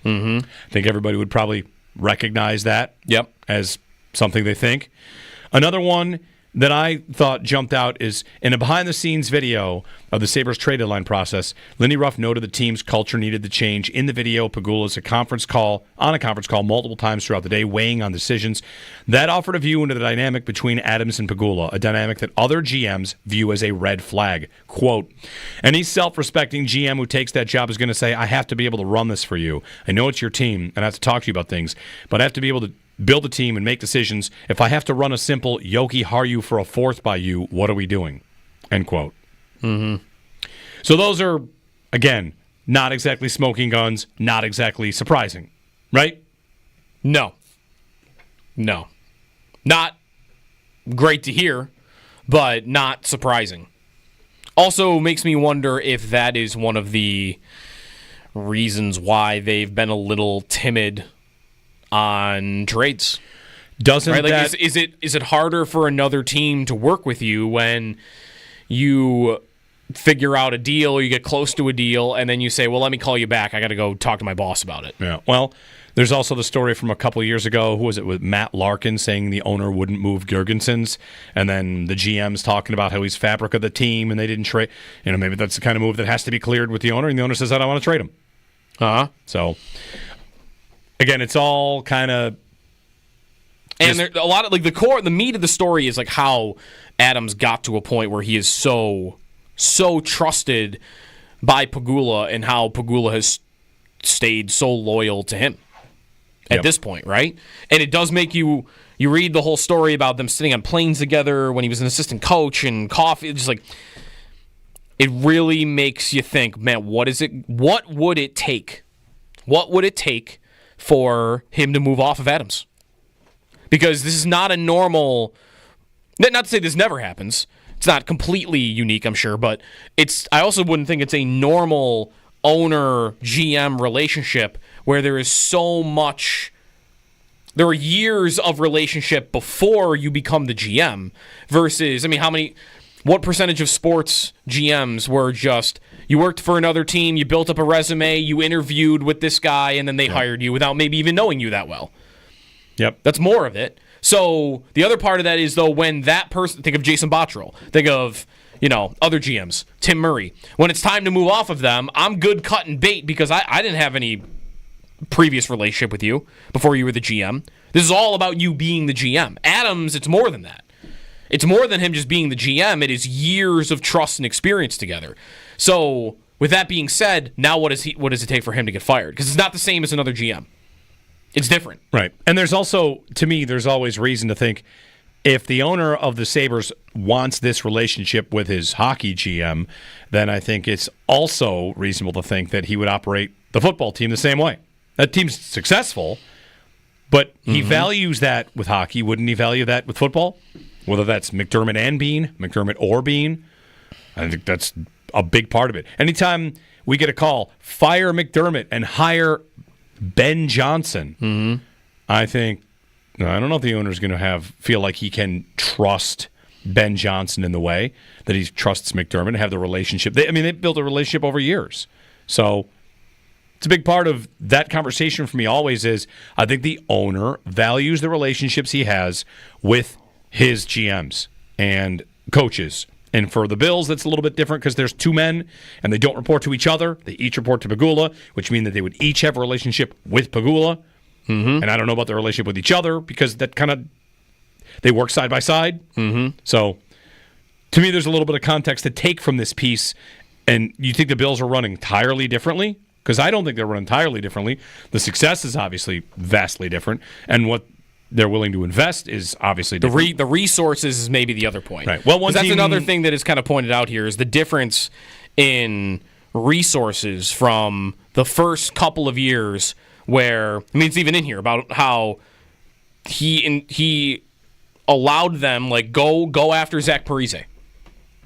I think everybody would probably recognize that as something they think. Another one that I thought jumped out is in a behind-the-scenes video of the Sabres trade deadline process, Lindy Ruff noted the team's culture needed to change. In the video, Pagula's on a conference call multiple times throughout the day, weighing on decisions. That offered a view into the dynamic between Adams and Pagula, a dynamic that other GMs view as a red flag. Quote, "Any self-respecting GM who takes that job is going to say, I have to be able to run this for you. I know it's your team, and I have to talk to you about things, but I have to be able to build a team, and make decisions. If I have to run a simple Yoki Haru for a fourth by you, what are we doing? End quote. Mm-hmm. So those are, again, not exactly smoking guns, not exactly surprising, right? No. Not great to hear, but not surprising. Also makes me wonder if that is one of the reasons why they've been a little timid on trades. Doesn't right? Like, that... is it harder for another team to work with you when you figure out a deal or you get close to a deal and then you say, well, let me call you back. I got to go talk to my boss about it. Yeah. Well, there's also the story from a couple of years ago. Who was it? With Matt Larkin saying the owner wouldn't move Girgensons, and then the GM's talking about how he's fabric of the team and they didn't trade. Maybe that's the kind of move that has to be cleared with the owner, and the owner says, I don't want to trade him. So, again, it's all kind of... And there, a lot of, like, the meat of the story is like how Adams got to a point where he is so trusted by Pegula, and how Pegula has stayed so loyal to him at this point, right? And it does make you read the whole story about them sitting on planes together when he was an assistant coach and coffee. It's just like, it really makes you think, man, what would it take? What would it take for him to move off of Adams? Because this is not a normal, not to say this never happens. It's not completely unique, I'm sure, but I also wouldn't think it's a normal owner-GM relationship where there is so much, there are years of relationship before you become the GM versus, what percentage of sports GMs were just, you worked for another team, you built up a resume, you interviewed with this guy, and then they hired you without maybe even knowing you that well. Yep. That's more of it. So the other part of that is, though, when that person, think of Jason Botterill, think of, other GMs, Tim Murray. When it's time to move off of them, I'm good cutting bait because I didn't have any previous relationship with you before you were the GM. This is all about you being the GM. Adams, it's more than that. It's more than him just being the GM. It is years of trust and experience together. So with that being said, now what does it take for him to get fired? Because it's not the same as another GM. It's different. Right. And there's also, to me, there's always reason to think if the owner of the Sabres wants this relationship with his hockey GM, then I think it's also reasonable to think that he would operate the football team the same way. That team's successful, but he values that with hockey. Wouldn't he value that with football? Whether that's McDermott and Bean, McDermott or Bean, I think that's a big part of it. Anytime we get a call, fire McDermott and hire Ben Johnson, I think, I don't know if the owner's going to feel like he can trust Ben Johnson in the way that he trusts McDermott and have the relationship. They built a relationship over years. So it's a big part of that conversation for me always is I think the owner values the relationships he has with his GMs and coaches. And for the Bills, that's a little bit different because there's two men, and they don't report to each other. They each report to Pegula, which means that they would each have a relationship with Pegula. And I don't know about their relationship with each other because that kind of, they work side by side. So to me, there's a little bit of context to take from this piece. And you think the Bills are running entirely differently? Because I don't think they're running entirely differently. The success is obviously vastly different. And what they're willing to invest is obviously different. The resources is maybe the other point. Right. Well, that's another thing that is kind of pointed out here is the difference in resources from the first couple of years where, it's even in here about how he allowed them, like, go after Zach Parise.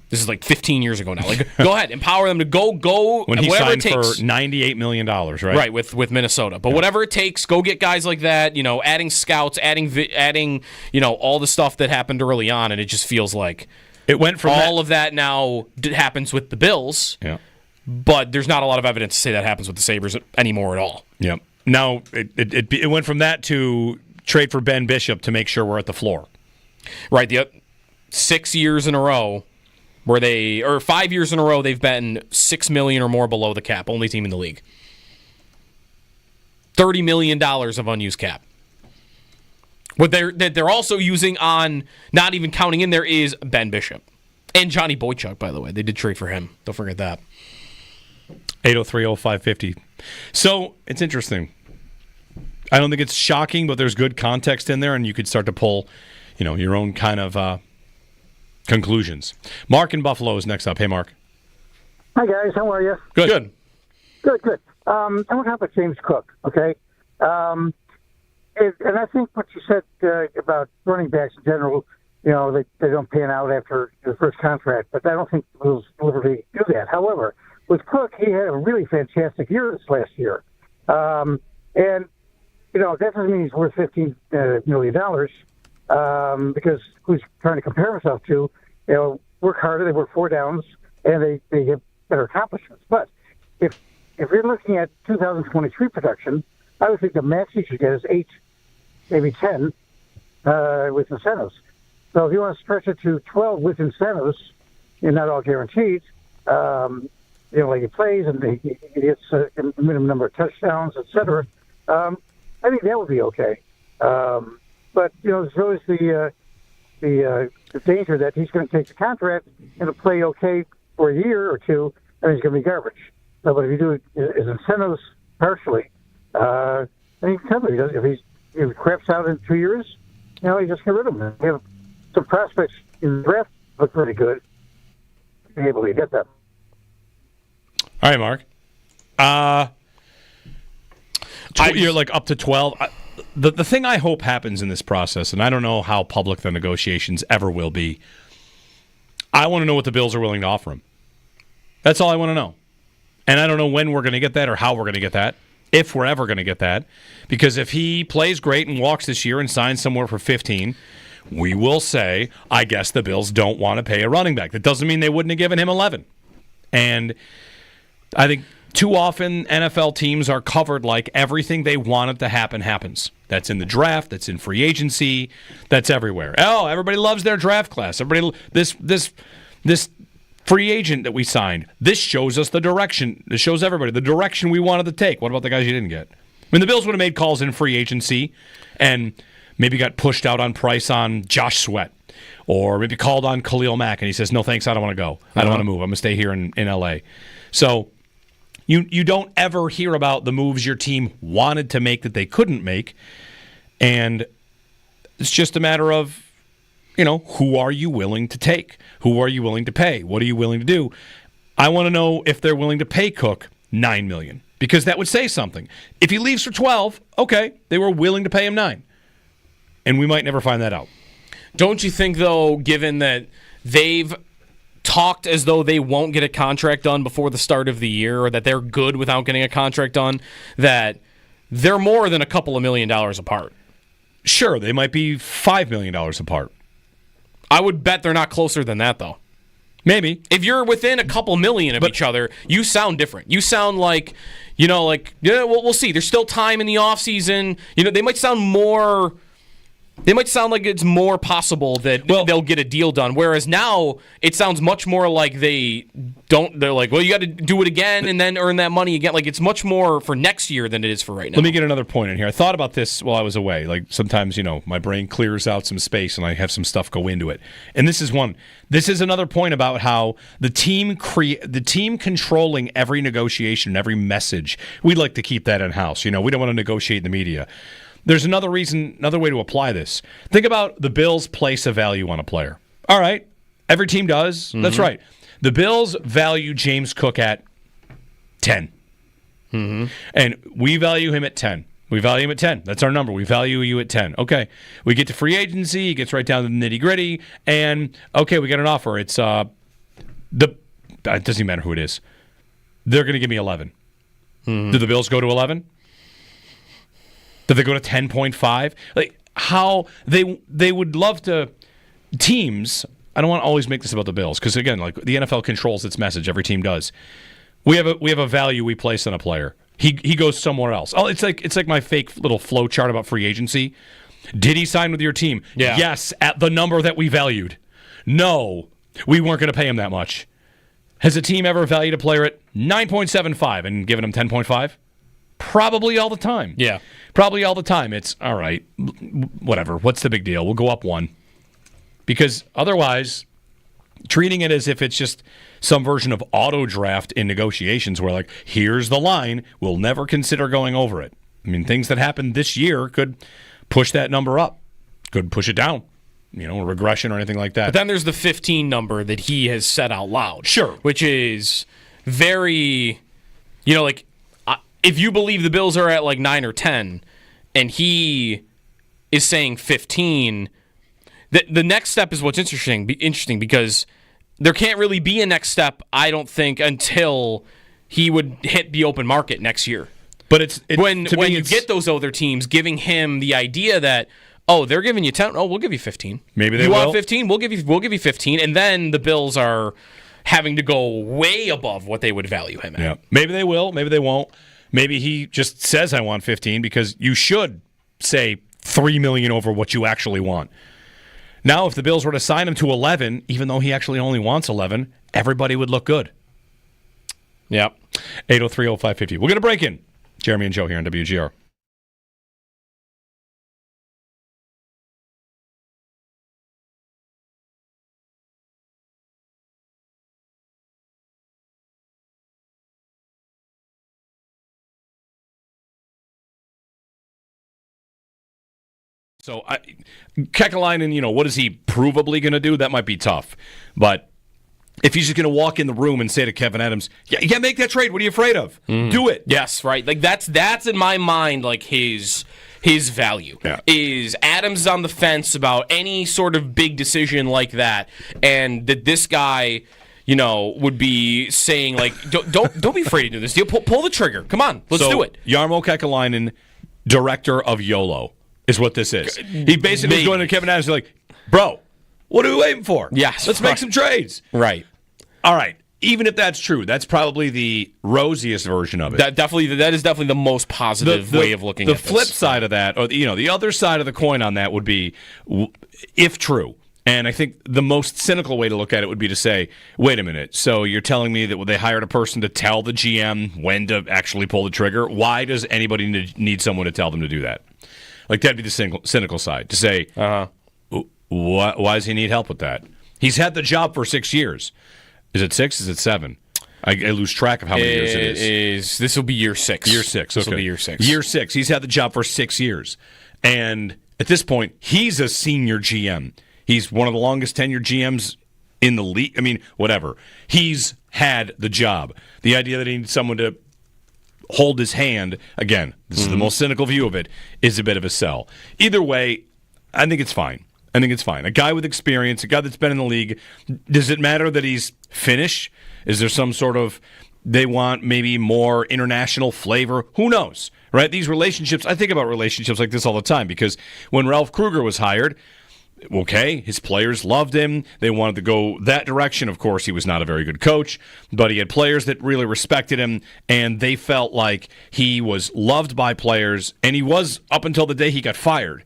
This is like 15 years ago now. Like, go ahead, empower them to go when he whatever signed it takes. for $98 million, right? Right, with Minnesota. But whatever it takes, go get guys like that, adding scouts, adding all the stuff that happened early on, and it just feels like it went from all of that now happens with the Bills. Yeah. But there's not a lot of evidence to say that happens with the Sabres anymore at all. Yeah. Now, it went from that to trade for Ben Bishop to make sure we're at the floor. Right. The 6 years in a row or 5 years in a row, they've been $6 million or more below the cap. Only team in the league. $30 million of unused cap. What they're also using on, not even counting in there, is Ben Bishop. And Johnny Boychuk, by the way. They did trade for him. Don't forget that. 803-0550. So, it's interesting. I don't think it's shocking, but there's good context in there, and you could start to pull, your own kind of conclusions. Mark in Buffalo is next up. Hey, Mark. Hi, guys. How are you? Good. Good. I want to talk about James Cook, okay? And I think what you said about running backs in general, they don't pan out after the first contract, but I don't think the Bills deliberately do that. However, with Cook, he had a really fantastic year this last year. And, that doesn't mean he's worth $15 million because who's trying to compare himself to, work harder, they work 4 downs, and they have better accomplishments. But if you're looking at 2023 production, I would think the max he should get is 8, maybe 10 with incentives. So if you want to stretch it to 12 with incentives, you're not all guaranteed, like he plays and he gets a minimum number of touchdowns, et cetera, I think that would be okay. But, there's always the danger that he's going to take the contract and play okay for a year or two, and he's going to be garbage. So, but if you do it as incentives partially, then you can tell him if he craps out in 2 years, you just get rid of him. We have some prospects in the draft look pretty good. Be able to get them. All right, Mark. You're like up to 12. The thing I hope happens in this process, and I don't know how public the negotiations ever will be, I want to know what the Bills are willing to offer him. That's all I want to know. And I don't know when we're going to get that or how we're going to get that, if we're ever going to get that. Because if he plays great and walks this year and signs somewhere for 15, we will say, I guess the Bills don't want to pay a running back. That doesn't mean they wouldn't have given him 11. And I think too often NFL teams are covered like everything they wanted to happen happens. That's in the draft, that's in free agency, that's everywhere. Oh, everybody loves their draft class. Everybody, this free agent that we signed, this shows us the direction. This shows everybody the direction we wanted to take. What about the guys you didn't get? I mean, the Bills would have made calls in free agency and maybe got pushed out on price on Josh Sweat, or maybe called on Khalil Mack and he says, no thanks, I don't want to go. I don't want to move. I'm going to stay here in L.A. So you don't ever hear about the moves your team wanted to make that they couldn't make, and it's just a matter of, who are you willing to take? Who are you willing to pay? What are you willing to do? I want to know if they're willing to pay Cook $9 million, because that would say something. If he leaves for 12, okay, they were willing to pay him 9. And we might never find that out. Don't you think, though, given that they've talked as though they won't get a contract done before the start of the year, or that they're good without getting a contract done, that they're more than a couple of $1 million apart? Sure, they might be $5 million apart. I would bet they're not closer than that, though. Maybe. If you're within a couple million of each other, you sound different. You sound like, we'll see. There's still time in the offseason. They might sound more... They might sound like it's more possible that they'll get a deal done, whereas now it sounds much more like they don't. They're like, well, you got to do it again and then earn that money again. Like, it's much more for next year than it is for right now. Let me get another point in here. I thought about this while I was away. Like, sometimes, my brain clears out some space and I have some stuff go into it. And this is one. This is another point about how the team controlling every negotiation, every message. We'd like to keep that in-house. We don't want to negotiate in the media. There's another way to apply this. Think about the Bills' place of value on a player. All right, every team does. Mm-hmm. That's right. The Bills value James Cook at 10. Mm-hmm. And we value him at 10. We value him at 10. That's our number. We value you at 10. Okay. We get to free agency. It gets right down to the nitty-gritty. And, okay, we get an offer. It's it doesn't even matter who it is. They're going to give me 11. Mm-hmm. Do the Bills go to 11? Do they go to 10.5? Like, how they would love to. Teams, I don't want to always make this about the Bills, because again, like, the NFL controls its message. Every team does. We have a value we place on a player. He goes somewhere else. Oh, it's like my fake little flow chart about free agency. Did he sign with your team? Yeah. Yes, at the number that we valued. No, we weren't going to pay him that much. Has a team ever valued a player at 9.75 and given him 10.5? Probably all the time. Yeah. Probably all the time. It's, all right, whatever. What's the big deal? We'll go up 1. Because otherwise, treating it as if it's just some version of auto draft in negotiations where, like, here's the line, we'll never consider going over it. I mean, things that happened this year could push that number up, could push it down. A regression or anything like that. But then there's the 15 number that he has said out loud. Sure. Which is very, if you believe the Bills are at like 9 or 10, and he is saying 15, the next step is what's interesting because there can't really be a next step, I don't think, until he would hit the open market next year. But when you get those other teams giving him the idea that, oh, they're giving you 10. Oh, we'll give you 15. Maybe they will. You want 15? We'll give you 15, and then the Bills are having to go way above what they would value him at. Yeah. Maybe they will. Maybe they won't. Maybe he just says I want 15 because you should say $3 million over what you actually want. Now, if the Bills were to sign him to 11, even though he actually only wants 11, everybody would look good. Yep. 803-0550. We're going to break in. Jeremy and Joe here on WGR. So, Kekalainen, what is he provably going to do? That might be tough. But if he's just going to walk in the room and say to Kevin Adams, yeah, you can't make that trade. What are you afraid of? Do it. Yes, right. Like that's in my mind like his value. Yeah. Is Adams on the fence about any sort of big decision like that, and that this guy, would be saying like, don't be afraid to do this deal. Pull the trigger. Come on, let's do it. Jarmo Kekalainen, director of YOLO, is what this is. He basically is going to Kevin Adams like, bro, what are we waiting for? Yes. Let's make some trades. Right. All right. Even if that's true, that's probably the rosiest version of it. That is definitely the most positive way of looking at this. The flip side of that, or the other side of the coin on that would be, if true, and I think the most cynical way to look at it would be to say, wait a minute, so you're telling me that they hired a person to tell the GM when to actually pull the trigger? Why does anybody need someone to tell them to do that? Like, that'd be the cynical side, to say, why does he need help with that? He's had the job for 6 years. Is it 6? Is it 7? I lose track of how many years it is. This will be year 6. Year 6. This will be year 6. Year 6. He's had the job for 6 years. And at this point, he's a senior GM. He's one of the longest tenured GMs in the league. I mean, whatever. He's had the job. The idea that he needs someone to hold his hand, again, this is the most cynical view of it, is a bit of a sell. Either way, I think it's fine. A guy with experience, a guy that's been in the league, does it matter that he's Finnish? Is there some sort of, they want maybe more international flavor? Who knows, right? These relationships, I think about relationships like this all the time because when Ralph Kruger was hired, okay, his players loved him. They wanted to go that direction. Of course, he was not a very good coach, but he had players that really respected him, and they felt like he was loved by players, and he was up until the day he got fired.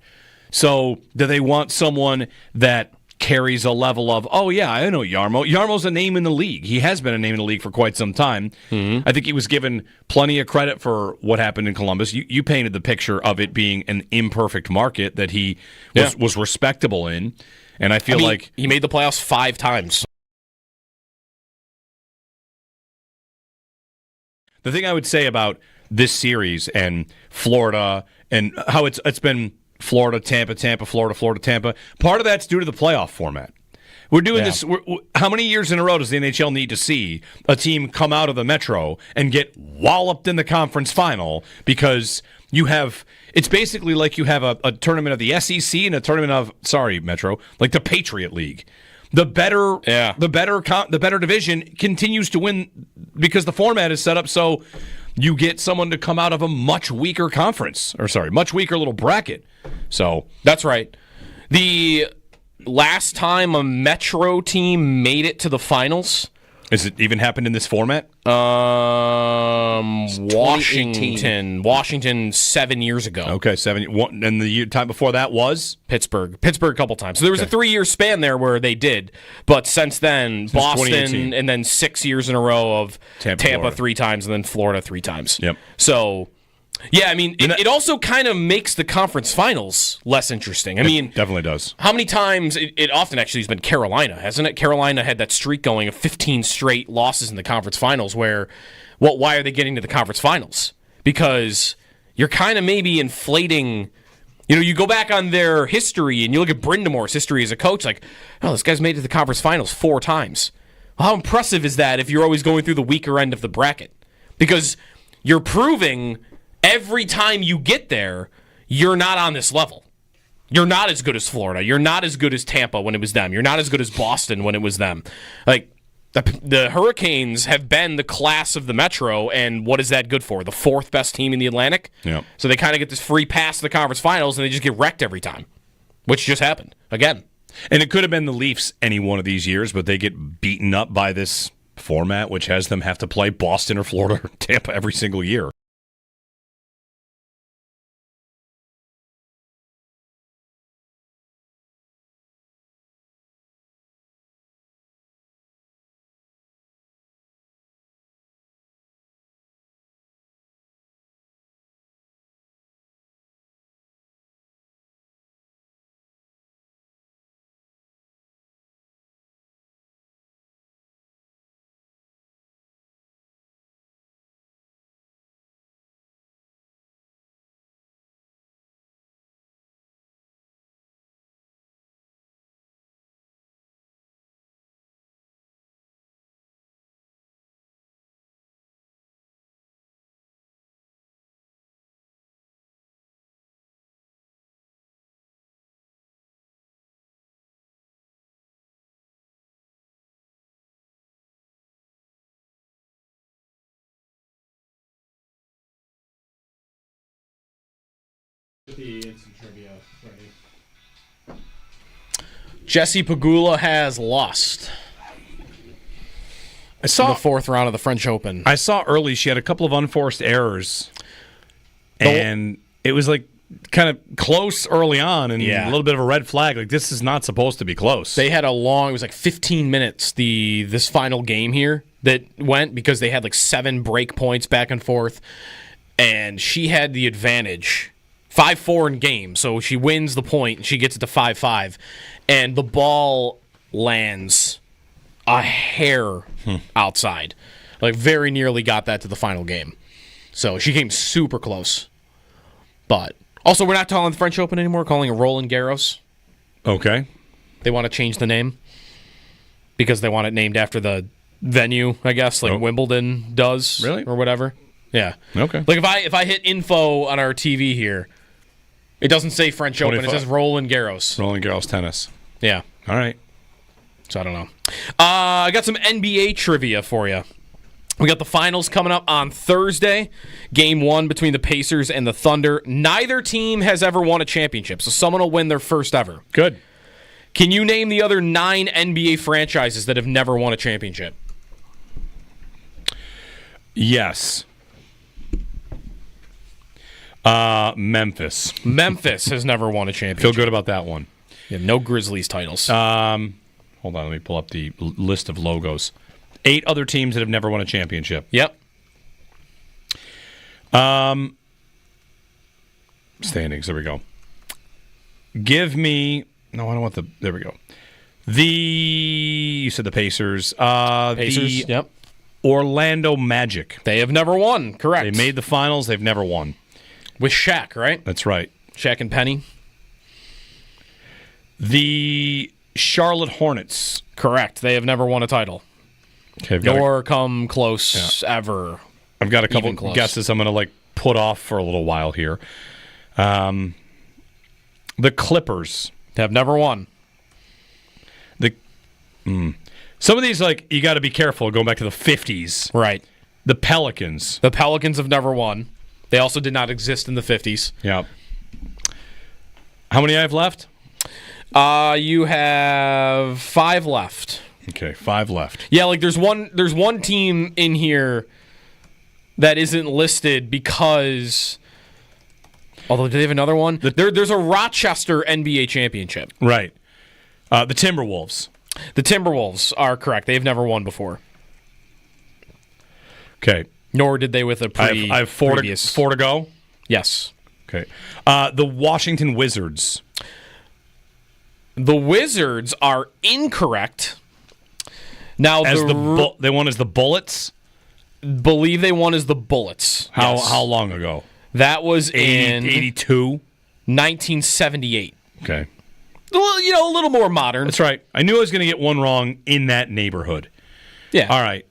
So do they want someone that carries a level of, oh, yeah, I know Jarmo. Jarmo's a name in the league. He has been a name in the league for quite some time. I think he was given plenty of credit for what happened in Columbus. You painted the picture of it being an imperfect market that he was respectable in, and I feel like he made the playoffs 5 times. The thing I would say about this series and Florida and how it's been Florida, Tampa, Florida, Tampa. Part of that's due to the playoff format. We're doing this. How many years in a row does the NHL need to see a team come out of the Metro and get walloped in the conference final because you have? It's basically like you have a tournament of the SEC and a tournament of Metro, like the Patriot League. The better division continues to win because the format is set up so you get someone to come out of a much weaker much weaker little bracket. So that's right. The last time a Metro team made it to the finals. Has it even happened in this format? Washington 7 years ago. Okay, 7. And the time before that was? Pittsburgh a couple times. So there was a 3-year span there where they did. But since then, Boston, and then 6 years in a row of Tampa 3 times, and then Florida 3 times. Yep. So, yeah, I mean, it also kind of makes the conference finals less interesting. I mean, definitely does. How many times, it often actually has been Carolina, hasn't it? Carolina had that streak going of 15 straight losses in the conference finals where, why are they getting to the conference finals? Because you're kind of maybe inflating. You go back on their history and you look at Brindamore's history as a coach, like, oh, this guy's made it to the conference finals 4 times. Well, how impressive is that if you're always going through the weaker end of the bracket? Because you're proving every time you get there, you're not on this level. You're not as good as Florida. You're not as good as Tampa when it was them. You're not as good as Boston when it was them. Like, the Hurricanes have been the class of the Metro, and what is that good for? The 4th best team in the Atlantic? Yeah. So they kind of get this free pass to the conference finals, and they just get wrecked every time, which just happened again. And it could have been the Leafs any one of these years, but they get beaten up by this format, which has them have to play Boston or Florida or Tampa every single year. The instant trivia ready. Jesse Pegula has lost. I saw in the 4th round of the French Open. I saw early she had a couple of unforced errors, and it was like kind of close early on, and a little bit of a red flag. Like, this is not supposed to be close. They had it was like 15 minutes, this final game here that went, because they had like 7 break points back and forth, and she had the advantage. 5-4 in game, so she wins the point, and she gets it to 5-5, and the ball lands a hair outside. Like, very nearly got that to the final game. So she came super close. But also, we're not calling the French Open anymore, we're calling it Roland Garros. Okay. They want to change the name because they want it named after the venue, I guess, like Wimbledon does. Really? Or whatever. Yeah. Okay. Like, if I hit info on our TV here, it doesn't say French Open. It says Roland Garros. Roland Garros tennis. Yeah. All right. So I don't know. I got some NBA trivia for you. We got the finals coming up on Thursday. Game 1 between the Pacers and the Thunder. Neither team has ever won a championship, so someone will win their first ever. Good. Can you name the other 9 NBA franchises that have never won a championship? Yes. Memphis. Memphis has never won a championship. Feel good about that one. Yeah, no Grizzlies titles. Hold on, let me pull up the list of logos. 8 other teams that have never won a championship. Yep. Standings, there we go. Give me... No, I don't want the... There we go. You said the Pacers. Pacers, yep. Orlando Magic. They have never won, correct. They made the finals, they've never won. With Shaq, right? That's right. Shaq and Penny. The Charlotte Hornets. Correct. They have never won a title. Okay, nor come close ever. I've got a couple guesses I'm going to put off for a little while here. The Clippers. They have never won. Some of these, you got to be careful going back to the 50s. Right. The Pelicans. The Pelicans have never won. They also did not exist in the 50s. Yeah. How many I have left? You have 5 left. Okay, 5 left. Yeah, there's one team in here that isn't listed because... Although, do they have another one? There's a Rochester NBA championship. Right. The Timberwolves. The Timberwolves are correct. They've never won before. Okay. Nor did they with a I have four to go? Yes. Okay. The Washington Wizards. The Wizards are incorrect. Now they won as the Bullets? Believe they won as the Bullets. How long ago? That was in 82? 1978. Okay. Well, a little more modern. That's right. I knew I was going to get one wrong in that neighborhood. Yeah. All right.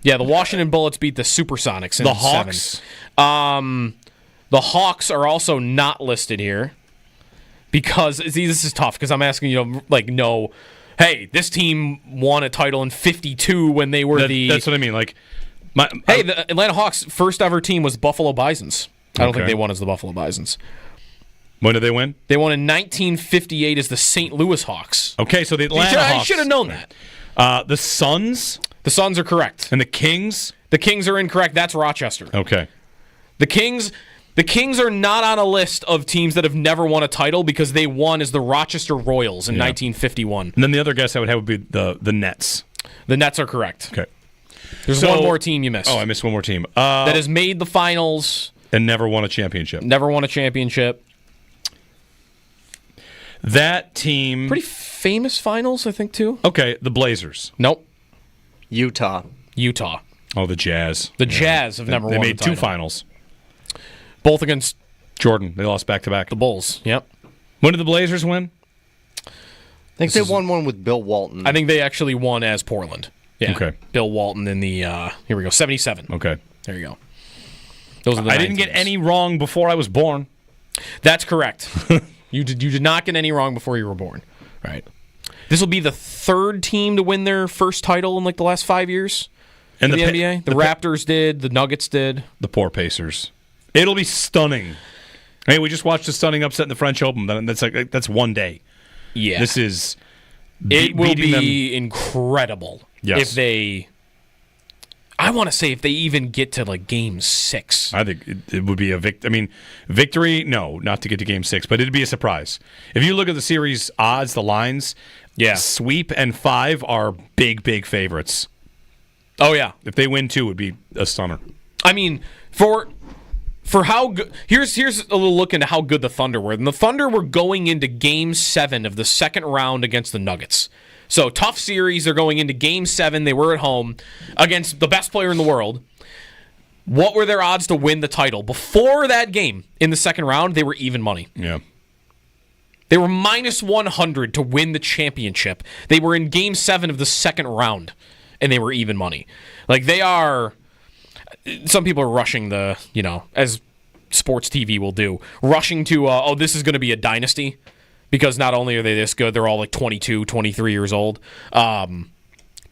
Yeah, the Washington Bullets beat the Supersonics in the Hawks. 7. The Hawks are also not listed here because this is tough because I'm asking no. Hey, this team won a title in 52 when they were That's what I mean. The Atlanta Hawks' first ever team was Buffalo Bisons. I don't think they won as the Buffalo Bisons. When did they win? They won in 1958 as the St. Louis Hawks. Okay, so the Atlanta Hawks. I should have known that. The Suns? The Suns are correct. And the Kings? The Kings are incorrect. That's Rochester. Okay. The Kings are not on a list of teams that have never won a title because they won as the Rochester Royals in 1951. And then the other guess I would have would be the Nets. The Nets are correct. Okay. There's one more team you missed. Oh, I missed one more team. That has made the finals. And never won a championship. Never won a championship. That team... Pretty famous finals, I think, too. Okay, the Blazers. Nope. Utah. Oh, the Jazz. The Jazz have never won a title. They made two finals. Both against... Jordan. They lost back-to-back. The Bulls, yep. When did the Blazers win? I think they won one with Bill Walton. I think they actually won as Portland. Yeah. Okay. Bill Walton in the, here we go, 77. Okay. There you go. Those are the I didn't get any wrong before I was born. That's correct. You did not get any wrong before you were born. Right. This will be the third team to win their first title in the last 5 years. And the NBA. The Raptors did. The Nuggets did. The poor Pacers. It'll be stunning. Hey, we just watched a stunning upset in the French Open. That's one day. Yeah. This is. It will be incredible if they. I want to say if they even get to Game 6. I think it would be a victory. No, not to get to Game 6, but it'd be a surprise. If you look at the series odds, the lines, sweep and 5 are big favorites. Oh yeah, if they win 2, it would be a stunner. I mean, for how good. Here's a little look into how good the Thunder were. And the Thunder were going into Game 7 of the second round against the Nuggets. So, tough series. They're going into Game 7. They were at home against the best player in the world. What were their odds to win the title? Before that game, in the second round, they were even money. Yeah. They were minus 100 to win the championship. They were in Game 7 of the second round, and they were even money. They are... Some people are rushing as sports TV will do, rushing to, this is going to be a dynasty. Because not only are they this good, they're all 22, 23 years old. But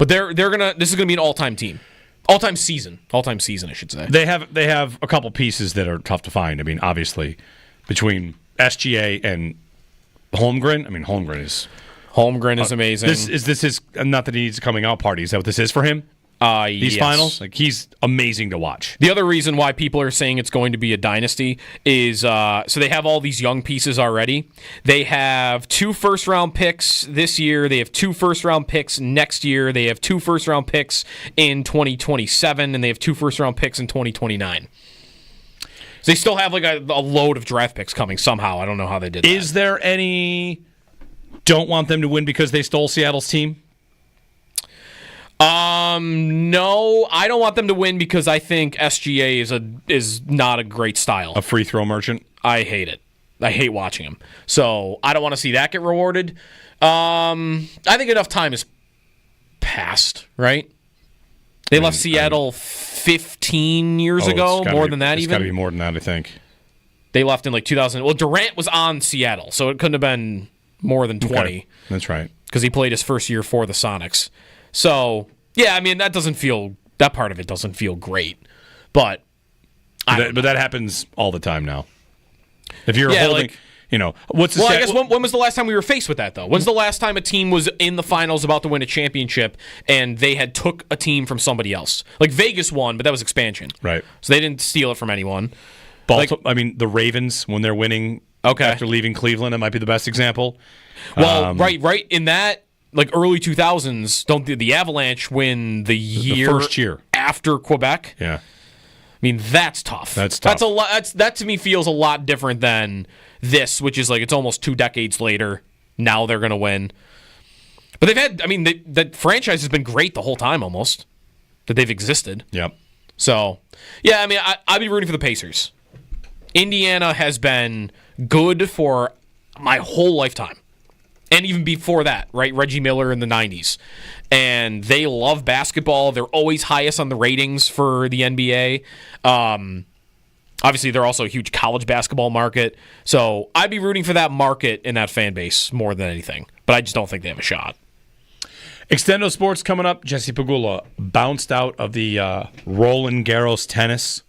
this is gonna be an all-time team. All-time season, I should say. They have a couple pieces that are tough to find. I mean, obviously, between SGA and Holmgren. I mean, Holmgren is amazing. This is not that he needs a coming out party. Is that what this is for him? These finals, he's amazing to watch. The other reason why people are saying it's going to be a dynasty is so they have all these young pieces already. They have 2 first-round picks this year. They have 2 first-round picks next year. They have 2 first-round picks in 2027, and they have 2 first-round picks in 2029. So they still have a load of draft picks coming somehow. I don't know how they did that. Is there any don't want them to win because they stole Seattle's team? No, I don't want them to win because I think SGA is not a great style. A free throw merchant? I hate it. I hate watching him. So I don't want to see that get rewarded. I think enough time has passed, right? They left Seattle 15 years ago, more than that even. It's got to be more than that, I think. They left in 2000. Well, Durant was on Seattle, so it couldn't have been more than 20. Okay. That's right. Because he played his first year for the Sonics. So, yeah, I mean, that part of it doesn't feel great. But that happens all the time now. If you're holding, I guess when was the last time we were faced with that, though? When's the last time a team was in the finals about to win a championship and they had took a team from somebody else? Vegas won, but that was expansion. Right. So they didn't steal it from anyone. The Ravens, when they're winning after leaving Cleveland, that might be the best example. Well, right. In that, early 2000s, don't the Avalanche win the first year after Quebec? Yeah. I mean, that's tough. That's tough. That's a lot. That to me feels a lot different than this, which is it's almost 2 decades later. Now they're going to win. But they've had, that franchise has been great the whole time almost that they've existed. Yep. So, yeah, I'd be rooting for the Pacers Indiana has been good for my whole lifetime. And even before that, right? Reggie Miller in the 90s. And they love basketball. They're always highest on the ratings for the NBA. Obviously, they're also a huge college basketball market. So I'd be rooting for that market and that fan base more than anything. But I just don't think they have a shot. Extendo Sports coming up. Jesse Pagula bounced out of the Roland Garros tennis,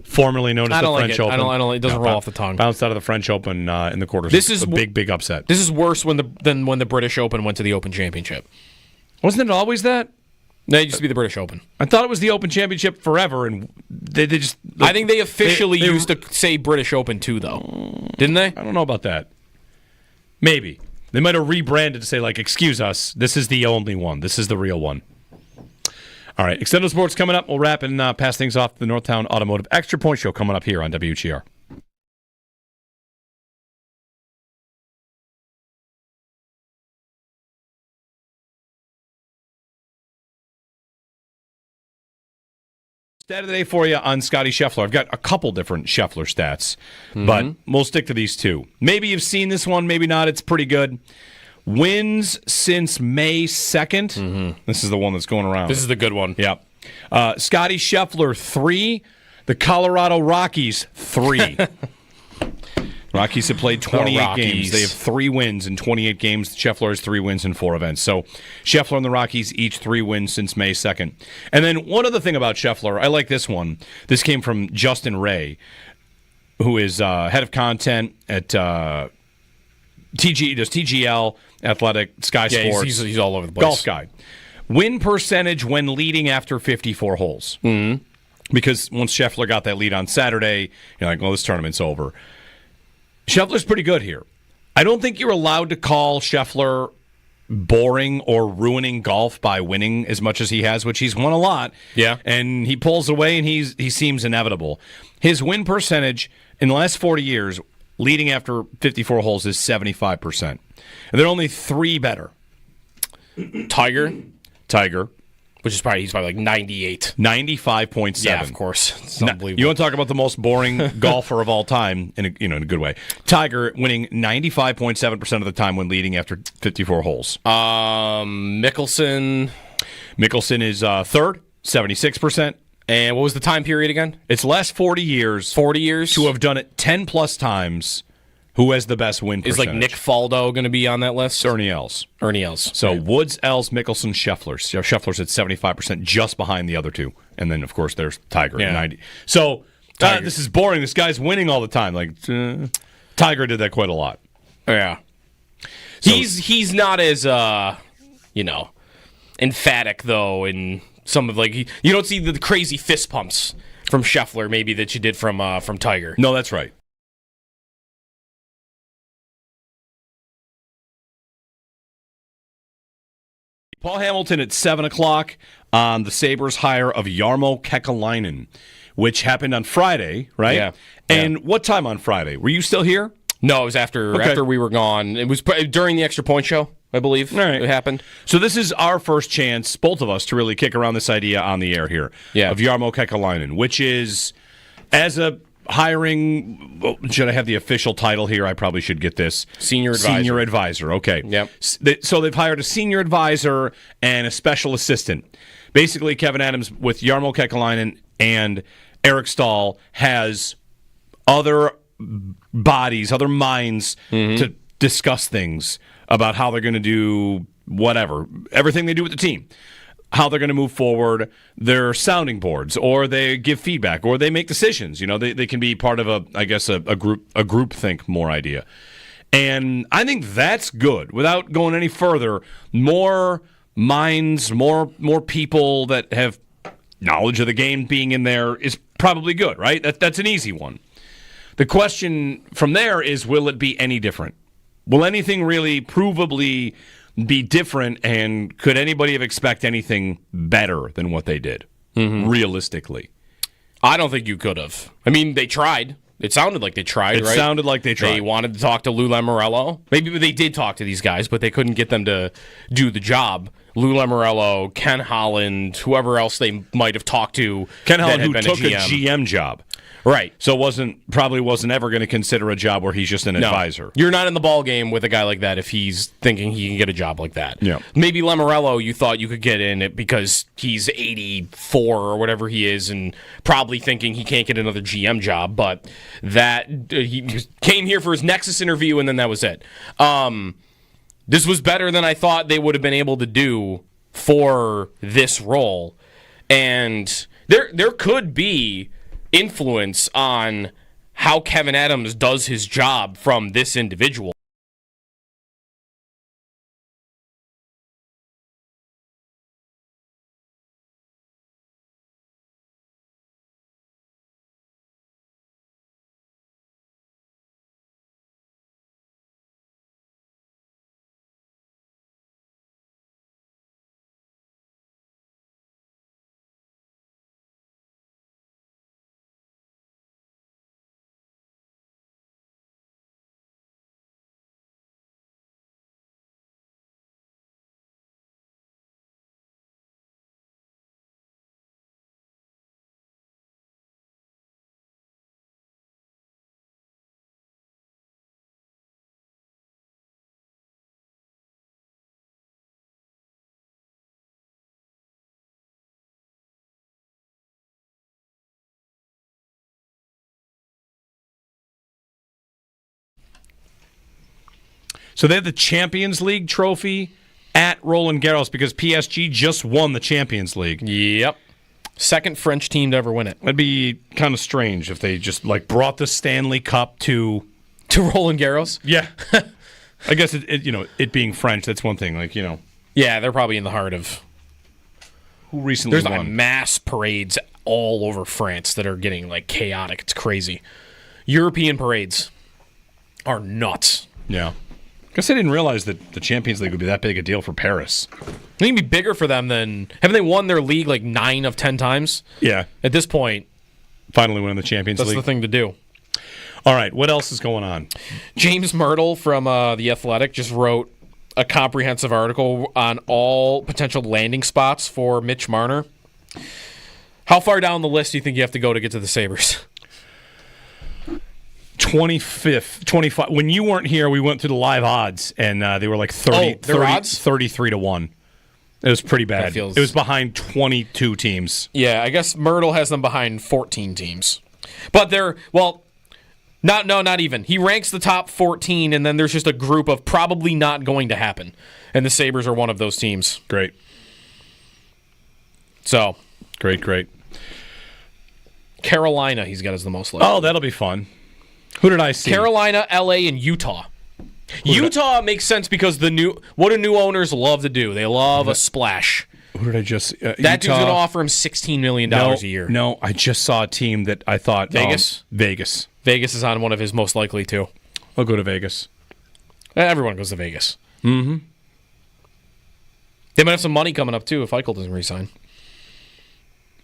formerly known as the French Open. I don't. It doesn't roll off the tongue. Bounced out of the French Open in the quarters. This is a big upset. This is worse than when the British Open went to the Open Championship. Wasn't it always that? No, it used to be the British Open. I thought it was the Open Championship forever, and they just... I think they officially used to say British Open too, though. Didn't they? I don't know about that. Maybe. They might have rebranded to say, like, excuse us, this is the only one. This is the real one. All right, Extendo Sports coming up. We'll wrap and pass things off to the Northtown Automotive Extra Point Show coming up here on WGR. Stat of the day for you on Scottie Scheffler. I've got a couple different Scheffler stats, but we'll stick to these two. Maybe you've seen this one, maybe not. It's pretty good. Wins since May 2nd. This is the one that's going around. This is the good one. Yeah. Scottie Scheffler, 3. The Colorado Rockies, 3. Rockies have played 28 games. They have 3 wins in 28 games. Scheffler has 3 wins in 4 events. So Scheffler and the Rockies, each 3 wins since May 2nd. And then one other thing about Scheffler, I like this one. This came from Justin Ray, who is head of content at TGL, Athletic, Sky Sports. He's all over the place. Golf guy. Win percentage when leading after 54 holes. Mm-hmm. Because once Scheffler got that lead on Saturday, you're like, well, this tournament's over. Scheffler's pretty good here. I don't think you're allowed to call Scheffler boring or ruining golf by winning as much as he has, which he's won a lot. Yeah. And he pulls away, and he seems inevitable. His win percentage in the last 40 years, leading after 54 holes, is 75%. And there are only 3 better. Tiger. Which is he's probably like 98. 95.7. Yeah, of course. It's unbelievable. You want to talk about the most boring golfer of all time in a good way. Tiger winning 95.7% of the time when leading after 54 holes. Mickelson is third, 76%. And what was the time period again? It's last 40 years. 40 years? To have done it 10 plus times. Who has the best win percentage? Is like Nick Faldo going to be on that list? Ernie Els. So right. Woods, Els, Mickelson, Scheffler. Scheffler's at 75%, just behind the other 2. And then, of course, there's Tiger at 90. So, this is boring. This guy's winning all the time. Like, Tiger did that quite a lot. Yeah. So, he's not as, emphatic, though, in some of, like, you don't see the crazy fist pumps from Scheffler, maybe, that you did from Tiger. No, that's right. Paul Hamilton at 7 o'clock on the Sabres' hire of Jarmo Kekalainen, which happened on Friday, right? Yeah. And what time on Friday? Were you still here? No, it was after we were gone. It was during the Extra Point Show, I believe. All right. It happened. So this is our first chance, both of us, to really kick around this idea on the air here of Jarmo Kekalainen, which is, as a hiring, should I have the official title here? I probably should get this. Senior advisor. Okay. Yep. So they've hired a senior advisor and a special assistant. Basically, Kevin Adams with Jarmo Kekalainen and Eric Stahl has other bodies, other minds to discuss things about how they're going to do whatever, everything they do with the team. How they're going to move forward, their sounding boards, or they give feedback, or they make decisions. They can be part of a group think more idea. And I think that's good. Without going any further, more minds, more people that have knowledge of the game being in there is probably good, right? That's an easy one. The question from there is, will it be any different? Will anything really provably be different, and could anybody have expected anything better than what they did, realistically? I don't think you could have. I mean, they tried. It sounded like they tried, right? It sounded like they tried. They wanted to talk to Lou Lamoriello. Maybe they did talk to these guys, but they couldn't get them to do the job. Lou Lamoriello, Ken Holland, whoever else they might have talked to. Ken Holland, who took a GM job. Right. So probably wasn't ever going to consider a job where he's just an advisor. You're not in the ball game with a guy like that if he's thinking he can get a job like that. Yeah. Maybe Lamoriello, you thought you could get in it because he's 84 or whatever he is, and probably thinking he can't get another GM job. But that he came here for his Nexus interview, and then that was it. This was better than I thought they would have been able to do for this role, and there could be influence on how Kevin Adams does his job from this individual. So they have the Champions League trophy at Roland Garros because PSG just won the Champions League. Yep. Second French team to ever win it. That'd be kind of strange if they just brought the Stanley Cup to Roland Garros. Yeah. I guess it being French, that's one thing. Yeah, they're probably in the heart of. Who recently There's won? mass parades all over France that are getting chaotic. It's crazy. European parades are nuts. Yeah. I guess I didn't realize that the Champions League would be that big a deal for Paris. I think it'd be bigger for them than... Haven't they won their league 9 of 10 times? Yeah. At this point... Finally winning the Champions League. That's the thing to do. All right, what else is going on? James Myrtle from The Athletic just wrote a comprehensive article on all potential landing spots for Mitch Marner. How far down the list do you think you have to go to get to the Sabres? 25th, 25. When you weren't here, we went through the live odds, and they were 33 to 1. It was pretty bad. It was behind 22 teams. Yeah, I guess Myrtle has them behind 14 teams. But they're, not even. He ranks the top 14, and then there's just a group of probably not going to happen. And the Sabres are one of those teams. Great. So. Great. Carolina, he's got as the most left. Oh, that'll be fun. Who did I see? Carolina, LA, and Utah. Utah makes sense because what do new owners love to do? They love a splash. Who did I just... that dude's going to offer him $16 million a year. No, I just saw a team that I thought... Vegas? Vegas. Vegas is on one of his most likely, too. I'll go to Vegas. Everyone goes to Vegas. Mm-hmm. They might have some money coming up, too, if Eichel doesn't resign.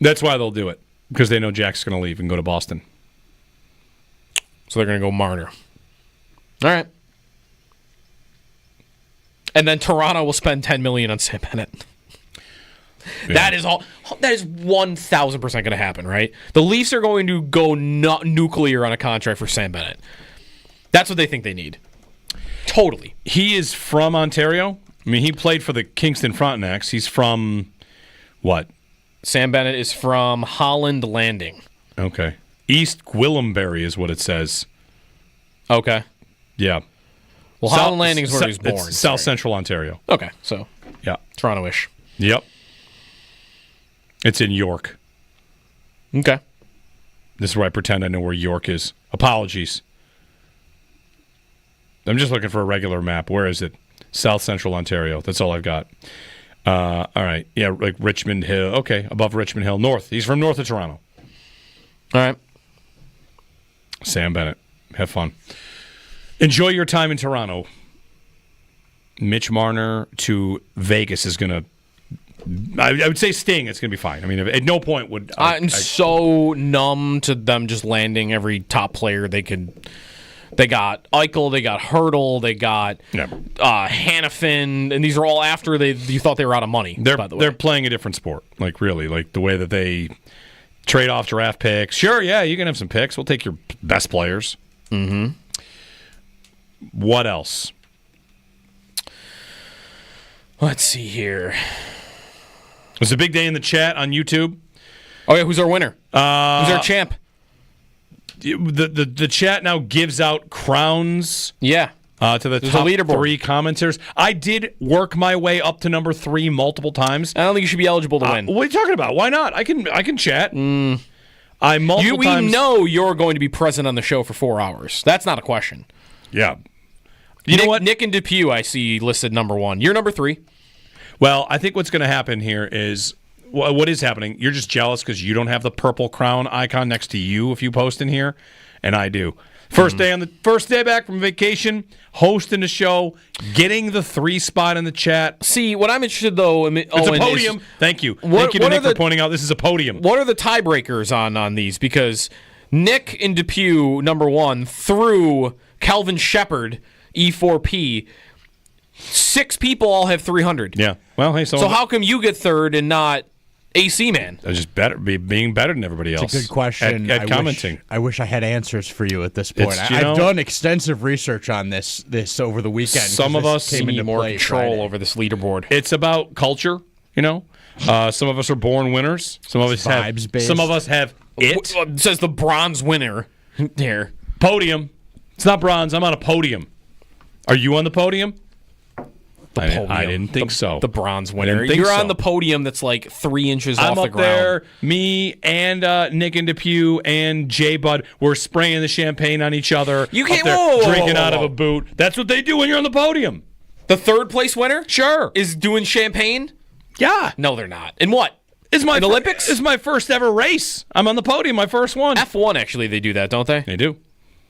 That's why they'll do it, because they know Jack's going to leave and go to Boston. So they're going to go Marner. All right. And then Toronto will spend $10 million on Sam Bennett. Yeah. That is 1,000% going to happen, right? The Leafs are going to go nuclear on a contract for Sam Bennett. That's what they think they need. Totally. He is from Ontario. I mean, he played for the Kingston Frontenacs. He's from what? Sam Bennett is from Holland Landing. Okay. East Gwillimbury is what it says. Okay. Yeah. Well, Holland Landing is where he was born. It's South Central Ontario. Okay, so yeah, Toronto-ish. Yep. It's in York. Okay. This is where I pretend I know where York is. Apologies. I'm just looking for a regular map. Where is it? South Central Ontario. That's all I've got. All right. Yeah, Richmond Hill. Okay, above Richmond Hill. North. He's from north of Toronto. All right. Sam Bennett. Have fun. Enjoy your time in Toronto. Mitch Marner to Vegas is going to... I would say Sting. It's going to be fine. I mean, at no point would... I'm so numb to them just landing every top player they could... They got Eichel, they got Hurdle, they got Hannafin, and these are all after you thought they were out of money, by the way. They're playing a different sport, really. The way that they Trade off draft picks. Sure, yeah, you can have some picks. We'll take your best players. Mm-hmm. What else? Let's see here. It was a big day in the chat on YouTube. Oh, yeah, who's our winner? Who's our champ? The chat now gives out crowns. Yeah. To the top 3 commenters. I did work my way up to number 3 multiple times. I don't think you should be eligible to win. What are you talking about? Why not? I can chat. We know you're going to be present on the show for 4 hours. That's not a question. Yeah. You know what? Nick and Depew, I see listed number 1. You're number 3. Well, I think what's going to happen here is what is happening. You're just jealous because you don't have the purple crown icon next to you if you post in here, and I do. First day back from vacation, hosting the show, getting the 3 spot in the chat. See, what I'm interested though, it's a podium. Thank you. Thank you to Nick for pointing out this is a podium. What are the tiebreakers on these? Because Nick and Depew, number 1, through Calvin Shepard, E4P. 6 people all have 300. Yeah. Well, hey, so how come you get 3rd and not AC Man? They're just being better than everybody else. It's a good question. At commenting. I wish I had answers for you at this point. I've done extensive research on this over the weekend. Some of us need more control over this leaderboard. It's about culture, some of us are born winners. Some of us have it. It says the bronze winner here. Podium. It's not bronze. I'm on a podium. Are you on the podium? I didn't think so. The bronze winner. You're on the podium that's like 3 inches off the ground. I'm up there. Me and Nick and Depew and Jay Bud, we're spraying the champagne on each other. You can't drinking out of a boot. That's what they do when you're on the podium. The 3rd place winner? Sure. Is doing champagne? Yeah. No, they're not. In what? In Olympics? It's my first ever race. I'm on the podium, my first one. F1, actually, they do that, don't they? They do.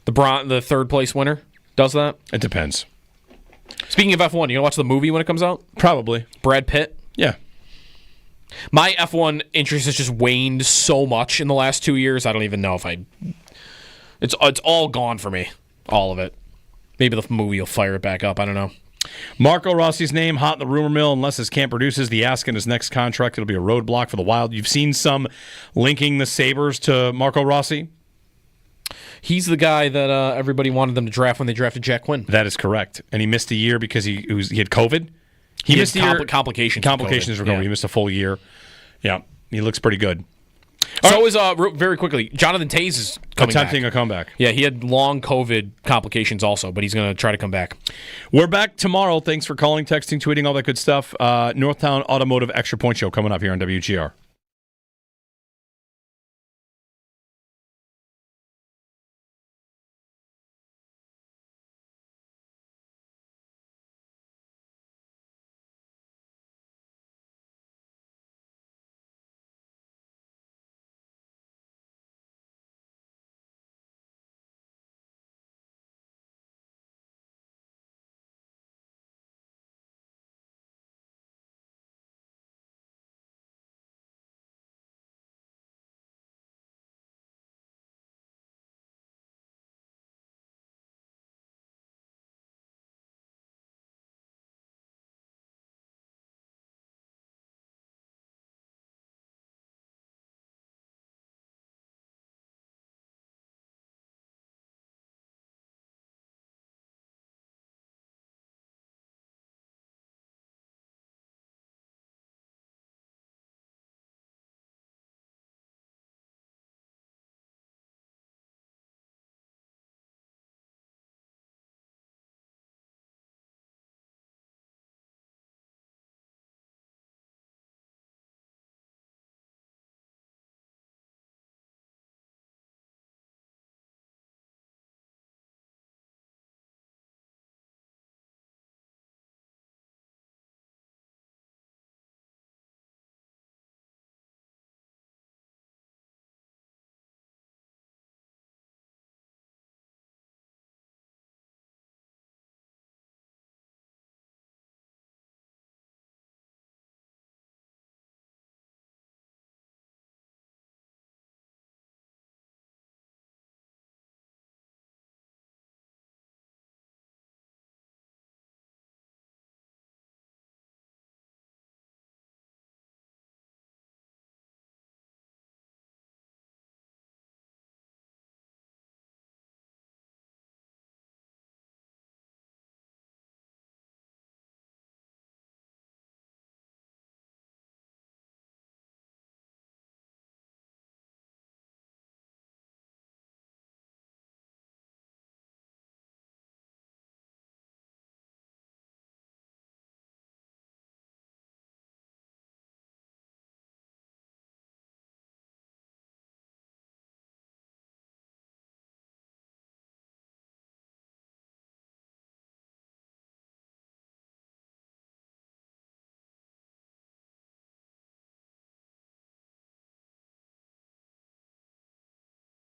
The 3rd place winner does that? It depends. Speaking of F1, you gonna watch the movie when it comes out? Probably. Brad Pitt? Yeah. My F1 interest has just waned so much in the last 2 years. I don't even know if it's all gone for me. All of it. Maybe the movie will fire it back up. I don't know. Marco Rossi's name hot in the rumor mill. Unless his camp produces the ask in his next contract, it'll be a roadblock for the Wild. You've seen some linking the Sabres to Marco Rossi? He's the guy that everybody wanted them to draft when they drafted Jack Quinn. That is correct. And he missed a year because he had COVID. He missed a year. Complications. Complications were going. Yeah. He missed a full year. Yeah, he looks pretty good. So is very quickly, Jonathan Toews is coming attempting back. A comeback. Yeah, he had long COVID complications also, but he's going to try to come back. We're back tomorrow. Thanks for calling, texting, tweeting, all that good stuff. Northtown Automotive Extra Point Show coming up here on WGR.